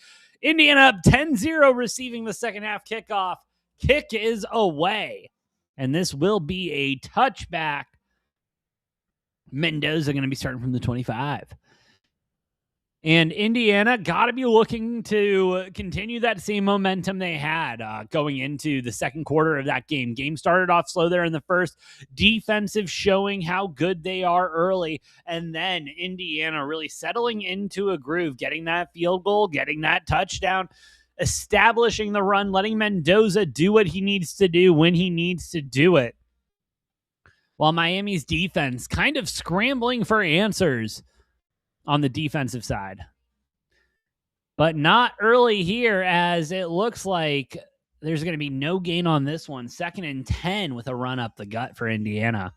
Indiana up 10-0, receiving the second half kickoff. Kick is away, and this will be a touchback. Mendoza going to be starting from the 25. And Indiana got to be looking to continue that same momentum they had going into the second quarter of that game. Game started off slow there in the first. Defensive showing how good they are early. And then Indiana really settling into a groove, getting that field goal, getting that touchdown, establishing the run, letting Mendoza do what he needs to do when he needs to do it. While Miami's defense kind of scrambling for answers on the defensive side. But not early here, as it looks like there's going to be no gain on this one. 2nd and 10 with a run up the gut for Indiana.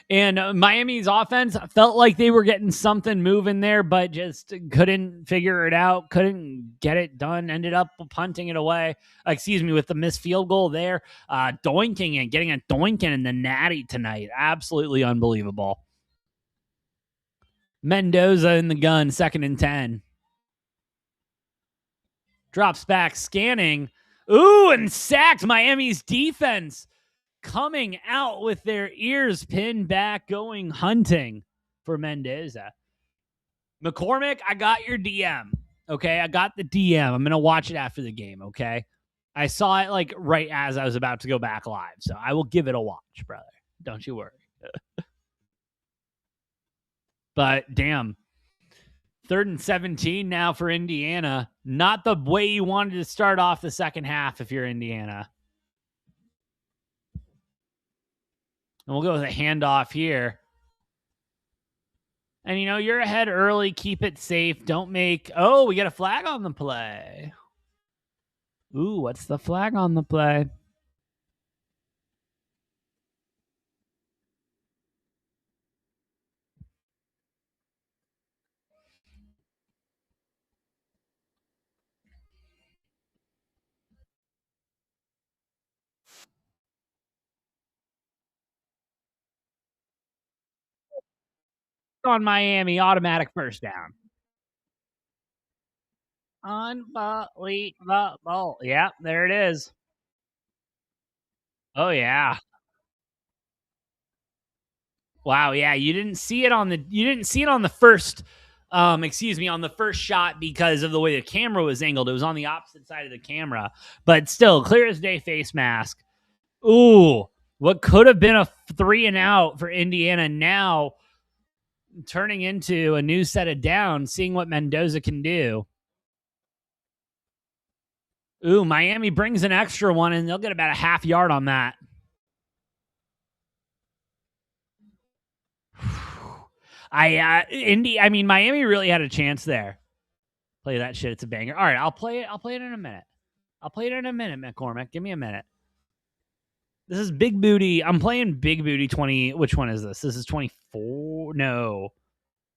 And Miami's offense felt like they were getting something moving there, but just couldn't figure it out, couldn't get it done, ended up punting it away. With the missed field goal there. Doinking and getting a doinking in the natty tonight. Absolutely unbelievable. Mendoza in the gun, 2nd and 10. Drops back, scanning. Ooh, and sacked. Miami's defense coming out with their ears pinned back, going hunting for Mendoza. McCormick, I got your DM. Okay, I got the DM. I'm going to watch it after the game, okay? I saw it like right as I was about to go back live, so I will give it a watch, brother. Don't you worry. But damn, 3rd and 17 now for Indiana. Not the way you wanted to start off the second half if you're Indiana. And we'll go with a handoff here. And, you're ahead early. Keep it safe. Don't make... Oh, we got a flag on the play. Ooh, what's the flag on the play? On Miami, automatic first down. Unbelievable. Yeah, there it is. Oh, yeah. Wow, yeah, you didn't see it on the first on the first shot because of the way the camera was angled. It was on the opposite side of the camera, but still clear as day face mask. Ooh, what could have been a 3 and out for Indiana now turning into a new set of downs, seeing what Mendoza can do. Ooh, Miami brings an extra one, and they'll get about a half yard on that. Miami really had a chance there. Play that shit. It's a banger. All right, I'll play it in a minute. McCormick. Give me a minute. This is Big Booty. I'm playing Big Booty 20. Which one is this? This is 24. No,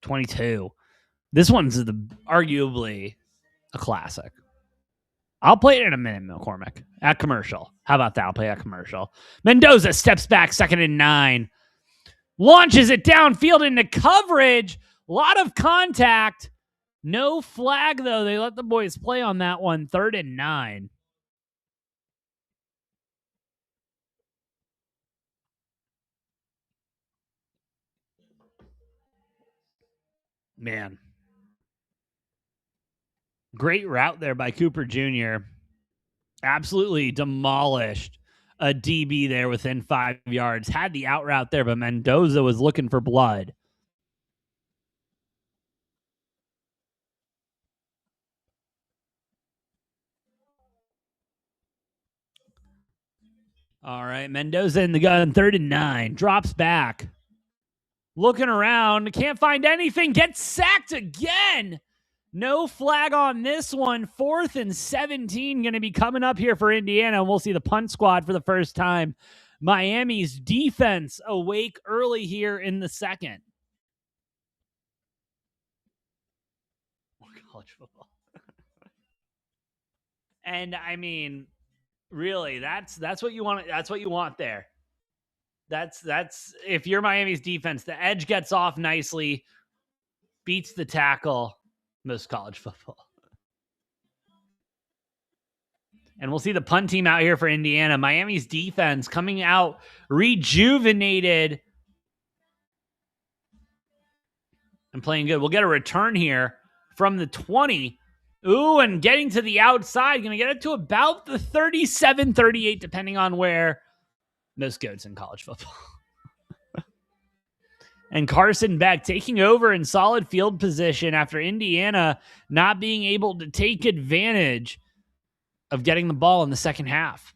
22. This one's arguably a classic. I'll play it in a minute, McCormick. At commercial. How about that? I'll play at commercial. Mendoza steps back, 2nd and 9. Launches it downfield into coverage. A lot of contact. No flag, though. They let the boys play on that one. 3rd and 9. Man. Great route there by Cooper Jr. Absolutely demolished a DB there within 5 yards. Had the out route there, but Mendoza was looking for blood. All right, Mendoza in the gun, 3rd and 9. Drops back. Looking around, can't find anything. Gets sacked again. No flag on this one. 4th and 17 going to be coming up here for Indiana. And we'll see the punt squad for the first time. Miami's defense awake early here in the second. College football. And I mean, really, that's what you want. That's what you want there. That's if you're Miami's defense, the edge gets off nicely, beats the tackle. Most college football. And we'll see the punt team out here for Indiana. Miami's defense coming out rejuvenated and playing good. We'll get a return here from the 20. Ooh, and getting to the outside. Going to get it to about the 37, 38, depending on where most goats in college football. And Carson Beck taking over in solid field position after Indiana not being able to take advantage of getting the ball in the second half.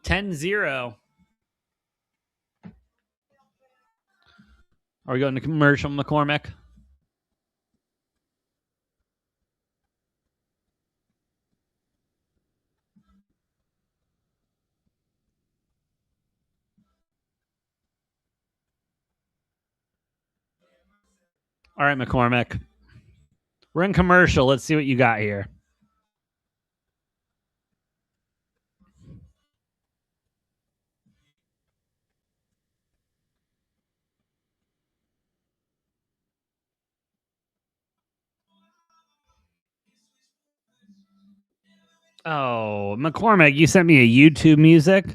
10-0. Are we going to commercial, McCormick? All right, McCormick. We're in commercial. Let's see what you got here. Oh, McCormick, you sent me a YouTube music.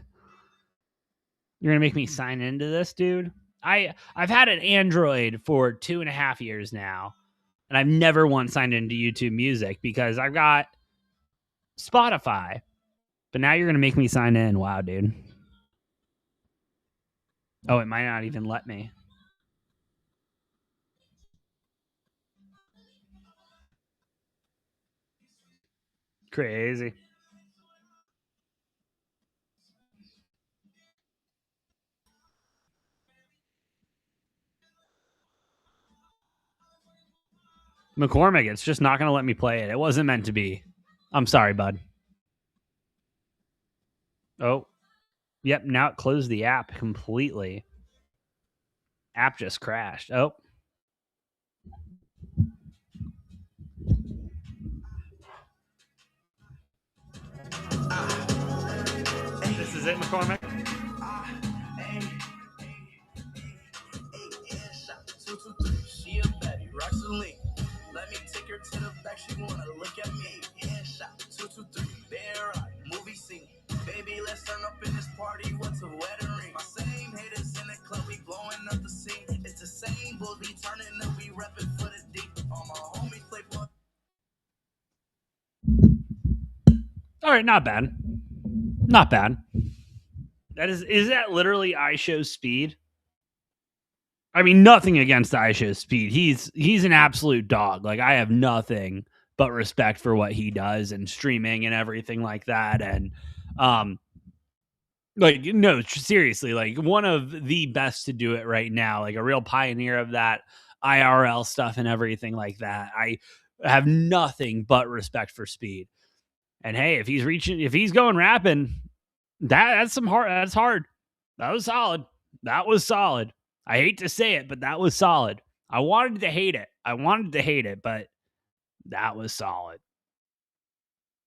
You're going to make me sign into this, dude? I've had an Android for 2.5 years now, and I've never once signed into YouTube Music because I've got Spotify. But now you're going to make me sign in. Wow, dude. Oh, it might not even let me. Crazy. McCormick, it's just not going to let me play it. It wasn't meant to be. I'm sorry, bud. Oh. Yep, now it closed the app completely. App just crashed. Oh. This is it, McCormick? She a baby, rocks a link. Let me take her to the back. She wanna look at me. Headshot, 223, bear rock, movie scene. Baby, let's turn up in this party. What's a wedding ring? My same haters in the club, we blowing up the scene. It's the same bulls, we turning up, we repping for the deep. All my homies play for. All right, not bad. Not bad. Is that literally iShow's speed? I mean, nothing against iShow's speed. He's an absolute dog. Like, I have nothing but respect for what he does and streaming and everything like that. And like, no, seriously, like one of the best to do it right now, like a real pioneer of that IRL stuff and everything like that. I have nothing but respect for speed. And hey, if he's going rapping, that's hard. That was solid. That was solid. I hate to say it, but that was solid. I wanted to hate it, but that was solid.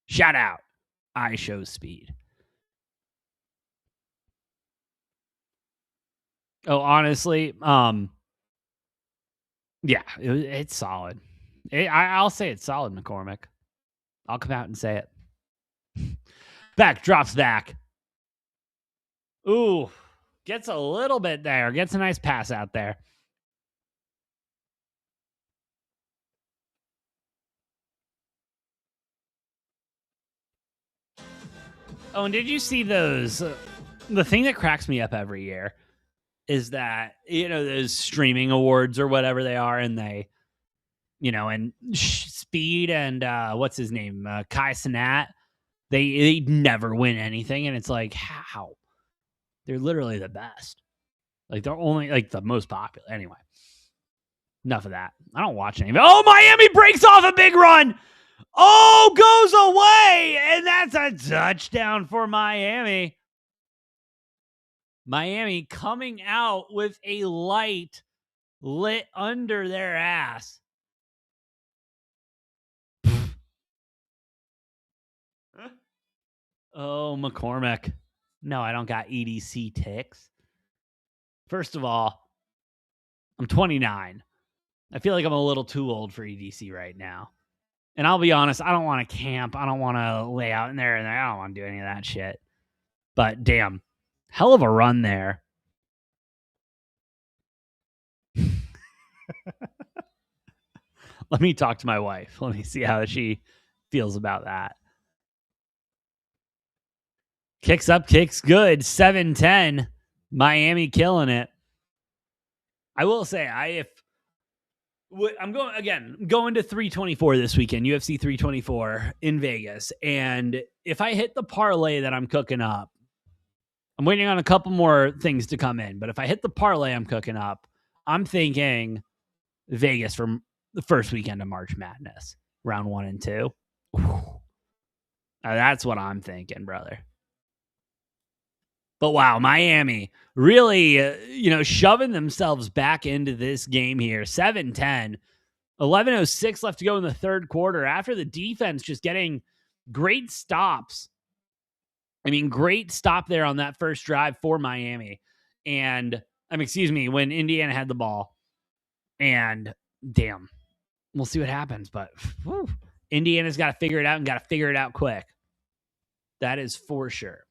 Shout out. iShow speed. Oh, honestly, yeah, it's solid. I'll say it's solid, McCormick. I'll come out and say it. Back, drops back. Ooh, gets a little bit there. Gets a nice pass out there. Oh, and did you see those? The thing that cracks me up every year is that, those streaming awards or whatever they are, and they, and Speed and what's his name? Kai Cenat, they never win anything. And it's like, how? They're literally the best. Like, they're only like the most popular. Anyway, enough of that. I don't watch any of it. Oh, Miami breaks off a big run. Oh, goes away. And that's a touchdown for Miami. Miami coming out with a light lit under their ass. Oh, McCormick. No, I don't got EDC ticks. First of all, I'm 29. I feel like I'm a little too old for EDC right now. And I'll be honest, I don't want to camp. I don't want to lay out in there, and I don't want to do any of that shit. But damn, hell of a run there. Let me talk to my wife. Let me see how she feels about that. Kicks up, kicks good. 7-10. Miami killing it. I will say, I'm going to 324 this weekend, UFC 324 in Vegas. And if I hit the parlay that I'm cooking up, I'm waiting on a couple more things to come in. But if I hit the parlay I'm cooking up, I'm thinking Vegas from the first weekend of March Madness, round 1 and 2. That's what I'm thinking, brother. But wow, Miami really, shoving themselves back into this game here. 7-10, 11:06 left to go in the third quarter after the defense just getting great stops. I mean, great stop there on that first drive for Miami. And, when Indiana had the ball. And, damn, we'll see what happens. But Indiana's got to figure it out and got to figure it out quick. That is for sure.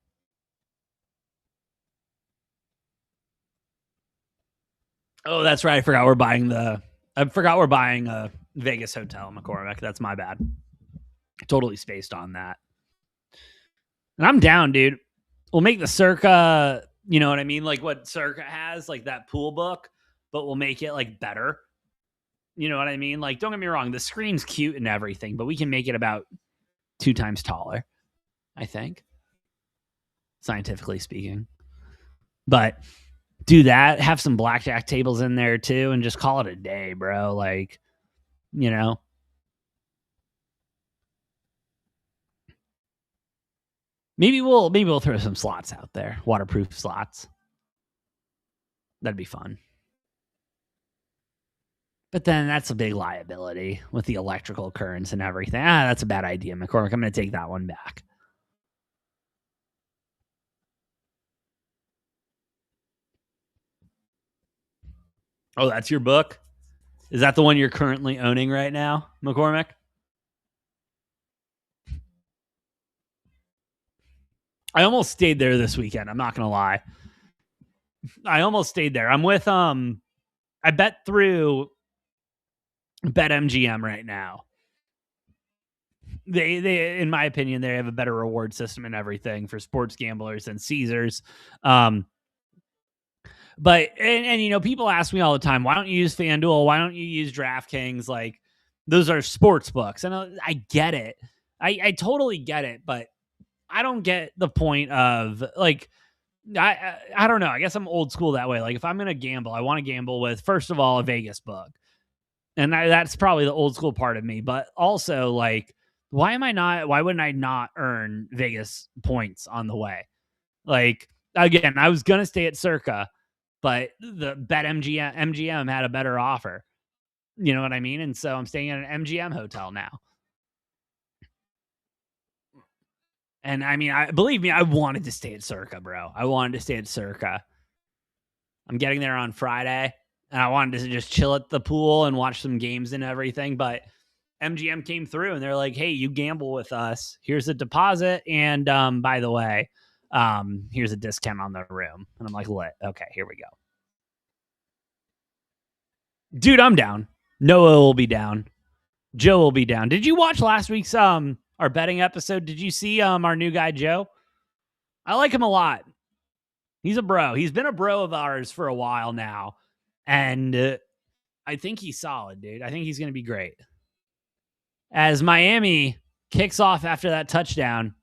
Oh, that's right. I forgot we're buying a Vegas hotel, McCormick. That's my bad. Totally spaced on that. And I'm down, dude. We'll make the Circa, you know what I mean? Like what Circa has, like that pool book, but we'll make it like better. You know what I mean? Like, don't get me wrong. The screen's cute and everything, but we can make it about 2 times taller, I think. Scientifically speaking. But do that, have some blackjack tables in there too, and just call it a day, bro. Like, maybe we'll throw some slots out there, waterproof slots. That'd be fun. But then that's a big liability with the electrical currents and everything. That's a bad idea, McCormick. I'm going to take that one back. Oh, that's your book? Is that the one you're currently owning right now, McCormick? I almost stayed there this weekend. I'm not going to lie. I almost stayed there. I'm with, I bet through BetMGM right now. They, in my opinion, they have a better reward system and everything for sports gamblers than Caesars. But people ask me all the time, why don't you use FanDuel? Why don't you use DraftKings? Like, those are sports books. And I get it. I totally get it, but I don't get the point of, like, I don't know. I guess I'm old school that way. Like, if I'm going to gamble, I want to gamble with, first of all, a Vegas book. And that's probably the old school part of me. But also, like, why wouldn't I not earn Vegas points on the way? Like, again, I was going to stay at Circa, but the MGM had a better offer. You know what I mean? And so I'm staying at an MGM hotel now. And believe me, I wanted to stay at Circa, bro. I wanted to stay at Circa. I'm getting there on Friday, and I wanted to just chill at the pool and watch some games and everything. But MGM came through, and they're like, hey, you gamble with us. Here's a deposit. And by the way, here's a discount on the room. And I'm like, lit. Okay, here we go. Dude, I'm down. Noah will be down. Joe will be down. Did you watch last week's our betting episode? Did you see our new guy, Joe? I like him a lot. He's a bro. He's been a bro of ours for a while now. And I think he's solid, dude. I think he's going to be great. As Miami kicks off after that touchdown.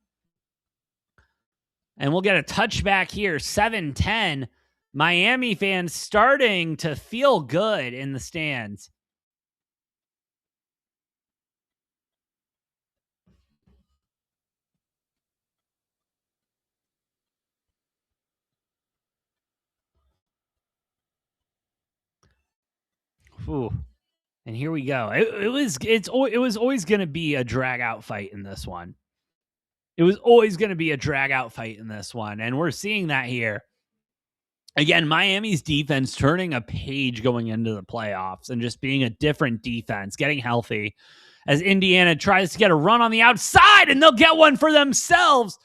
And we'll get a touchback here, 7-10. Miami fans starting to feel good in the stands. Ooh. And here we go. It was always going to be a drag out fight in this one. It was always going to be a drag out fight in this one. And we're seeing that here. Again, Miami's defense turning a page going into the playoffs and just being a different defense, getting healthy as Indiana tries to get a run on the outside, and they'll get one for themselves.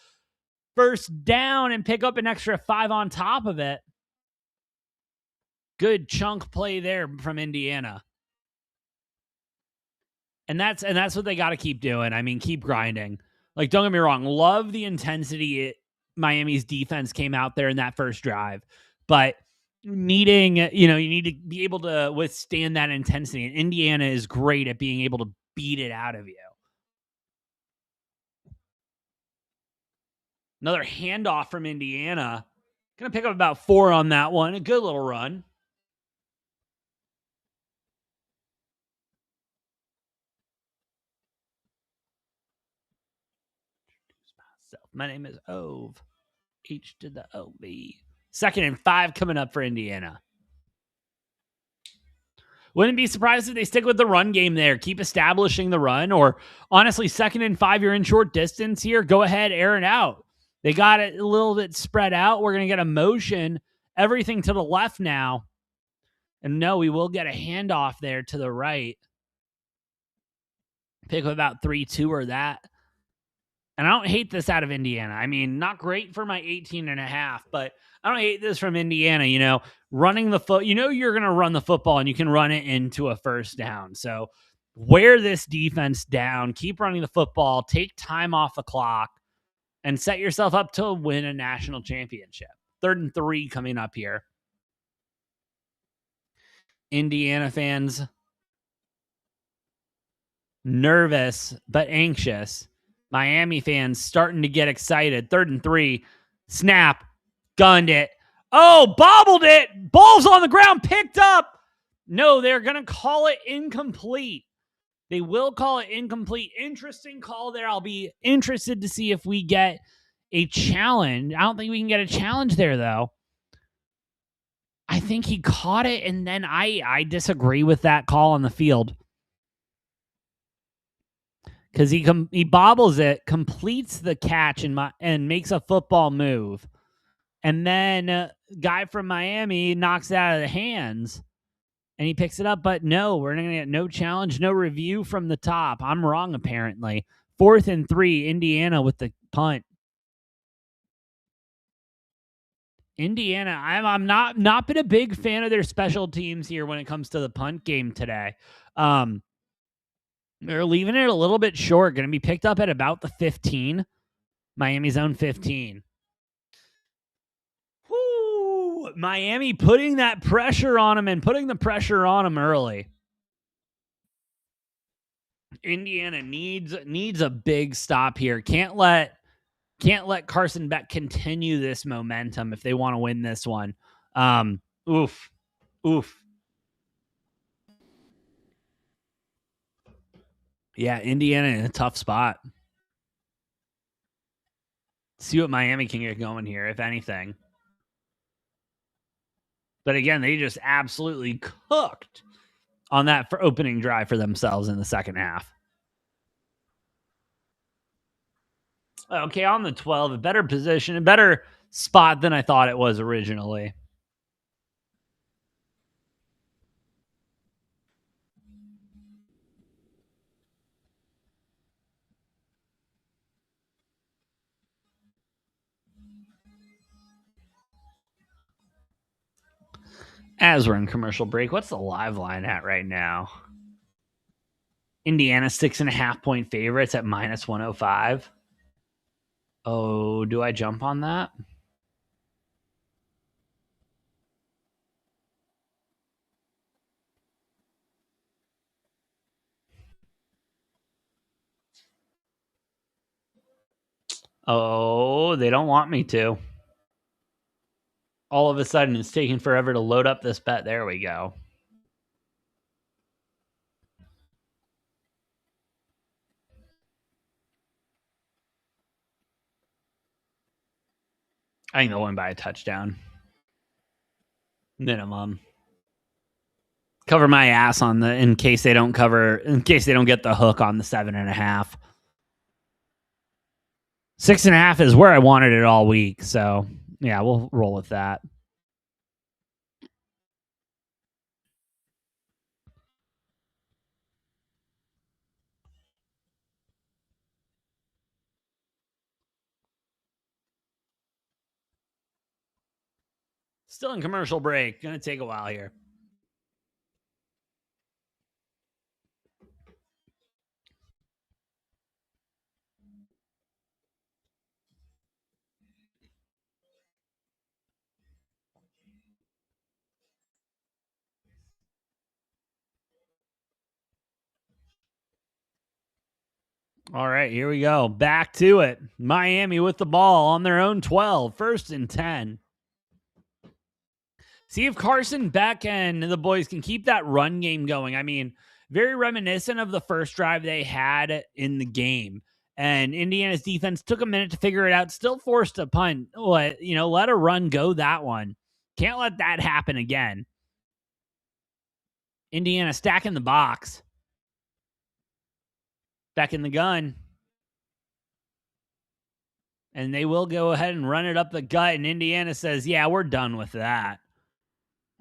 First down and pick up an extra 5 on top of it. Good chunk play there from Indiana. And that's what they got to keep doing. I mean, keep grinding. Like, don't get me wrong. Love the intensity Miami's defense came out there in that first drive. But you need to be able to withstand that intensity. And Indiana is great at being able to beat it out of you. Another handoff from Indiana. Going to pick up about 4 on that one. A good little run. My name is Ove. H to the O-B. 2nd and 5 coming up for Indiana. Wouldn't be surprised if they stick with the run game there. Keep establishing the run. Or honestly, 2nd and 5, you're in short distance here. Go ahead, air it out. They got it a little bit spread out. We're going to get a motion. Everything to the left now. And no, we will get a handoff there to the right. Pick up about 3-2 or that. And I don't hate this out of Indiana. I mean, not great for my 18.5, but I don't hate this from Indiana. Running the foot. You're going to run the football and you can run it into a first down. So wear this defense down. Keep running the football. Take time off the clock and set yourself up to win a national championship. 3rd and 3 coming up here. Indiana fans nervous but anxious. Miami fans starting to get excited. 3rd and 3. Snap. Gunned it. Oh, bobbled it. Ball's on the ground. Picked up. No, they're going to call it incomplete. They will call it incomplete. Interesting call there. I'll be interested to see if we get a challenge. I don't think we can get a challenge there, though. I think he caught it, and then I disagree with that call on the field. Because he bobbles it, completes the catch and makes a football move. And then guy from Miami knocks it out of the hands. And he picks it up. But no, we're going to get no challenge, no review from the top. I'm wrong, apparently. 4th and 3, Indiana with the punt. Indiana, I'm not been a big fan of their special teams here when it comes to the punt game today. They're leaving it a little bit short. Going to be picked up at about the 15. Miami's own 15. Woo! Miami putting that pressure on him and putting the pressure on him early. Indiana needs a big stop here. Can't let Carson Beck continue this momentum if they want to win this one. Oof. Yeah, Indiana in a tough spot. See what Miami can get going here, if anything. But again, they just absolutely cooked on that for opening drive for themselves in the second half. Okay, on the 12, a better position, a better spot than I thought it was originally. As we're in commercial break, what's the live line at right now? Indiana 6.5 point favorites at -105. Oh, do I jump on that? Oh, they don't want me to. All of a sudden, it's taking forever to load up this bet. There we go. I think they'll win by a touchdown. Minimum. Cover my ass on the in case they don't get the hook on the 7.5. 6.5 is where I wanted it all week. So yeah, we'll roll with that. Still in commercial break. Gonna take a while here. All right, here we go. Back to it. Miami with the ball on their own 12, 1st and 10. See if Carson Beck and the boys can keep that run game going. I mean, very reminiscent of the first drive they had in the game. And Indiana's defense took a minute to figure it out, still forced a punt. Let a run go that one. Can't let that happen again. Indiana stacking the box. Back in the gun. And they will go ahead and run it up the gut. And Indiana says, yeah, we're done with that.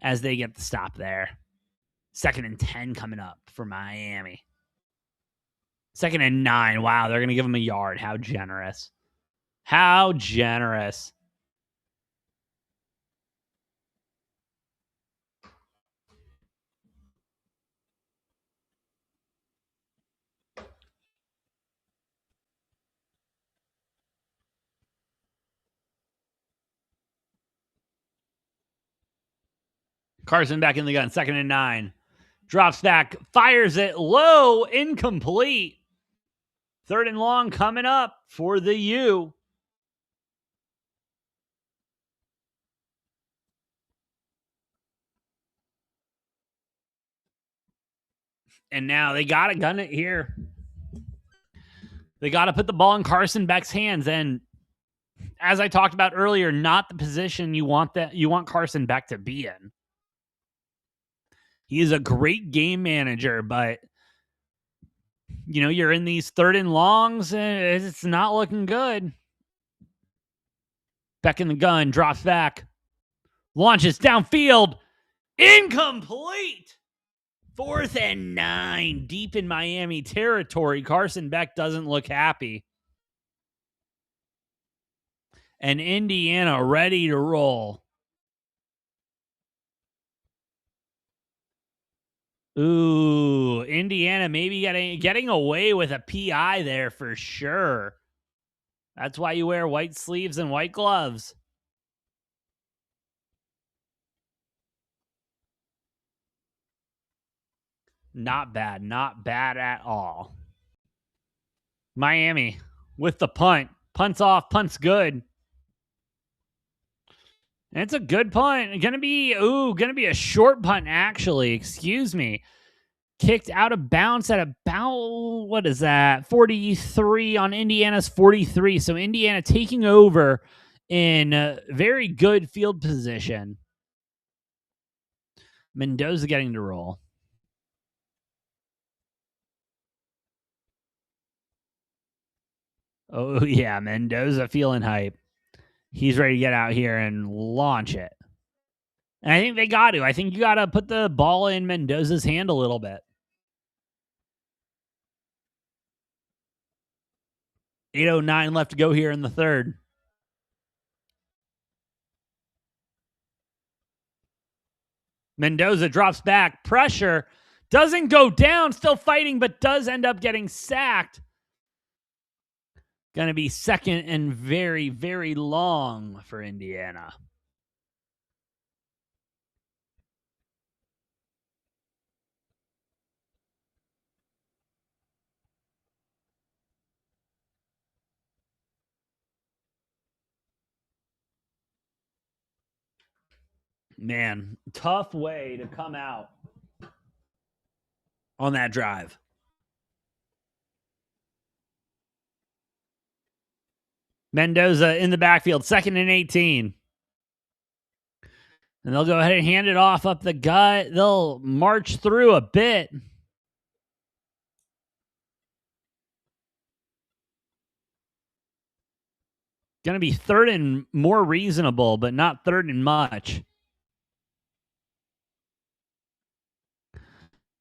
As they get the stop there. 2nd and 10 coming up for Miami. 2nd and 9. Wow, they're going to give him a yard. How generous. How generous. Carson back in the gun. 2nd and 9. Drops back. Fires it low. Incomplete. 3rd and long coming up for the U. And now they got to gun it here. They got to put the ball in Carson Beck's hands. And as I talked about earlier, not the position you want Carson Beck to be in. He is a great game manager, but you're in these 3rd and longs, and it's not looking good. Beck in the gun, drops back, launches downfield, incomplete. 4th and 9, deep in Miami territory. Carson Beck doesn't look happy. And Indiana ready to roll. Ooh, Indiana maybe getting away with a PI there for sure. That's why you wear white sleeves and white gloves. Not bad. Not bad at all. Miami with the punt. Punt's off. Punt's good. And it's a good punt. Gonna be a short punt, actually. Excuse me. Kicked out of bounds at about, what is that? 43 on Indiana's 43. So Indiana taking over in very good field position. Mendoza getting to roll. Oh, yeah. Mendoza feeling hype. He's ready to get out here and launch it. And I think they got to. I think you got to put the ball in Mendoza's hand a little bit. 8:09 left to go here in the 3rd. Mendoza drops back. Pressure. Doesn't go down. Still fighting, but does end up getting sacked. Going to be second and very, very long for Indiana. Man, tough way to come out on that drive. Mendoza in the backfield, 2nd and 18. And they'll go ahead and hand it off up the gut. They'll march through a bit. Going to be 3rd and more reasonable, but not 3rd and much.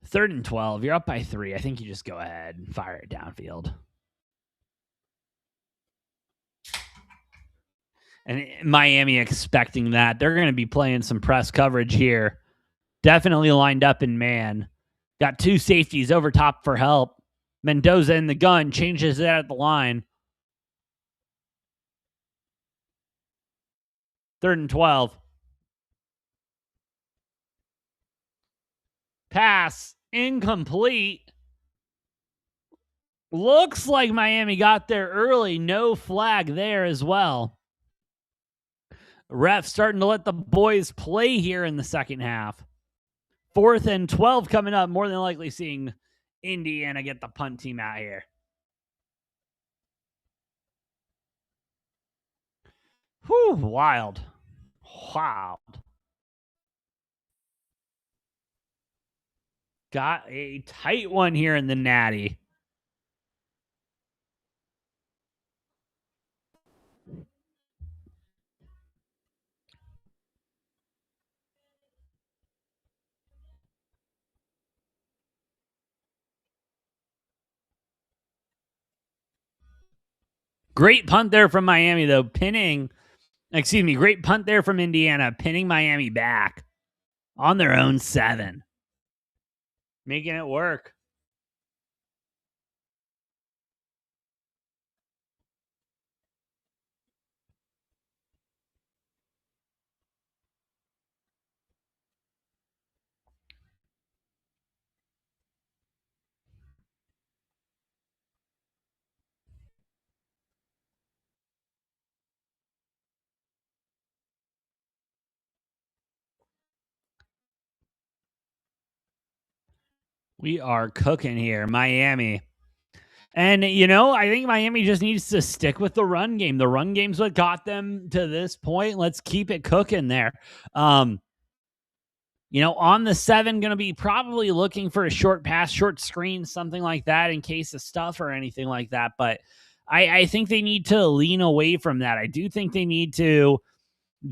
3rd and 12. You're up by 3. I think you just go ahead and fire it downfield. And Miami expecting that. They're going to be playing some press coverage here. Definitely lined up in man. Got 2 safeties over top for help. Mendoza in the gun. Changes it at the line. 3rd and 12. Pass incomplete. Looks like Miami got there early. No flag there as well. Ref starting to let the boys play here in the second half. 4th and 12 coming up. More than likely seeing Indiana get the punt team out here. Whew, wild. Got a tight one here in the Natty. Great punt there from Miami, though. Great punt there from Indiana, pinning Miami back on their own 7. Making it work. We are cooking here, Miami. And, I think Miami just needs to stick with the run game. The run game's what got them to this point. Let's keep it cooking there. On the 7, going to be probably looking for a short pass, short screen, something like that in case of stuff or anything like that. But I think they need to lean away from that. I do think they need to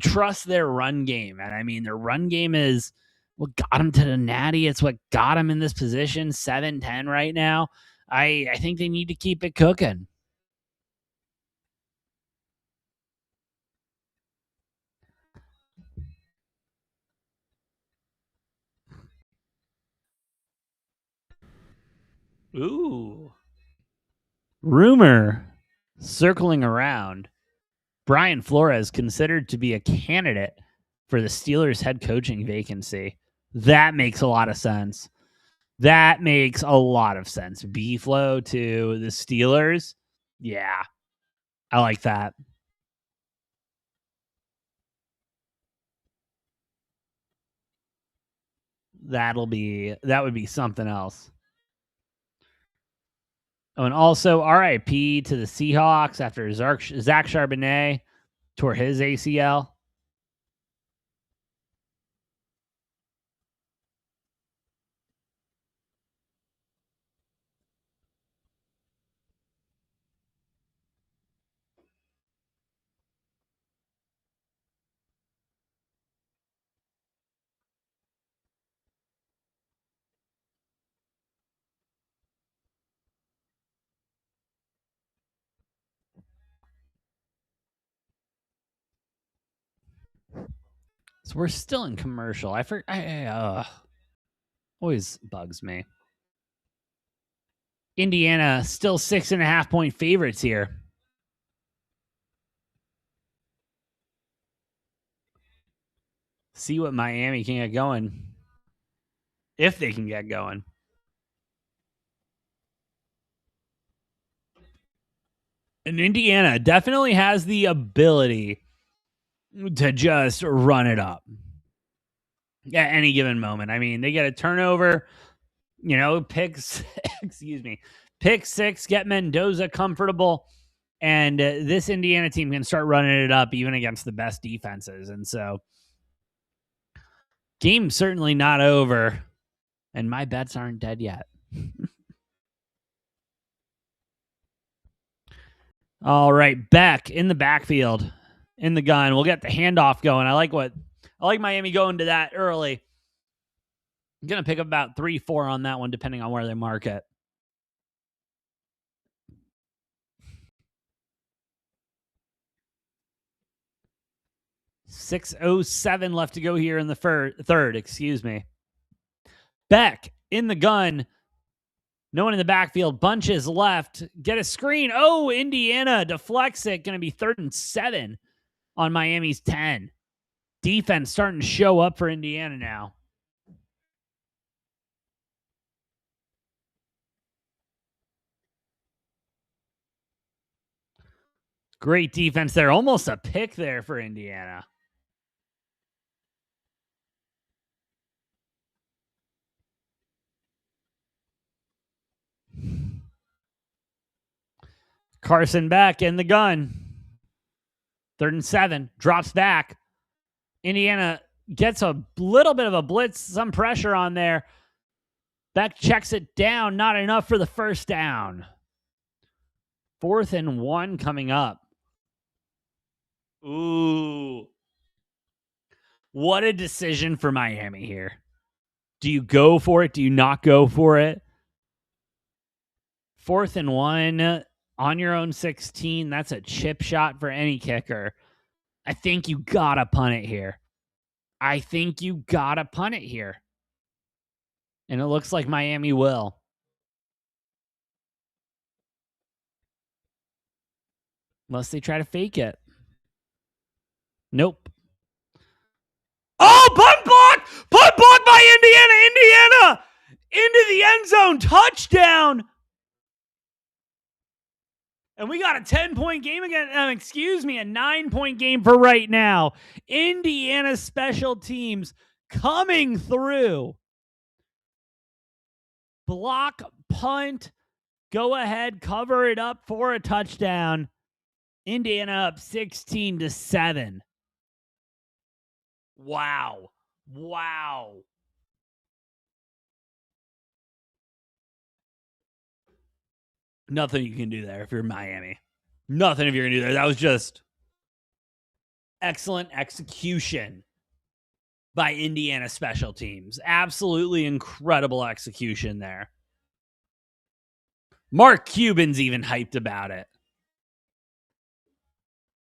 trust their run game. And I mean, their run game is what got them to the Natty. It's what got them in this position, 7-10 right now. I think they need to keep it cooking. Ooh. Rumor circling around. Brian Flores considered to be a candidate for the Steelers head coaching vacancy. That makes a lot of sense. B-Flow to the Steelers. Yeah, I like that. That would be something else. Oh, and also RIP to the Seahawks after Zach Charbonnet tore his ACL. So we're still in commercial. Always bugs me. Indiana still 6.5 point favorites here. See what Miami can get going. If they can get going. And Indiana definitely has the ability to just run it up at any given moment. I mean, they get a turnover, picks, pick six, get Mendoza comfortable. And this Indiana team can start running it up even against the best defenses. And so, game's certainly not over. And my bets aren't dead yet. All right, Beck in the backfield, in the gun. We'll get the handoff going. I like Miami going to that early. I'm going to pick up about 3-4 on that one, depending on where they mark it. .607 left to go here in the third. Excuse me. Beck in the gun. No one in the backfield. Bunches left. Get a screen. Oh, Indiana deflects it. Going to be 3rd and 7 on Miami's 10. Defense starting to show up for Indiana now. Great defense there. Almost a pick there for Indiana. Carson back in the gun. 3rd and 7. Drops back. Indiana gets a little bit of a blitz. Some pressure on there. Beck checks it down. Not enough for the first down. 4th and 1 coming up. Ooh. What a decision for Miami here. Do you go for it? Do you not go for it? 4th and 1 on your own 16. That's a chip shot for any kicker. I think you gotta punt it here. And it looks like Miami will. Unless they try to fake it. Nope. Oh, punt block! Punt block by Indiana! Into the end zone. Touchdown! And we got a 10-point game again. A 9-point game for right now. Indiana special teams coming through. Block, punt, go ahead, cover it up for a touchdown. Indiana up 16-7. Wow. Nothing you can do there if you're Miami. Nothing if you're going to do there. That was just excellent execution by Indiana special teams. Absolutely incredible execution there. Mark Cuban's even hyped about it.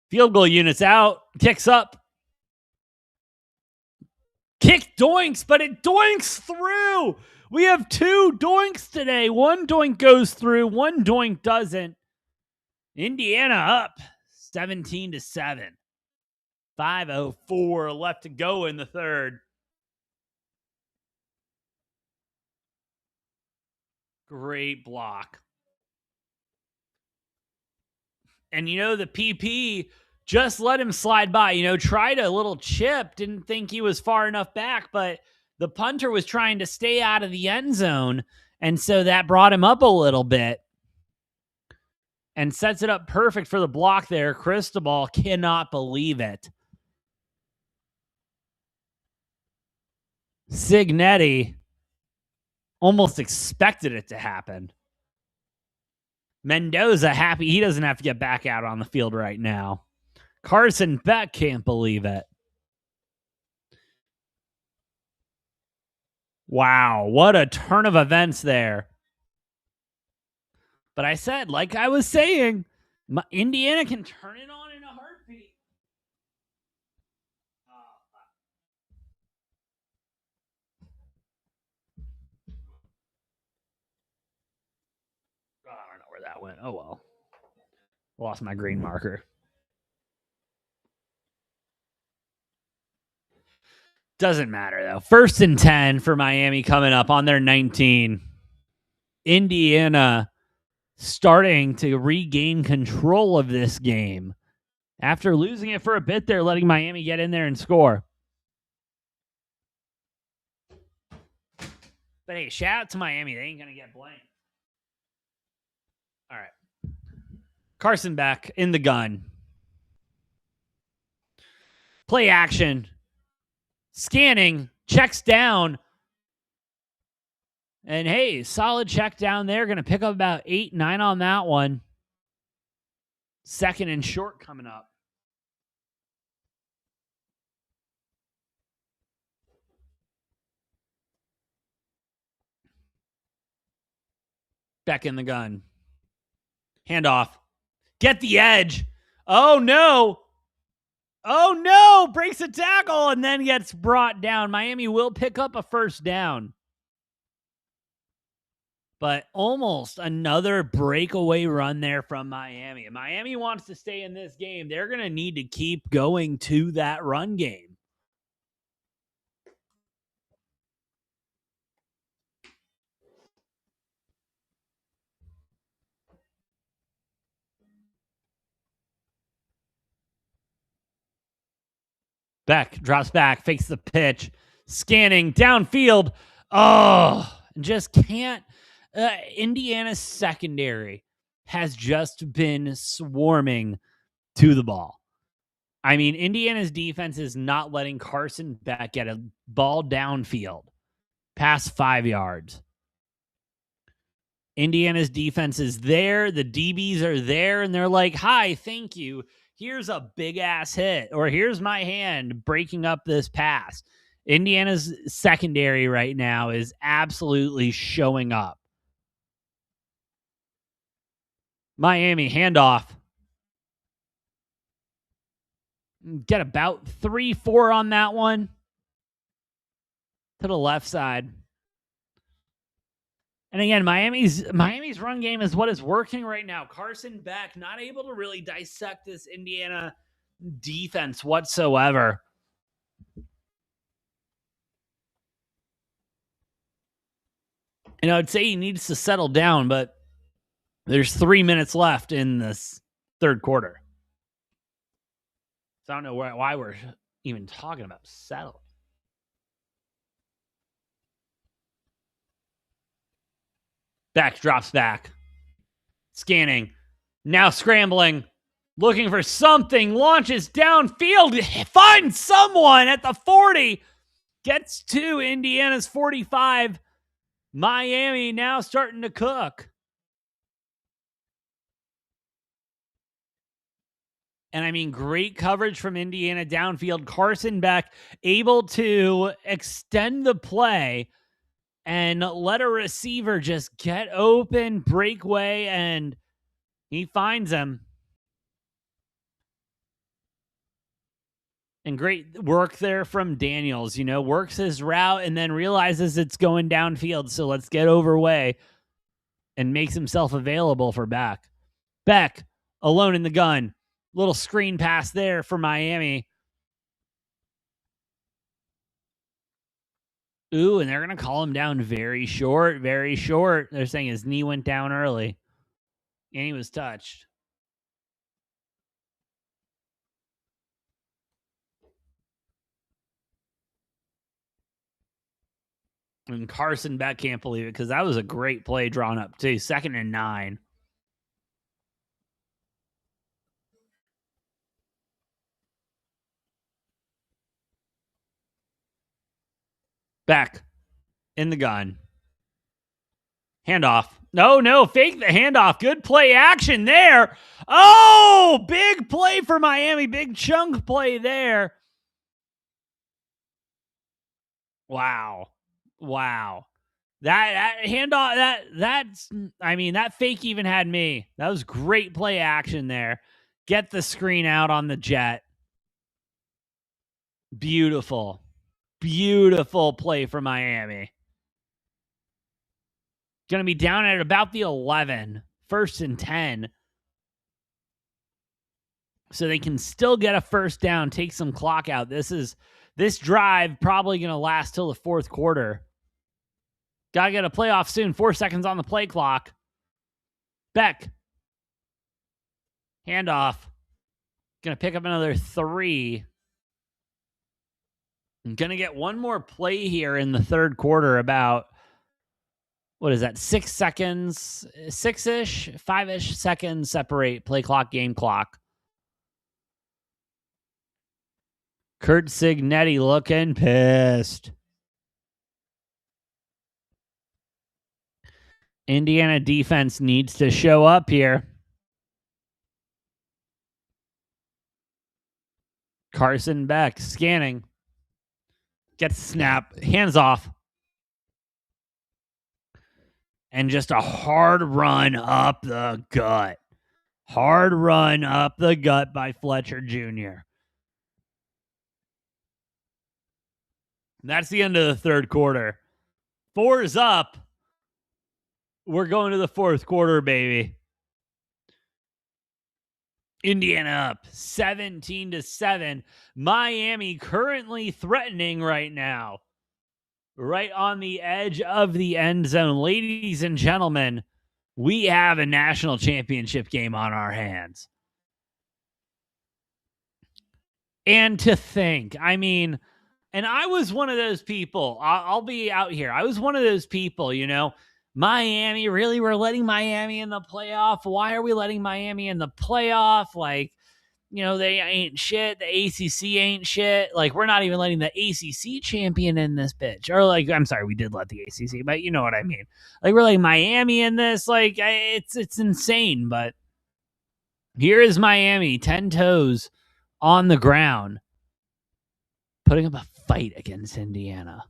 Field goal units out. Kicks up. Kick doinks, but it doinks through. We have 2 doinks today. One doink goes through. One doink doesn't. Indiana up 17-7. 5:04 left to go in the third. Great block. And the PP just let him slide by. Tried a little chip. Didn't think he was far enough back, but the punter was trying to stay out of the end zone. And so that brought him up a little bit. And sets it up perfect for the block there. Cristobal cannot believe it. Signetti almost expected it to happen. Mendoza happy he doesn't have to get back out on the field right now. Carson Beck can't believe it. Wow, what a turn of events there. But I said, like I was saying, Indiana can turn it on in a heartbeat. I don't know where that went. Oh, well. Lost my green marker. Doesn't matter, though. 1st and 10 for Miami coming up on their 19. Indiana starting to regain control of this game. After losing it for a bit, they're letting Miami get in there and score. But hey, shout out to Miami. They ain't going to get blamed. All right. Carson back in the gun. Play action. Scanning. Checks down. And hey, solid check down there. Going to pick up about 8, 9 on that one. 2nd and short coming up. Back in the gun. Handoff. Get the edge. Oh, no. Oh, no. Breaks a tackle and then gets brought down. Miami will pick up a 1st down. But almost another breakaway run there from Miami. Miami wants to stay in this game. They're going to need to keep going to that run game. Beck drops back, fakes the pitch, scanning downfield. Oh, just can't. Indiana's secondary has just been swarming to the ball. I mean, Indiana's defense is not letting Carson Beck get a ball downfield past 5 yards. Indiana's defense is there. The DBs are there, and they're like, hi, thank you. Here's a big-ass hit, or here's my hand breaking up this pass. Indiana's secondary right now is absolutely showing up. Miami, handoff. Get about 3-4 on that one. To the left side. And again, Miami's run game is what is working right now. Carson Beck not able to really dissect this Indiana defense whatsoever. And I would say he needs to settle down, but there's 3 minutes left in this 3rd quarter. So I don't know why we're even talking about settling. Beck drops back. Scanning. Now scrambling. Looking for something. Launches downfield. Finds someone at the 40. Gets to Indiana's 45. Miami now starting to cook. And I mean, great coverage from Indiana downfield. Carson Beck able to extend the play and let a receiver just get open, breakaway, and he finds him. And great work there from Daniels. You know, works his route and then realizes it's going downfield, so let's get overway, and makes himself available for Beck. Beck, alone in the gun. Little screen pass there for Miami. Ooh, and they're going to call him down very short, very short. They're saying his knee went down early, and he was touched. And Carson Beck can't believe it because that was a great play drawn up, too. 2nd and 9. Beck in the gun. Handoff. No, fake the handoff. Good play action there. Oh, big play for Miami. Big chunk play there. Wow. That handoff, that fake even had me. That was great play action there. Get the screen out on the jet. Beautiful play for Miami. Going to be down at about the 11. 1st and 10. so they can still get a first down, take some clock out. This drive probably going to last till the fourth quarter. Got to get a playoff soon. 4 seconds on the play clock. Beck. Handoff. Going to pick up another 3. I'm going to get one more play here in the third quarter about, what is that, 6 seconds, 6-ish, 5-ish seconds separate play clock, game clock. Kurt Signetti looking pissed. Indiana defense needs to show up here. Carson Beck scanning. Gets snap. Hands off. And just a hard run up the gut. Hard run up the gut by Fletcher Jr. That's the end of the third quarter. 4's up. We're going to the fourth quarter, baby. Indiana up 17-7. Miami currently threatening right now. Right on the edge of the end zone. Ladies and gentlemen, we have a national championship game on our hands. And to think, I mean, and I was one of those people. I'll be out here. I was one of those people, you know. Miami, really? We're letting Miami in the playoff? Why are we letting Miami in the playoff? Like, you know, they ain't shit. The ACC ain't shit. Like, we're not even letting the ACC champion in this bitch. Or, like, I'm sorry, we did let the ACC, but you know what I mean. Like, we're letting Miami in this. Like, it's insane. But here is Miami, 10 toes on the ground, putting up a fight against Indiana.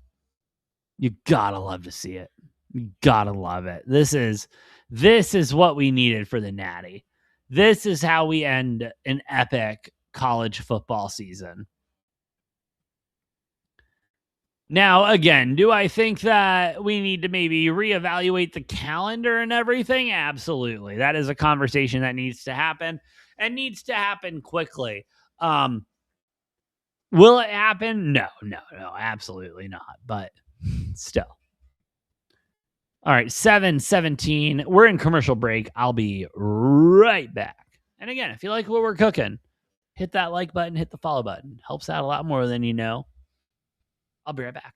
You gotta love to see it. You gotta love it. This is what we needed for the Natty. This is how we end an epic college football season. Now, again, do I think that we need to maybe reevaluate the calendar and everything? Absolutely. That is a conversation that needs to happen and needs to happen quickly. Will it happen? No, absolutely not. But still. All right, 7:17. We're in commercial break. I'll be right back. And again, if you like what we're cooking, hit that like button, hit the follow button. Helps out a lot more than you know. I'll be right back.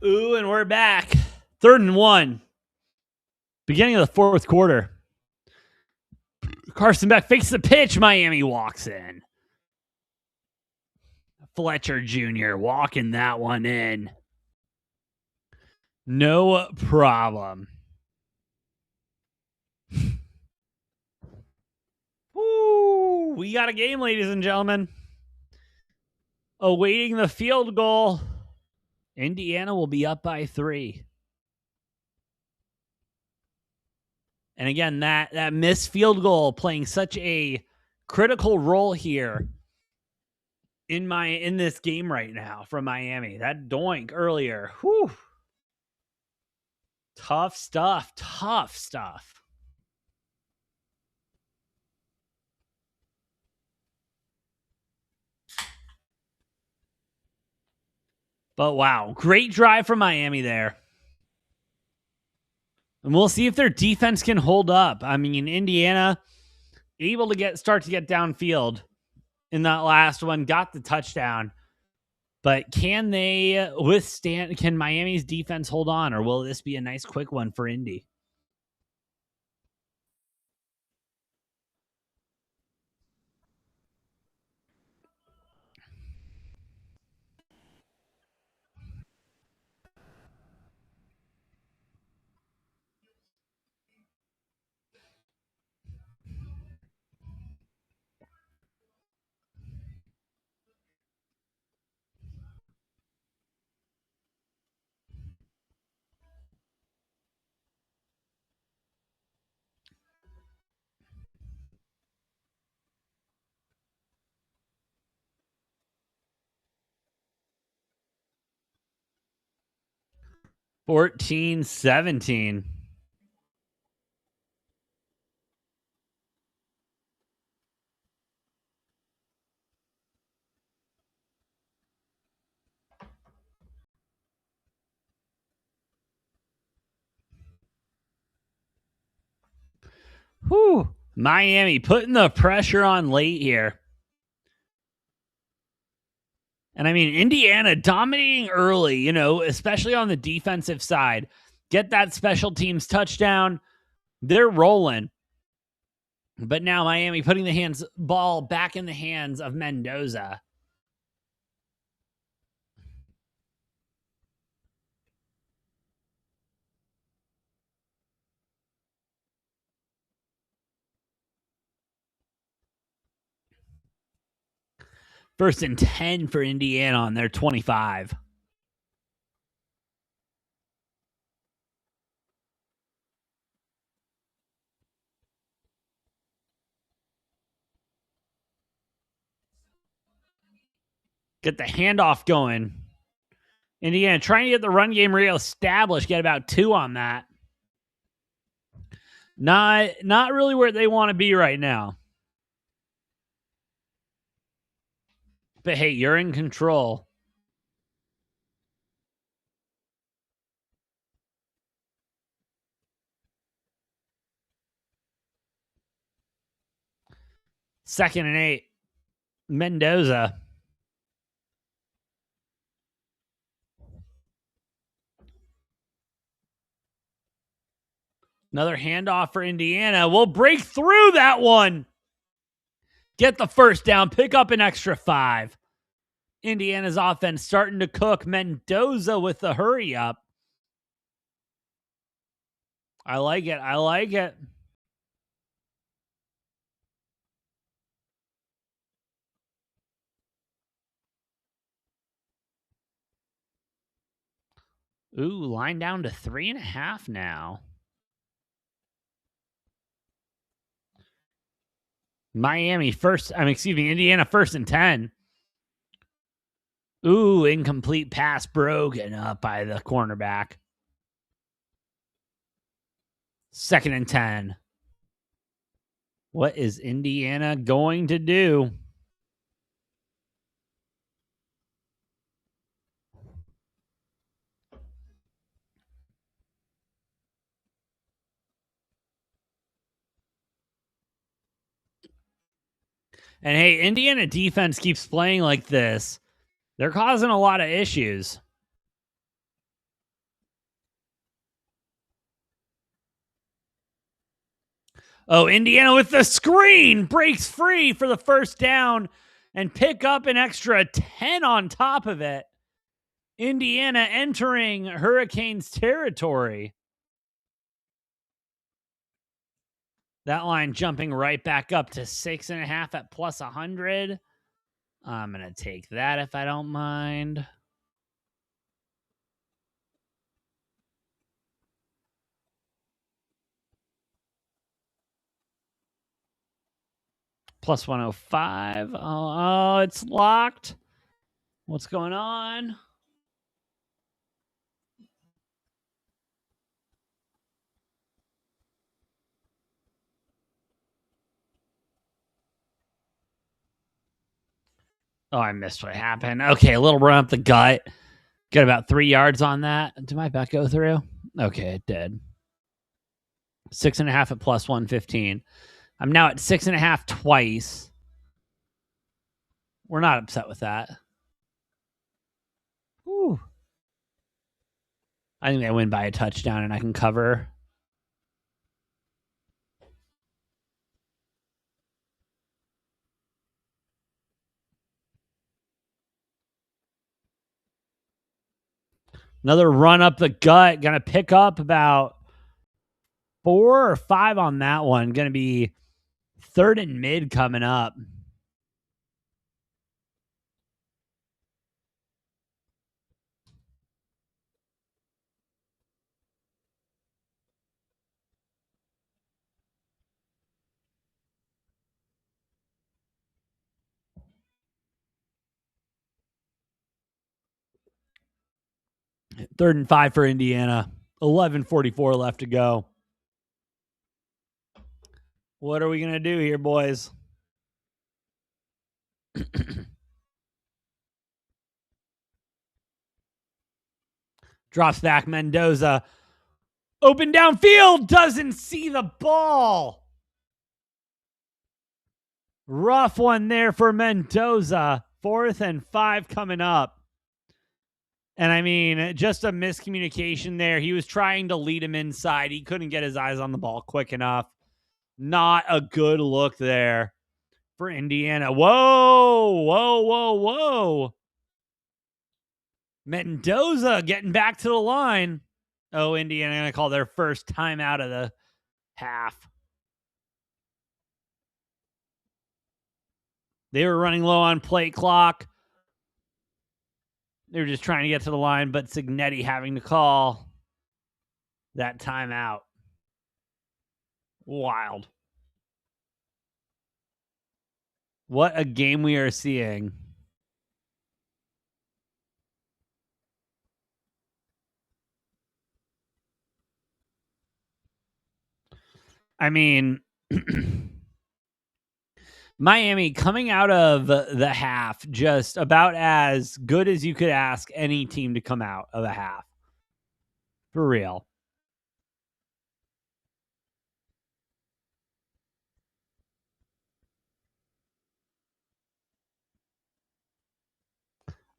Ooh, and we're back. 3rd and 1. Beginning of the fourth quarter. Carson Beck fakes the pitch. Miami walks in. Fletcher Jr. walking that one in. No problem. Woo, we got a game, ladies and gentlemen. Awaiting the field goal. Indiana will be up by 3. And again, that missed field goal playing such a critical role here in this game right now from Miami. That doink earlier. Whew. Tough stuff. Tough stuff. But wow, great drive from Miami there. And we'll see if their defense can hold up. I mean, Indiana able to start to get downfield in that last one, got the touchdown. But can they withstand? Can Miami's defense hold on, or will this be a nice quick one for Indy? (14-17). Whew. Miami putting the pressure on late here. And I mean, Indiana dominating early, especially on the defensive side. Get that special teams touchdown. They're rolling. But now Miami putting the ball back in the hands of Mendoza. First and 10 for Indiana on their 25. Get the handoff going. Indiana trying to get the run game reestablished. Get about 2 on that. Not really where they want to be right now. But hey, you're in control. Second and 8. Mendoza. Another handoff for Indiana. We'll break through that one. Get the first down. Pick up an extra 5. Indiana's offense starting to cook. Mendoza with the hurry up. I like it. I like it. Ooh, line down to 3.5 now. Indiana first and 10. Ooh, incomplete pass broken up by the cornerback. Second and 10. What is Indiana going to do? And hey, Indiana defense keeps playing like this. They're causing a lot of issues. Oh, Indiana with the screen breaks free for the first down and pick up an extra 10 on top of it. Indiana entering Hurricanes territory. That line jumping right back up to 6.5 at plus 100. I'm going to take that if I don't mind. Plus 105. Oh, it's locked. What's going on? Oh, I missed what happened. Okay, a little run up the gut. Got about 3 yards on that. Did my bet go through? Okay, it did. 6.5 at plus 115. I'm now at 6.5 twice. We're not upset with that. Whew. I think I win by a touchdown and I can cover. Another run up the gut. Going to pick up about 4 or 5 on that one. Going to be third and mid coming up. Third and 5 for Indiana. 11:44 left to go. What are we going to do here, boys? Drops back Mendoza. Open downfield. Doesn't see the ball. Rough one there for Mendoza. 4th and 5 coming up. And I mean, just a miscommunication there. He was trying to lead him inside. He couldn't get his eyes on the ball quick enough. Not a good look there for Indiana. Whoa. Mendoza getting back to the line. Oh, Indiana going to call their first time out of the half. They were running low on play clock. They were just trying to get to the line, but Signetti having to call that timeout. Wild. What a game we are seeing. I mean, Miami coming out of the half just about as good as you could ask any team to come out of a half. For real.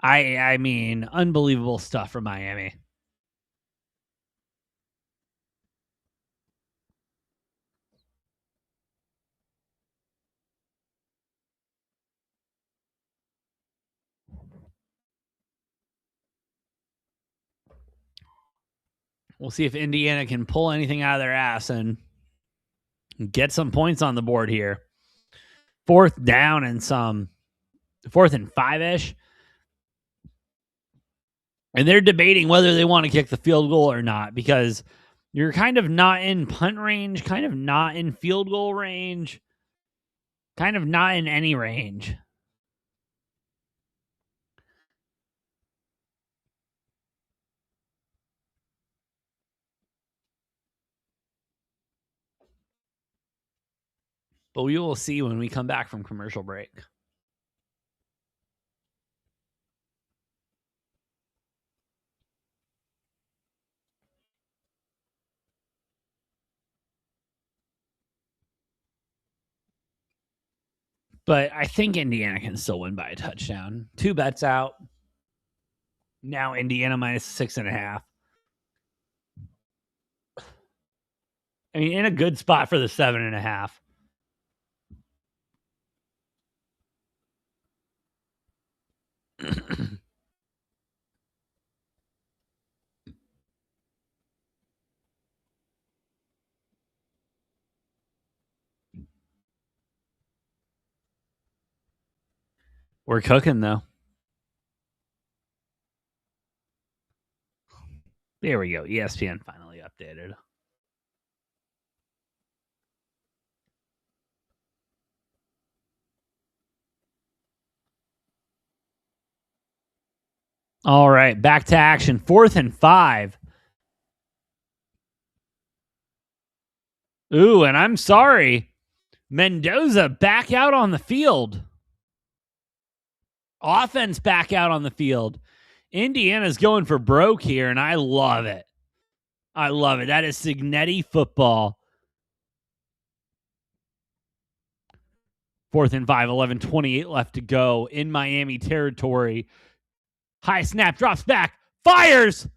I mean, unbelievable stuff from Miami. We'll see if Indiana can pull anything out of their ass and get some points on the board here. 4th down and some. 4th and 5-ish. And they're debating whether they want to kick the field goal or not because you're kind of not in punt range, kind of not in field goal range, kind of not in any range. But we will see when we come back from commercial break. But I think Indiana can still win by a touchdown. 2 bets out. Now Indiana minus 6.5. I mean, in a good spot for the 7.5. We're cooking, though. There we go. ESPN finally updated. All right, back to action. 4th and 5. Ooh, and I'm sorry. Mendoza back out on the field. Offense back out on the field. Indiana's going for broke here, and I love it. I love it. That is Signetti football. 4th and 5, 11:28 left to go in Miami territory. High snap, drops back, fires.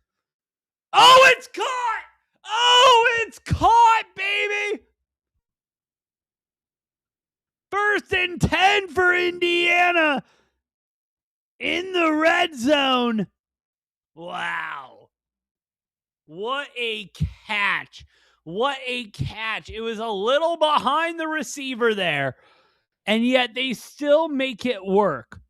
Oh, it's caught. Oh, it's caught, baby. 1st and 10 for Indiana in the red zone. Wow. What a catch. What a catch. It was a little behind the receiver there, and yet they still make it work.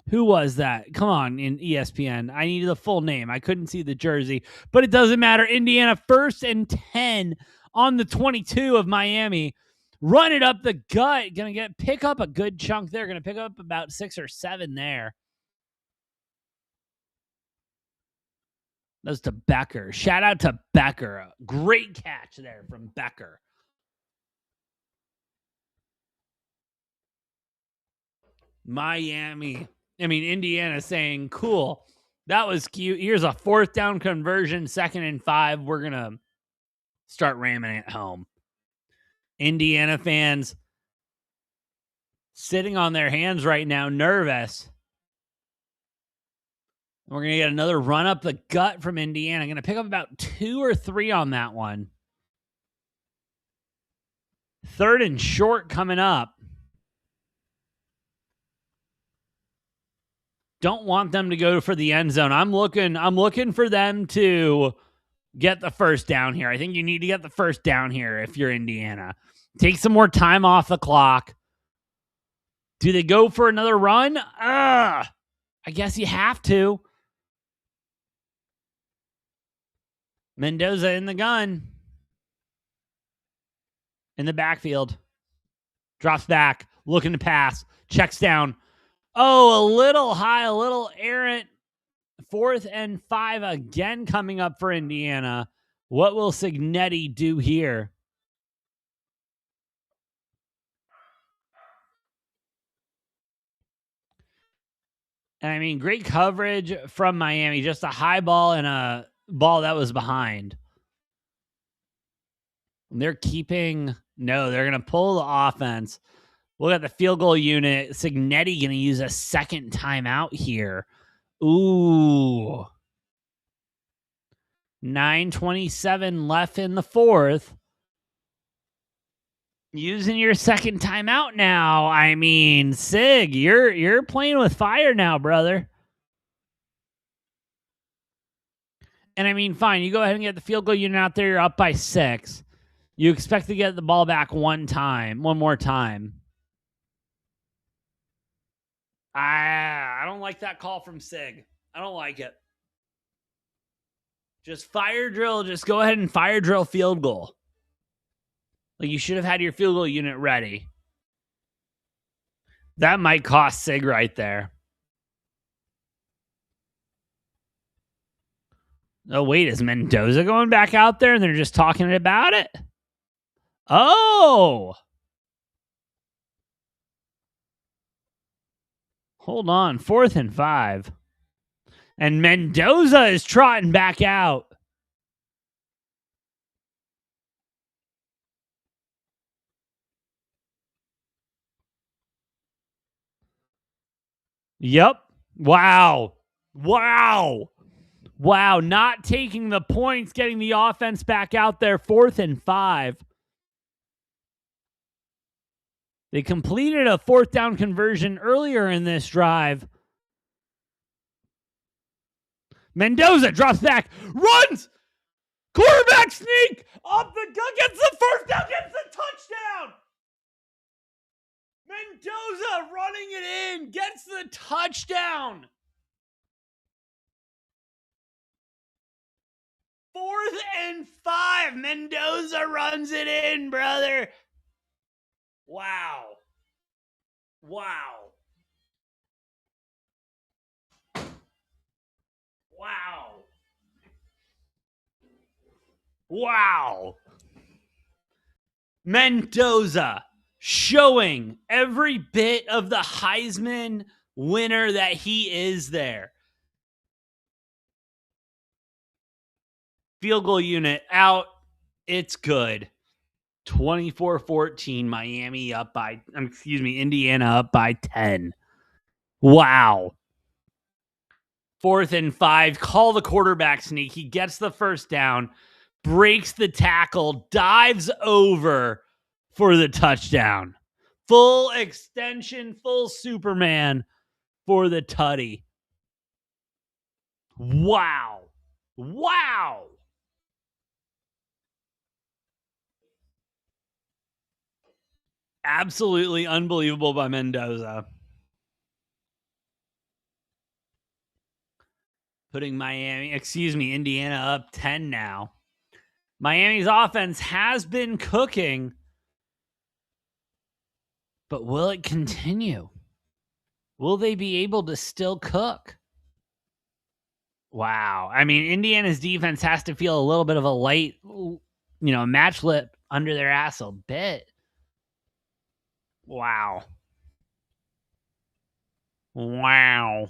Who was that? Come on, in ESPN. I needed the full name. I couldn't see the jersey, but it doesn't matter. Indiana 1st and 10 on the 22 of Miami. Run it up the gut. Going to pick up a good chunk there. Going to pick up about 6 or 7 there. That was to Becker. Shout out to Becker. Great catch there from Becker. Indiana saying, cool, that was cute. Here's a 4th down conversion, 2nd and 5. We're going to start ramming it home. Indiana fans sitting on their hands right now, nervous. We're going to get another run up the gut from Indiana. Going to pick up about 2 or 3 on that one. 3rd and short coming up. Don't want them to go for the end zone. I'm looking for them to get the 1st down here. I think you need to get the 1st down here if you're Indiana. Take some more time off the clock. Do they go for another run? I guess you have to. Mendoza in the gun. In the backfield. Drops back. Looking to pass. Checks down. Oh, a little high, a little errant. 4th and 5 again coming up for Indiana. What will Signetti do here? Great coverage from Miami. Just a high ball and a ball that was behind. They're going to pull the offense. We'll get the field goal unit. Signetti going to use a 2nd timeout here. Ooh. 9:27 left in the 4th. Using your 2nd timeout now. Sig, you're playing with fire now, brother. And fine, you go ahead and get the field goal unit out there. You're up by 6. You expect to get the ball back one more time. I don't like that call from Sig. I don't like it. Just fire drill. Just go ahead and fire drill field goal. Like, you should have had your field goal unit ready. That might cost Sig right there. Oh, wait, is Mendoza going back out there and they're just talking about it? Oh! Hold on. 4th and 5. And Mendoza is trotting back out. Yep. Wow. Not taking the points, getting the offense back out there. 4th and 5. They completed a 4th down conversion earlier in this drive. Mendoza drops back, runs, quarterback sneak, off the gut, gets the 1st down, gets the touchdown. Mendoza running it in, gets the touchdown. 4th and 5, Mendoza runs it in, brother. Wow. Wow. Wow. Mendoza showing every bit of the Heisman winner that he is there. Field goal unit out. It's good. 24-14, Miami up by, Indiana up by 10. Wow. 4th and 5, call the quarterback sneak. He gets the first down, breaks the tackle, dives over for the touchdown. Full extension, full Superman for the tutty. Wow. Wow. Absolutely unbelievable by Mendoza. Putting Indiana up 10 now. Miami's offense has been cooking, but will it continue? Will they be able to still cook? Wow. I mean, Indiana's defense has to feel a little bit of a light, match lip under their ass a bit. Wow. Wow.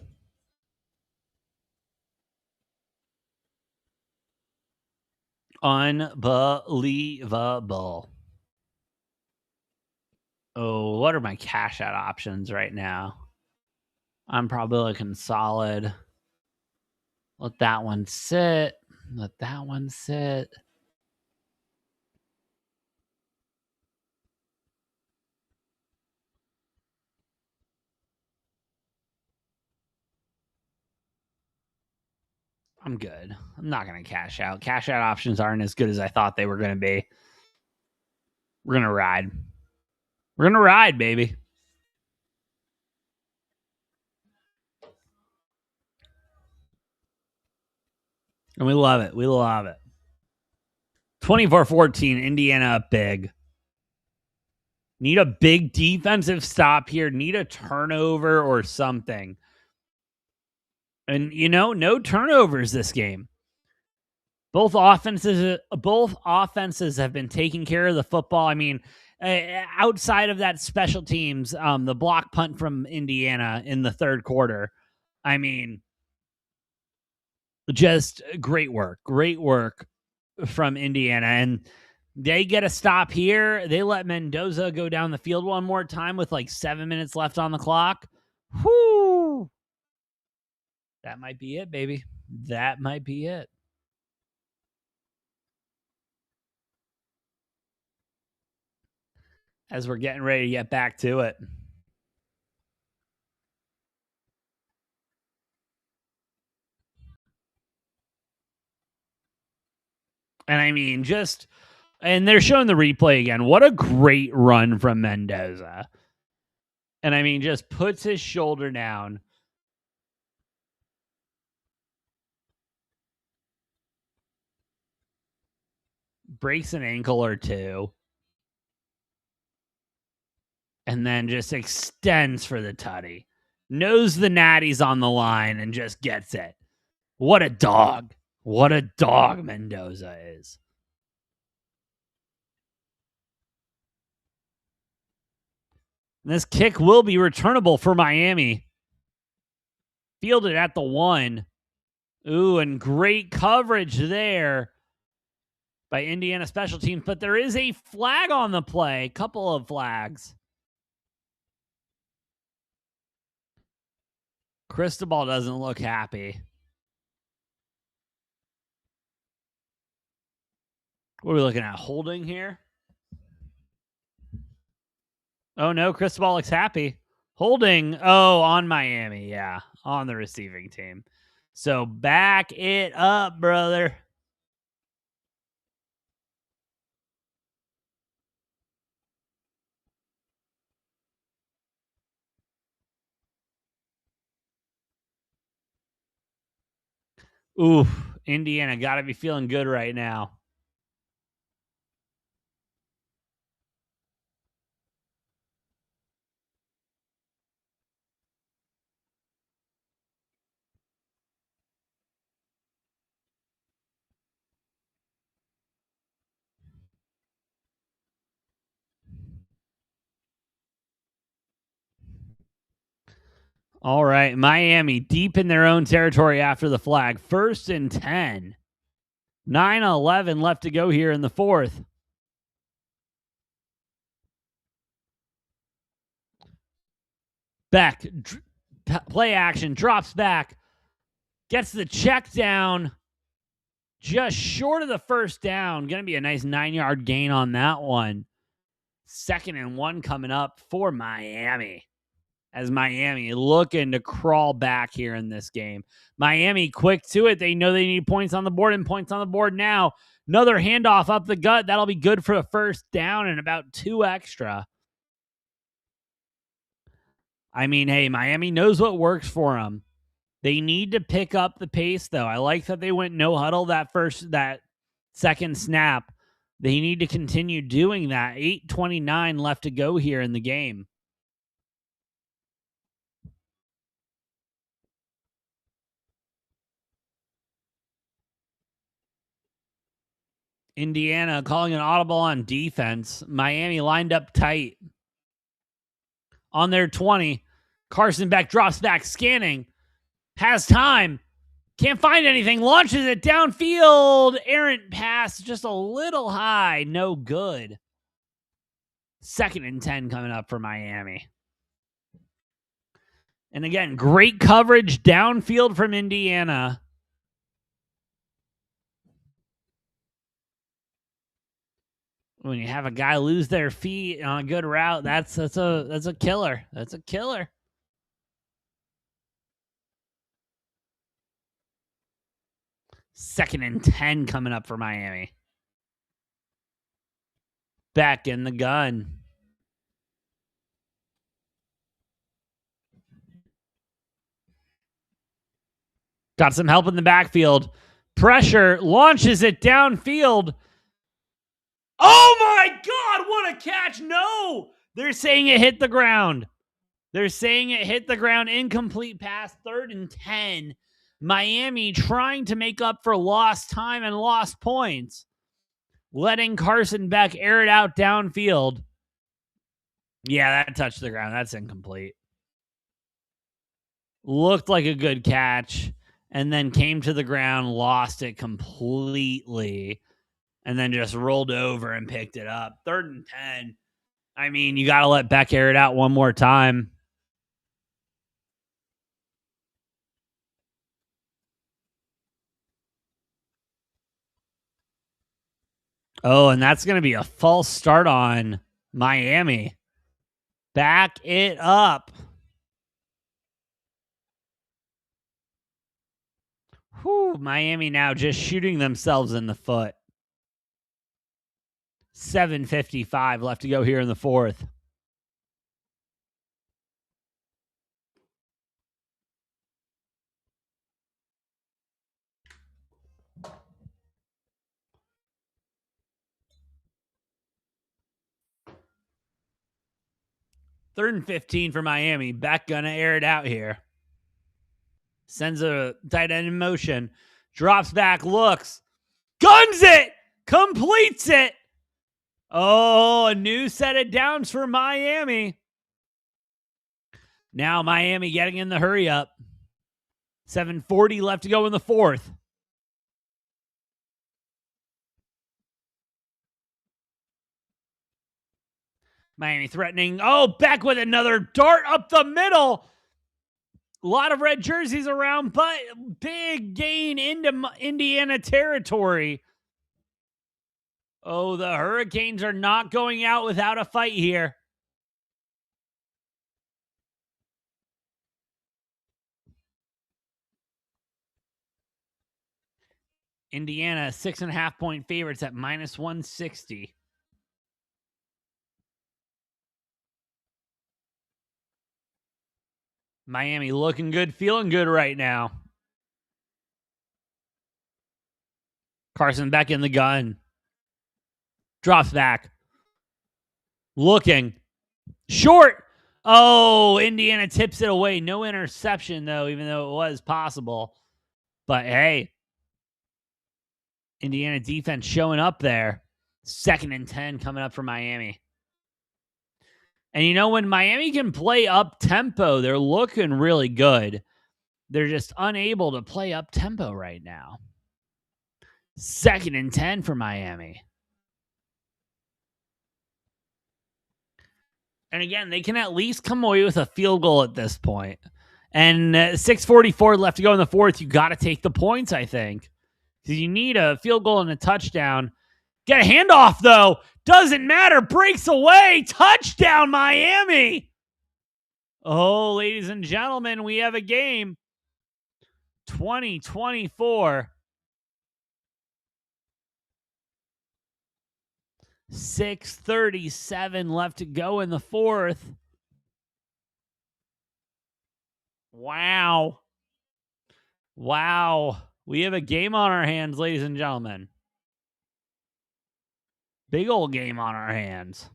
Unbelievable. Oh, what are my cash out options right now? I'm probably looking solid. Let that one sit. Let that one sit. I'm good. I'm not going to cash out. Cash out options aren't as good as I thought they were going to be. We're going to ride. We're going to ride, baby. And we love it. We love it. 24-14, Indiana up big. Need a big defensive stop here. Need a turnover or something. And, no turnovers this game. Both offenses have been taking care of the football. I mean, outside of that special teams, the block punt from Indiana in the third quarter, I mean, just great work from Indiana. And they get a stop here. They let Mendoza go down the field one more time with like 7 minutes left on the clock. Whoo! That might be it, baby. That might be it. As we're getting ready to get back to it. And I mean, and they're showing the replay again. What a great run from Mendoza. And I mean, just puts his shoulder down. Breaks an ankle or two. And then just extends for the tutty. Knows the natty's on the line and just gets it. What a dog. What a dog Mendoza is. This kick will be returnable for Miami. Fielded at the 1. Ooh, and great coverage there by Indiana special teams. But there is a flag on the play. Couple of flags. Cristobal doesn't look happy. What are we looking at? Holding here? Oh, no. Cristobal looks happy. Holding. Oh, on Miami. Yeah. On the receiving team. So back it up, brother. Oof. Indiana got to be feeling good right now. All right, Miami deep in their own territory after the flag. 1st and 10. 9:11 left to go here in the fourth. Beck, play action, drops back, gets the check down, just short of the first down. Going to be a nice 9-yard gain on that one. 2nd and 1 coming up for Miami, as Miami looking to crawl back here in this game. Miami quick to it. They know they need points on the board, and points on the board now. Another handoff up the gut. That'll be good for a first down and about 2 extra. I mean, hey, Miami knows what works for them. They need to pick up the pace, though. I like that they went no huddle that second snap. They need to continue doing that. 8:29 left to go here in the game. Indiana calling an audible on defense. Miami lined up tight. On their 20, Carson Beck drops back, scanning. Has time. Can't find anything. Launches it downfield. Errant pass just a little high. No good. 2nd and 10 coming up for Miami. And again, great coverage downfield from Indiana. When you have a guy lose their feet on a good route, that's a killer. That's a killer. Second and 10 coming up for Miami. Back in the gun. Got some help in the backfield. Pressure, launches it downfield. Oh my God, what a catch. No, they're saying it hit the ground. They're saying it hit the ground. Incomplete pass, 3rd and 10. Miami trying to make up for lost time and lost points. Letting Carson Beck air it out downfield. Yeah, that touched the ground. That's incomplete. Looked like a good catch, and then came to the ground, lost it completely, and then just rolled over and picked it up. 3rd and 10. I mean, you got to let Beck air it out one more time. Oh, and that's going to be a false start on Miami. Back it up. Whew, Miami now just shooting themselves in the foot. 7:55 left to go here in the fourth. Third and 15 for Miami. Beck gonna air it out here. Sends a tight end in motion. Drops back, looks. Guns it! Completes it! Oh, a new set of downs for Miami. Now Miami getting in the hurry up. 7:40 left to go in the fourth. Miami threatening. Oh, Beck with another dart up the middle. A lot of red jerseys around, but big gain into Indiana territory. Oh, the Hurricanes are not going out without a fight here. Indiana, 6.5-point favorites at -160. Miami looking good, feeling good right now. Carson Beck in the gun. Drops back. Looking. Short. Oh, Indiana tips it away. No interception, though, even though it was possible. But, hey, Indiana defense showing up there. 2nd and 10 coming up for Miami. And you know, when Miami can play up tempo, they're looking really good. They're just unable to play up tempo right now. 2nd and 10 for Miami. And again, they can at least come away with a field goal at this point. And 6:44 left to go in the fourth. You got to take the points, I think. Because you need a field goal and a touchdown. Get a handoff, though. Doesn't matter. Breaks away. Touchdown, Miami. Oh, ladies and gentlemen, we have a game. 2024. 6:37 left to go in the fourth. Wow. We have a game on our hands, ladies and gentlemen. Big old game on our hands.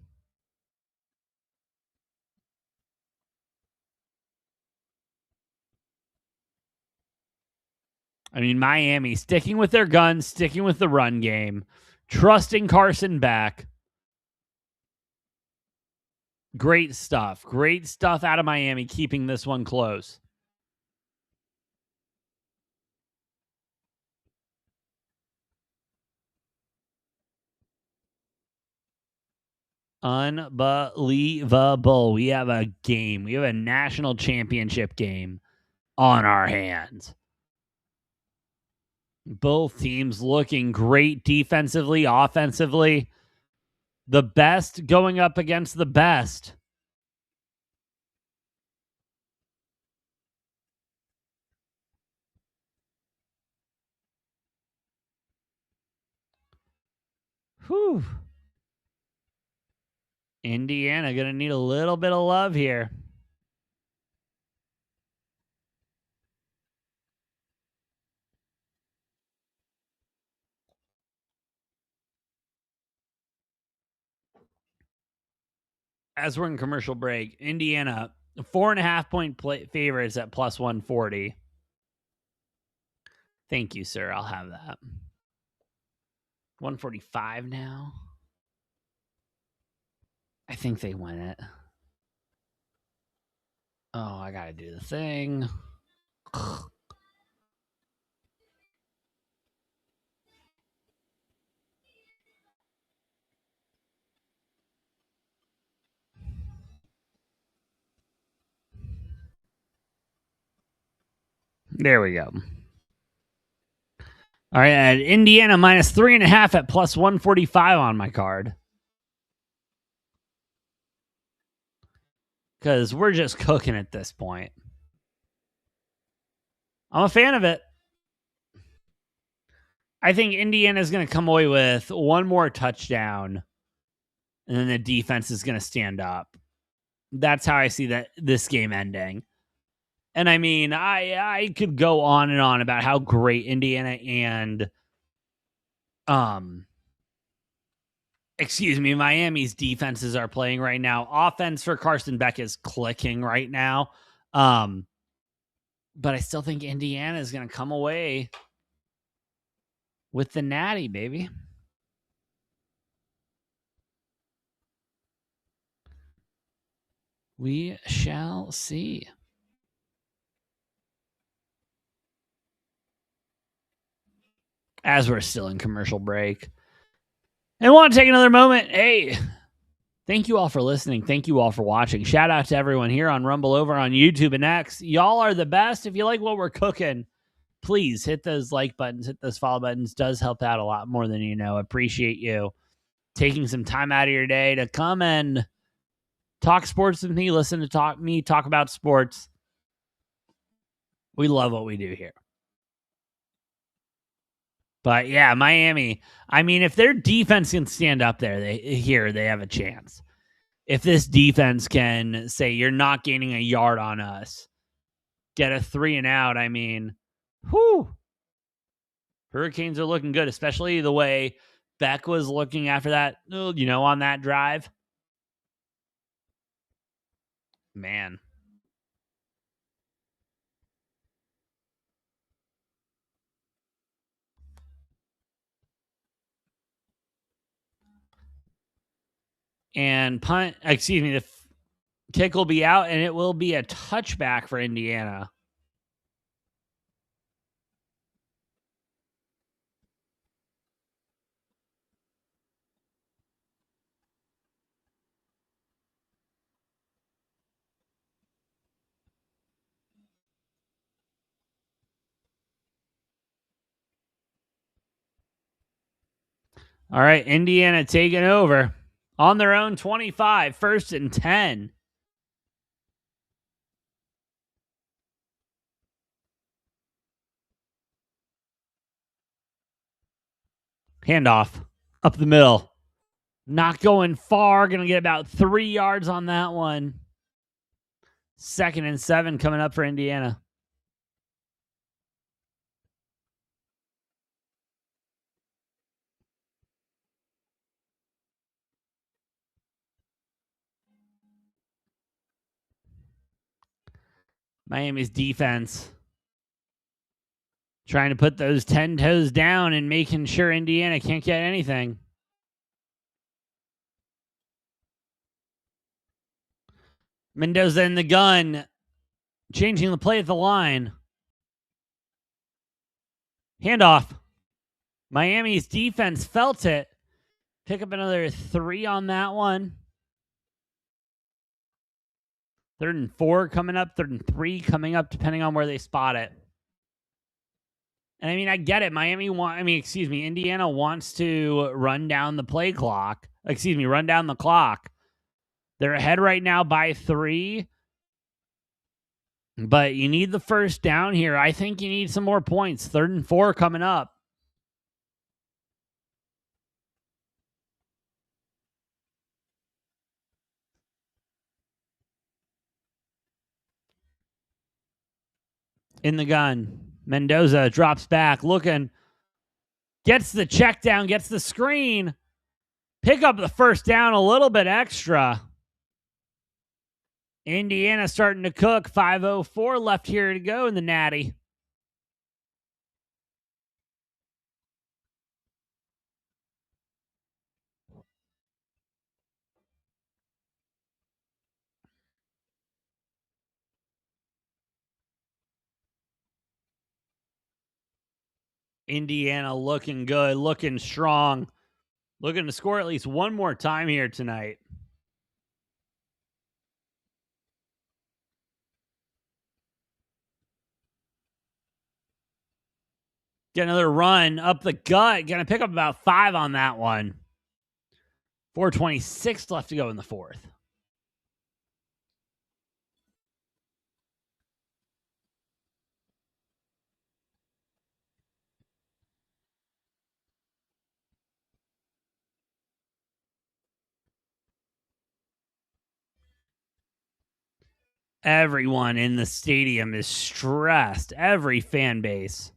I mean, Miami sticking with their guns, sticking with the run game, trusting Carson back. Great stuff. Great stuff out of Miami, keeping this one close. Unbelievable. We have a game. We have a national championship game on our hands. Both teams looking great defensively, offensively. The best going up against the best. Whew. Indiana going to need a little bit of love here. As we're in commercial break, Indiana, 4.5 point favorites at plus 140. Thank you, sir. I'll have that. 145 now. I think they win it. Oh, I got to do the thing. There we go. All right, at Indiana minus 3.5 at plus 145 on my card. Because we're just cooking at this point. I'm a fan of it. I think Indiana's going to come away with one more touchdown, and then the defense is going to stand up. That's how I see this game ending. And I mean, I could go on and on about how great Indiana and Miami's defenses are playing right now. Offense for Carson Beck is clicking right now. But I still think Indiana is going to come away with the natty, baby. We shall see. As we're still in commercial break. And want to take another moment. Hey, thank you all for listening. Thank you all for watching. Shout out to everyone here on Rumble over on YouTube and X. Y'all are the best. If you like what we're cooking, please hit those like buttons, hit those follow buttons. Does help out a lot more than you know. Appreciate you taking some time out of your day to come and talk sports with me, listen to talk about sports. We love what we do here. But yeah, Miami, I mean, if their defense can stand up there, they have a chance. If this defense can say, you're not gaining a yard on us, get a 3 and out, I mean, whew. Hurricanes are looking good, especially the way Beck was looking after that, on that drive. Man. And Kick will be out, and it will be a touchback for Indiana. All right, Indiana taking over on their own 25, 1st and 10. Handoff up the middle. Not going far. Going to get about 3 yards on that one. 2nd and 7 coming up for Indiana. Miami's defense trying to put those 10 toes down and making sure Indiana can't get anything. Mendoza in the gun, changing the play at the line. Handoff. Miami's defense felt it. Pick up another 3 on that one. 3rd and 4 coming up. 3rd and 3 coming up, depending on where they spot it. And I mean, I get it. Indiana wants to run down the play clock. Run down the clock. They're ahead right now by 3. But you need the first down here. I think you need some more points. 3rd and 4 coming up. In the gun. Mendoza drops back, looking. Gets the check down, gets the screen. Pick up the first down a little bit extra. Indiana starting to cook. 5:04 left here to go in the Natty. Indiana looking good, looking strong, looking to score at least one more time here tonight. Get another run up the gut. Going to pick up about 5 on that one. 4:26 left to go in the 4th. Everyone in the stadium is stressed. Every fan base.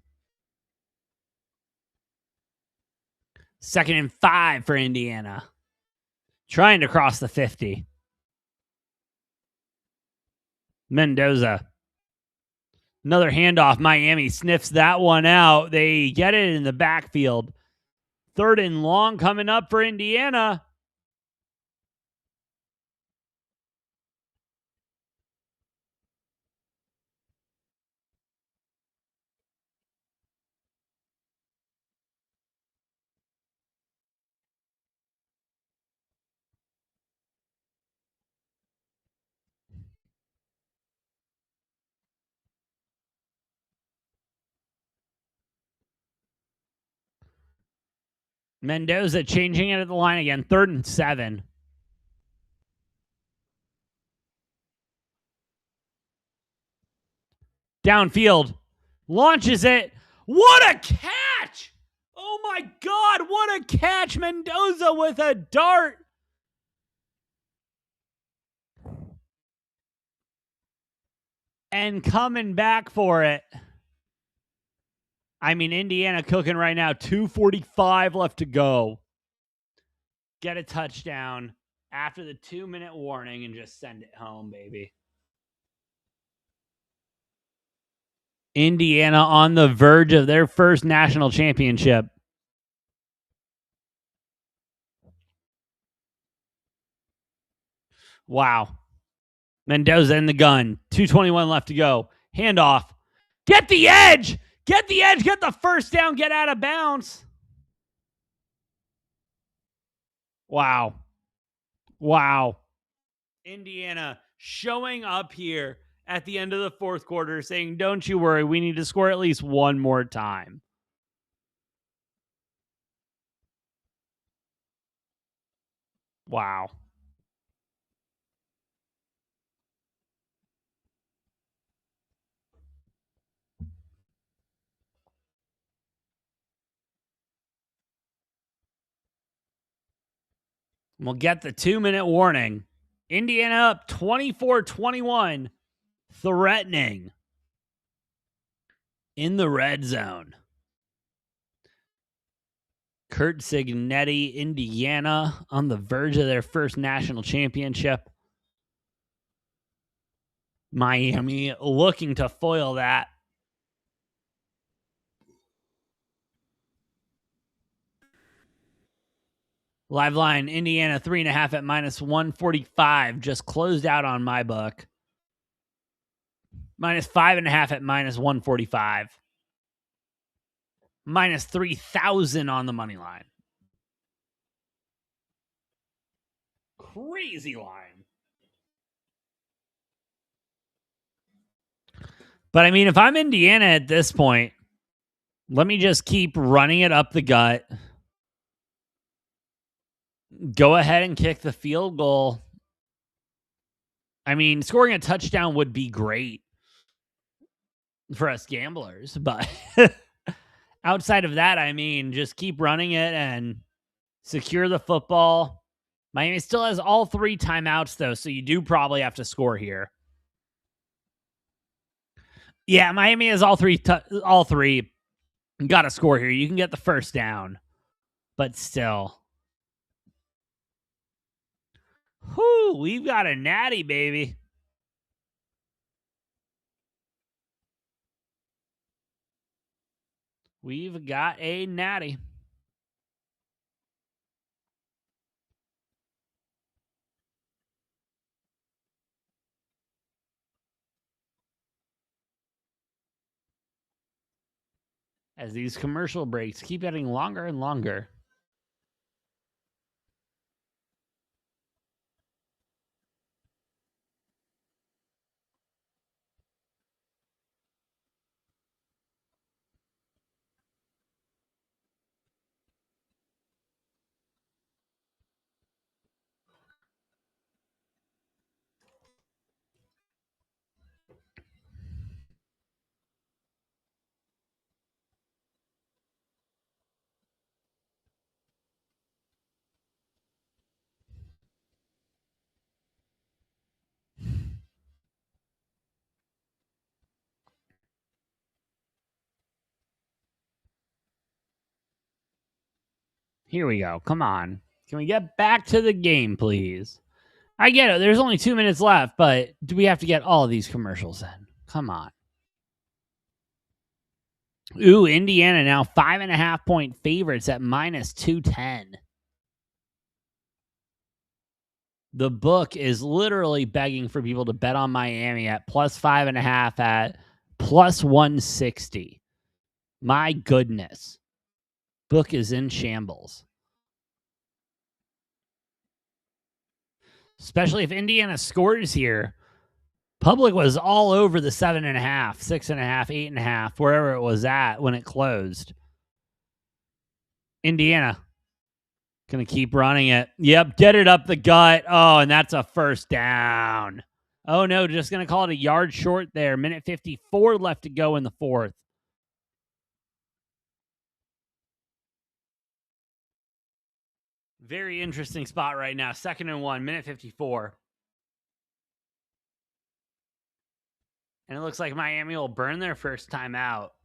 2nd and 5 for Indiana. Trying to cross the 50. Mendoza. Another handoff. Miami sniffs that one out. They get it in the backfield. 3rd and long coming up for Indiana. Mendoza changing it at the line again. 3rd and 7. Downfield. Launches it. What a catch! Oh my God, what a catch! Mendoza with a dart. And coming back for it. I mean, Indiana cooking right now. 2:45 left to go. Get a touchdown after the 2-minute warning and just send it home, baby. Indiana on the verge of their first national championship. Wow. Mendoza in the gun. 2:21 left to go. Handoff. Get the edge. Get the edge. Get the first down. Get out of bounds. Wow. Wow. Indiana showing up here at the end of the fourth quarter saying, don't you worry, we need to score at least one more time. Wow. We'll get the 2-minute warning. Indiana up 24-21, threatening in the red zone. Kurt Signetti, Indiana, on the verge of their first national championship. Miami looking to foil that. Live line, Indiana 3.5 at -145. Just closed out on my book. -5.5 at -145. -3,000 on the money line. Crazy line. But I mean, if I'm Indiana at this point, let me just keep running it up the gut. Go ahead and kick the field goal. I mean, scoring a touchdown would be great for us gamblers, but outside of that, I mean, just keep running it and secure the football. Miami still has all 3 timeouts, though, so you do probably have to score here. Yeah, Miami has all three. Got to score here. You can get the first down, but still. Whoo, we've got a natty, baby. We've got a natty. As these commercial breaks keep getting longer and longer. Here we go. Come on. Can we get back to the game, please? I get it. There's only 2 minutes left, but do we have to get all of these commercials in? Come on. Ooh, Indiana now 5.5 point favorites at -210. The book is literally begging for people to bet on Miami at +5.5 at +160. My goodness. Book is in shambles. Especially if Indiana scores here. Public was all over the 7.5, 6.5, 8.5, wherever it was at when it closed. Indiana going to keep running it. Yep, get it up the gut. Oh, and that's a first down. Oh, no, just going to call it a yard short there. Minute 54 left to go in the fourth. Very interesting spot right now. 2nd and 1, minute 54. And it looks like Miami will burn their first time out.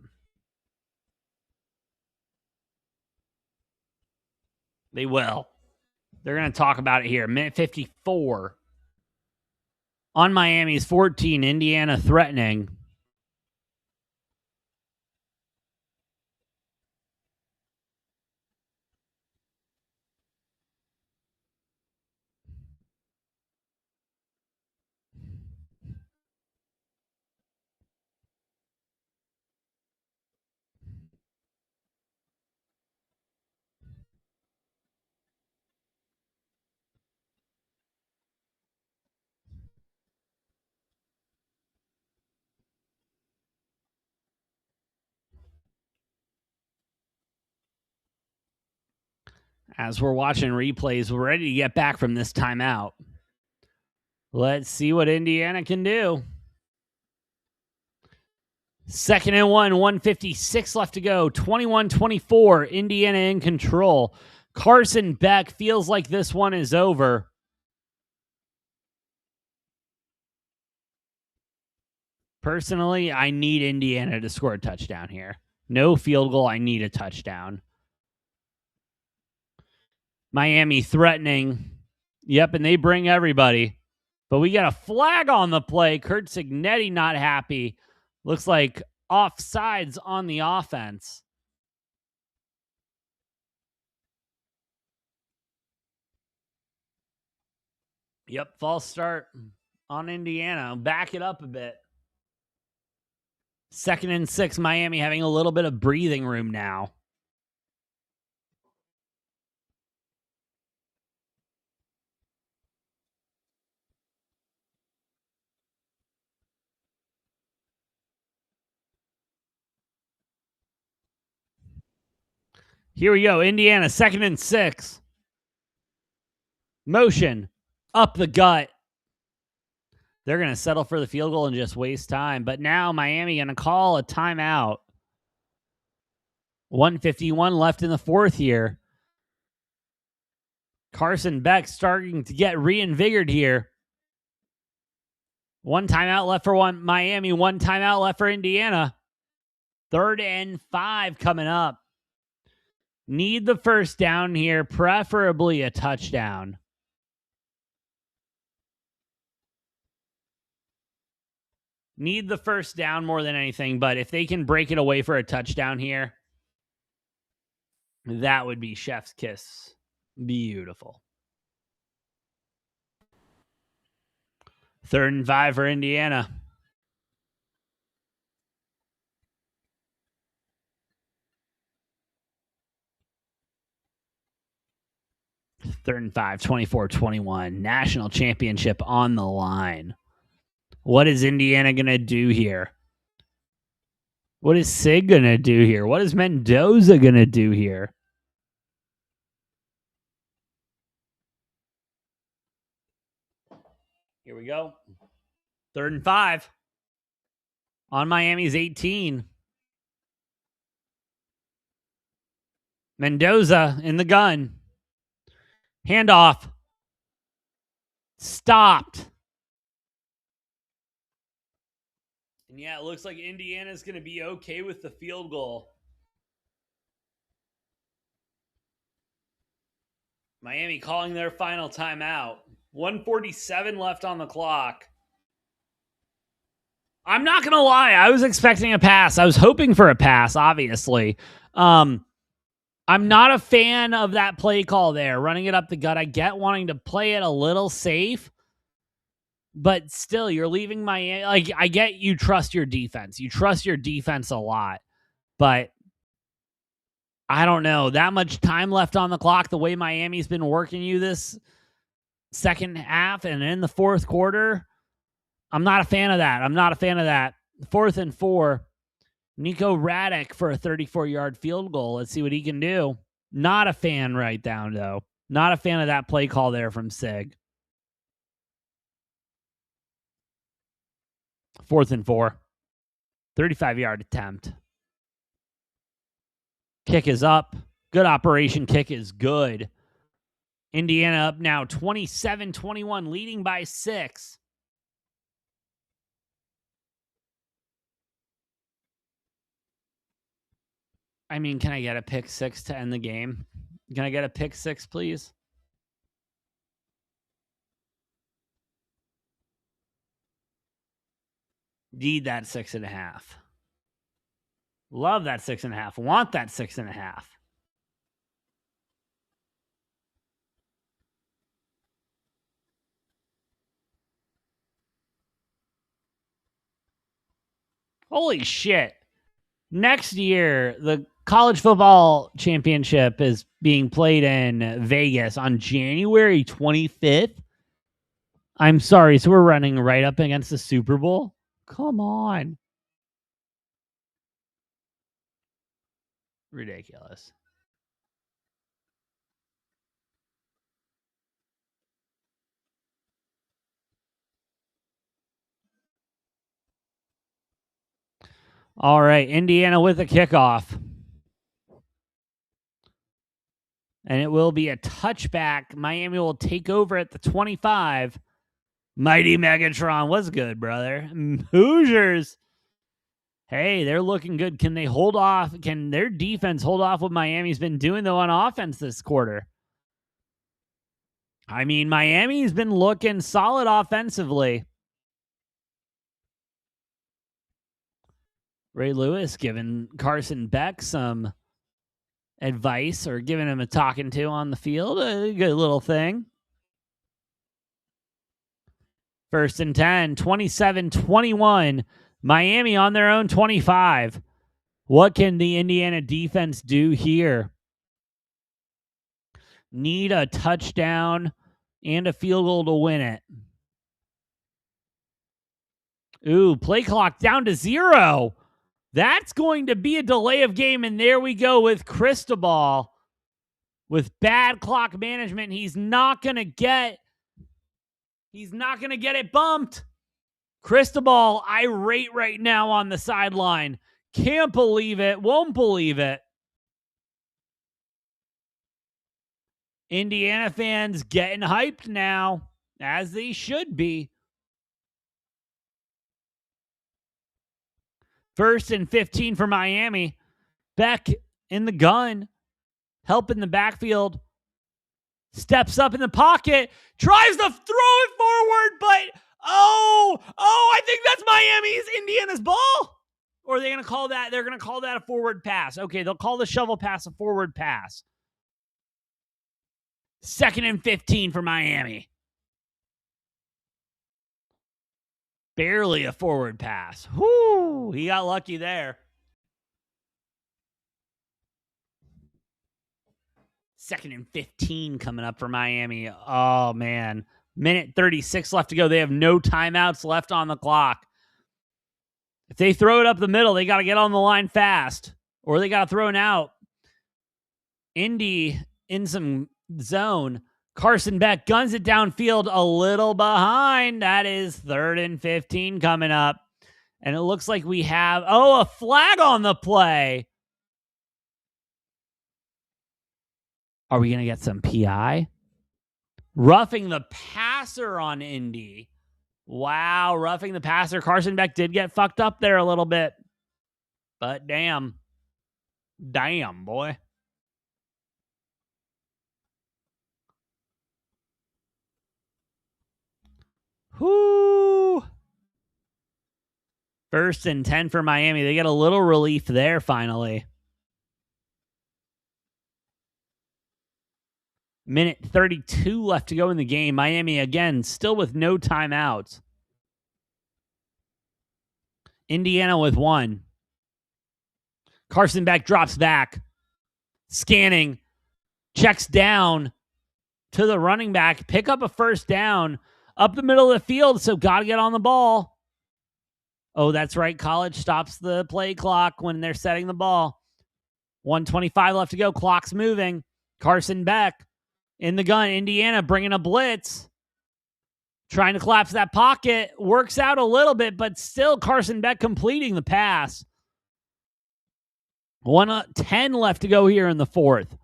They will. They're going to talk about it here. Minute 54. On Miami's 14, Indiana threatening. As we're watching replays, we're ready to get back from this timeout. Let's see what Indiana can do. 2nd and 156 left to go. 21-24, Indiana in control. Carson Beck feels like this one is over. Personally, I need Indiana to score a touchdown here. No field goal, I need a touchdown. Miami threatening. Yep, and they bring everybody. But we got a flag on the play. Kurt Signetti not happy. Looks like offsides on the offense. Yep, false start on Indiana. Back it up a bit. 2nd and 6, Miami having a little bit of breathing room now. Here we go. Indiana, 2nd and 6. Motion. Up the gut. They're going to settle for the field goal and just waste time. But now Miami going to call a timeout. 1:51 left in the fourth here. Carson Beck starting to get reinvigorated here. 1 timeout left for Miami. 1 timeout left for Indiana. 3rd and 5 coming up. Need the first down here, preferably a touchdown. Need the first down more than anything, but if they can break it away for a touchdown here, that would be chef's kiss. Beautiful. 3rd and 5 for Indiana. Third and 5, 24-21. National championship on the line. What is Indiana going to do here? What is Sig going to do here? What is Mendoza going to do here? Here we go. 3rd and 5. On Miami's 18. Mendoza in the gun. Handoff. Stopped. And yeah, it looks like Indiana's going to be okay with the field goal. Miami calling their final timeout. 1:47 left on the clock. I'm not going to lie. I was expecting a pass. I was hoping for a pass, obviously. I'm not a fan of that play call there, running it up the gut. I get wanting to play it a little safe, but still, you're leaving Miami. Like, I get you trust your defense. You trust your defense a lot, but I don't know. That much time left on the clock, the way Miami's been working you this second half and in the fourth quarter, I'm not a fan of that. 4th and 4. Nico Radek for a 34-yard field goal. Let's see what he can do. Not a fan right down, though. Not a fan of that play call there from Sig. 4th and 4. 35-yard attempt. Kick is up. Good operation. Kick is good. Indiana up now 27-21, leading by 6. I mean, can I get a pick 6 to end the game? Can I get a pick 6, please? Need that 6.5. Love that 6.5. Want that 6.5. Holy shit. Next year, the college football championship is being played in Vegas on January 25th. I'm sorry, so we're running right up against the Super Bowl? Come on. Ridiculous. All right, Indiana with a kickoff. And it will be a touchback. Miami will take over at the 25. Mighty Megatron, what's good, brother? Hoosiers. Hey, they're looking good. Can they hold off? Can their defense hold off what Miami's been doing, though, on offense this quarter? I mean, Miami's been looking solid offensively. Ray Lewis giving Carson Beck some advice or giving him a talking to on the field. A good little thing. 1st and 10, 27-21. Miami on their own 25. What can the Indiana defense do here? Need a touchdown and a field goal to win it. Ooh, play clock down to 0. That's going to be a delay of game, and there we go with Cristobal. With bad clock management, he's not going to get it bumped. Cristobal irate right now on the sideline. Can't believe it. Won't believe it. Indiana fans getting hyped now, as they should be. 1st and 15 for Miami. Beck in the gun, helping the backfield. Steps up in the pocket, tries to throw it forward, but I think that's Indiana's ball. Or are they going to call that? They're going to call that a forward pass. Okay, they'll call the shovel pass a forward pass. 2nd and 15 for Miami. Barely a forward pass. Whoo, he got lucky there. 2nd and 15 coming up for Miami. Oh, man. Minute 36 left to go. They have no timeouts left on the clock. If they throw it up the middle, they got to get on the line fast, or they got to throw it out. Indy in some zone. Carson Beck guns it downfield a little behind. That is 3rd and 15 coming up. And it looks like we have, a flag on the play. Are we going to get some PI? Roughing the passer on Indy. Wow, roughing the passer. Carson Beck did get fucked up there a little bit. But damn. Damn, boy. Whoo. 1st and 10 for Miami. They get a little relief there finally. Minute 32 left to go in the game. Miami again, still with no timeouts. Indiana with 1. Carson Beck drops back. Scanning. Checks down to the running back. Pick up a 1st down. Up the middle of the field, so got to get on the ball. Oh, that's right. College stops the play clock when they're setting the ball. 1:25 left to go. Clock's moving. Carson Beck in the gun. Indiana bringing a blitz. Trying to collapse that pocket. Works out a little bit, but still Carson Beck completing the pass. 1:10 left to go here in the 4th.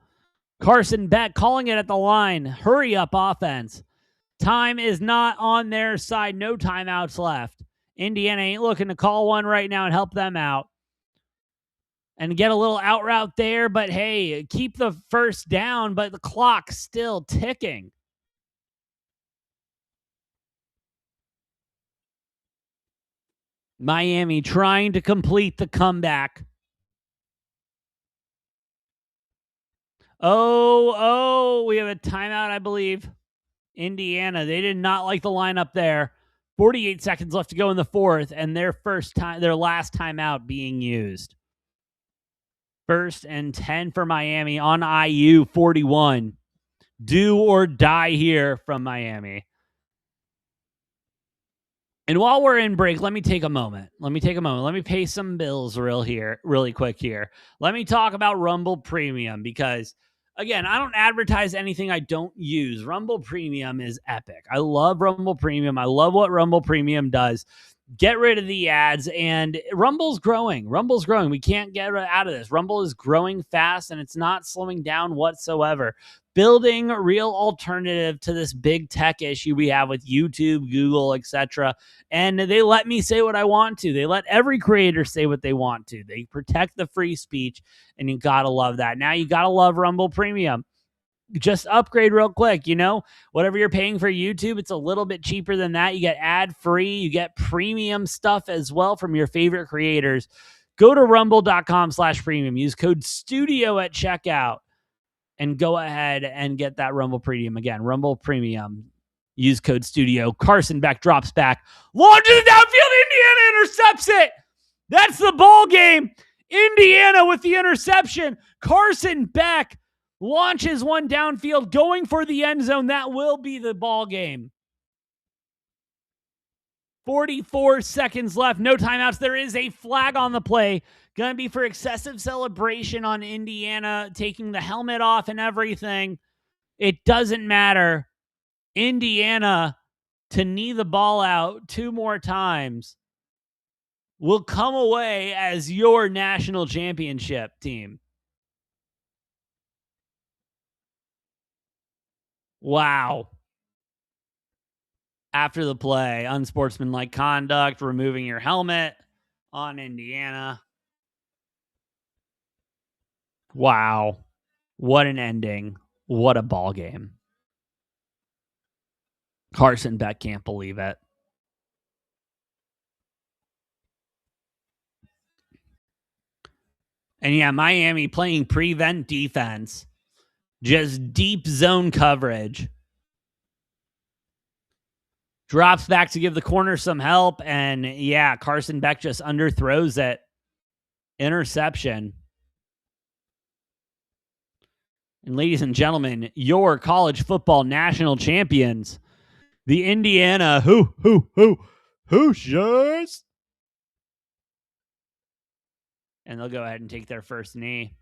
Carson Beck calling it at the line. Hurry up offense. Time is not on their side. No timeouts left. Indiana ain't looking to call one right now and help them out. And get a little out route there, but hey, keep the 1st down, but the clock's still ticking. Miami trying to complete the comeback. We have a timeout, I believe. Indiana, they did not like the lineup there. 48 seconds left to go in the 4th, and their last timeout being used. 1st and 10 for Miami on IU 41. Do or die here from Miami. And while we're in break, let me take a moment. Let me pay some bills really quick here. Let me talk about Rumble Premium because, again, I don't advertise anything I don't use. Rumble Premium is epic. I love Rumble Premium. I love what Rumble Premium does. Get rid of the ads, and Rumble's growing. Rumble's growing. We can't get out of this. Rumble is growing fast, and it's not slowing down whatsoever. Building a real alternative to this big tech issue we have with YouTube, Google, etc. And they let me say what I want to. They let every creator say what they want to. They protect the free speech, and you got to love that. Now you got to love Rumble Premium. Just upgrade real quick, whatever you're paying for YouTube, it's a little bit cheaper than that. You get ad free, you get premium stuff as well from your favorite creators. Go to rumble.com/premium, use code studio at checkout, and go ahead and get that Rumble Premium. Again, Rumble Premium, use code studio. Carson Beck drops back, launches downfield, Indiana intercepts it. That's the ball game. Indiana with the interception. Carson Beck launches one downfield, going for the end zone. That will be the ball game. 44 seconds left. No timeouts. There is a flag on the play. Going to be for excessive celebration on Indiana, taking the helmet off and everything. It doesn't matter. Indiana to knee the ball out 2 more times will come away as your national championship team. Wow. After the play, unsportsmanlike conduct, removing your helmet on Indiana. Wow. What an ending. What a ball game. Carson Beck can't believe it. And yeah, Miami playing prevent defense. Just deep zone coverage. Drops back to give the corner some help. And yeah, Carson Beck just underthrows it. Interception. And ladies and gentlemen, your college football national champions, the Indiana Hoosiers. And they'll go ahead and take their first knee.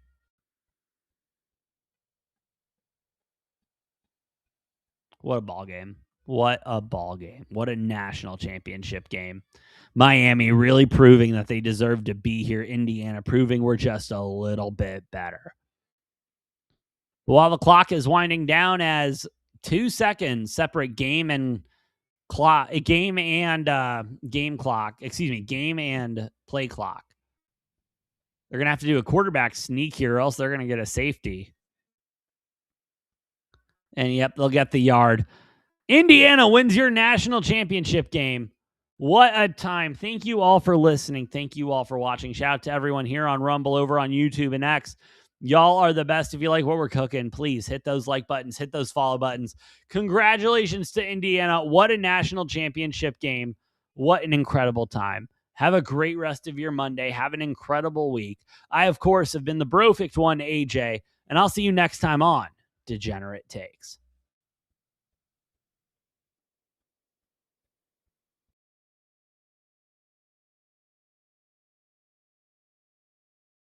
What a ball game. What a ball game. What a national championship game. Miami really proving that they deserve to be here. Indiana proving we're just a little bit better. While the clock is winding down, as 2 seconds separate game and clock, game and play clock. They're going to have to do a quarterback sneak here, or else they're going to get a safety. And yep, they'll get the yard. Indiana wins your national championship game. What a time. Thank you all for listening. Thank you all for watching. Shout out to everyone here on Rumble, over on YouTube and X. Y'all are the best. If you like what we're cooking, please hit those like buttons, hit those follow buttons. Congratulations to Indiana. What a national championship game. What an incredible time. Have a great rest of your Monday. Have an incredible week. I, of course, have been the Brofict one, AJ, and I'll see you next time on Degenerate Takes.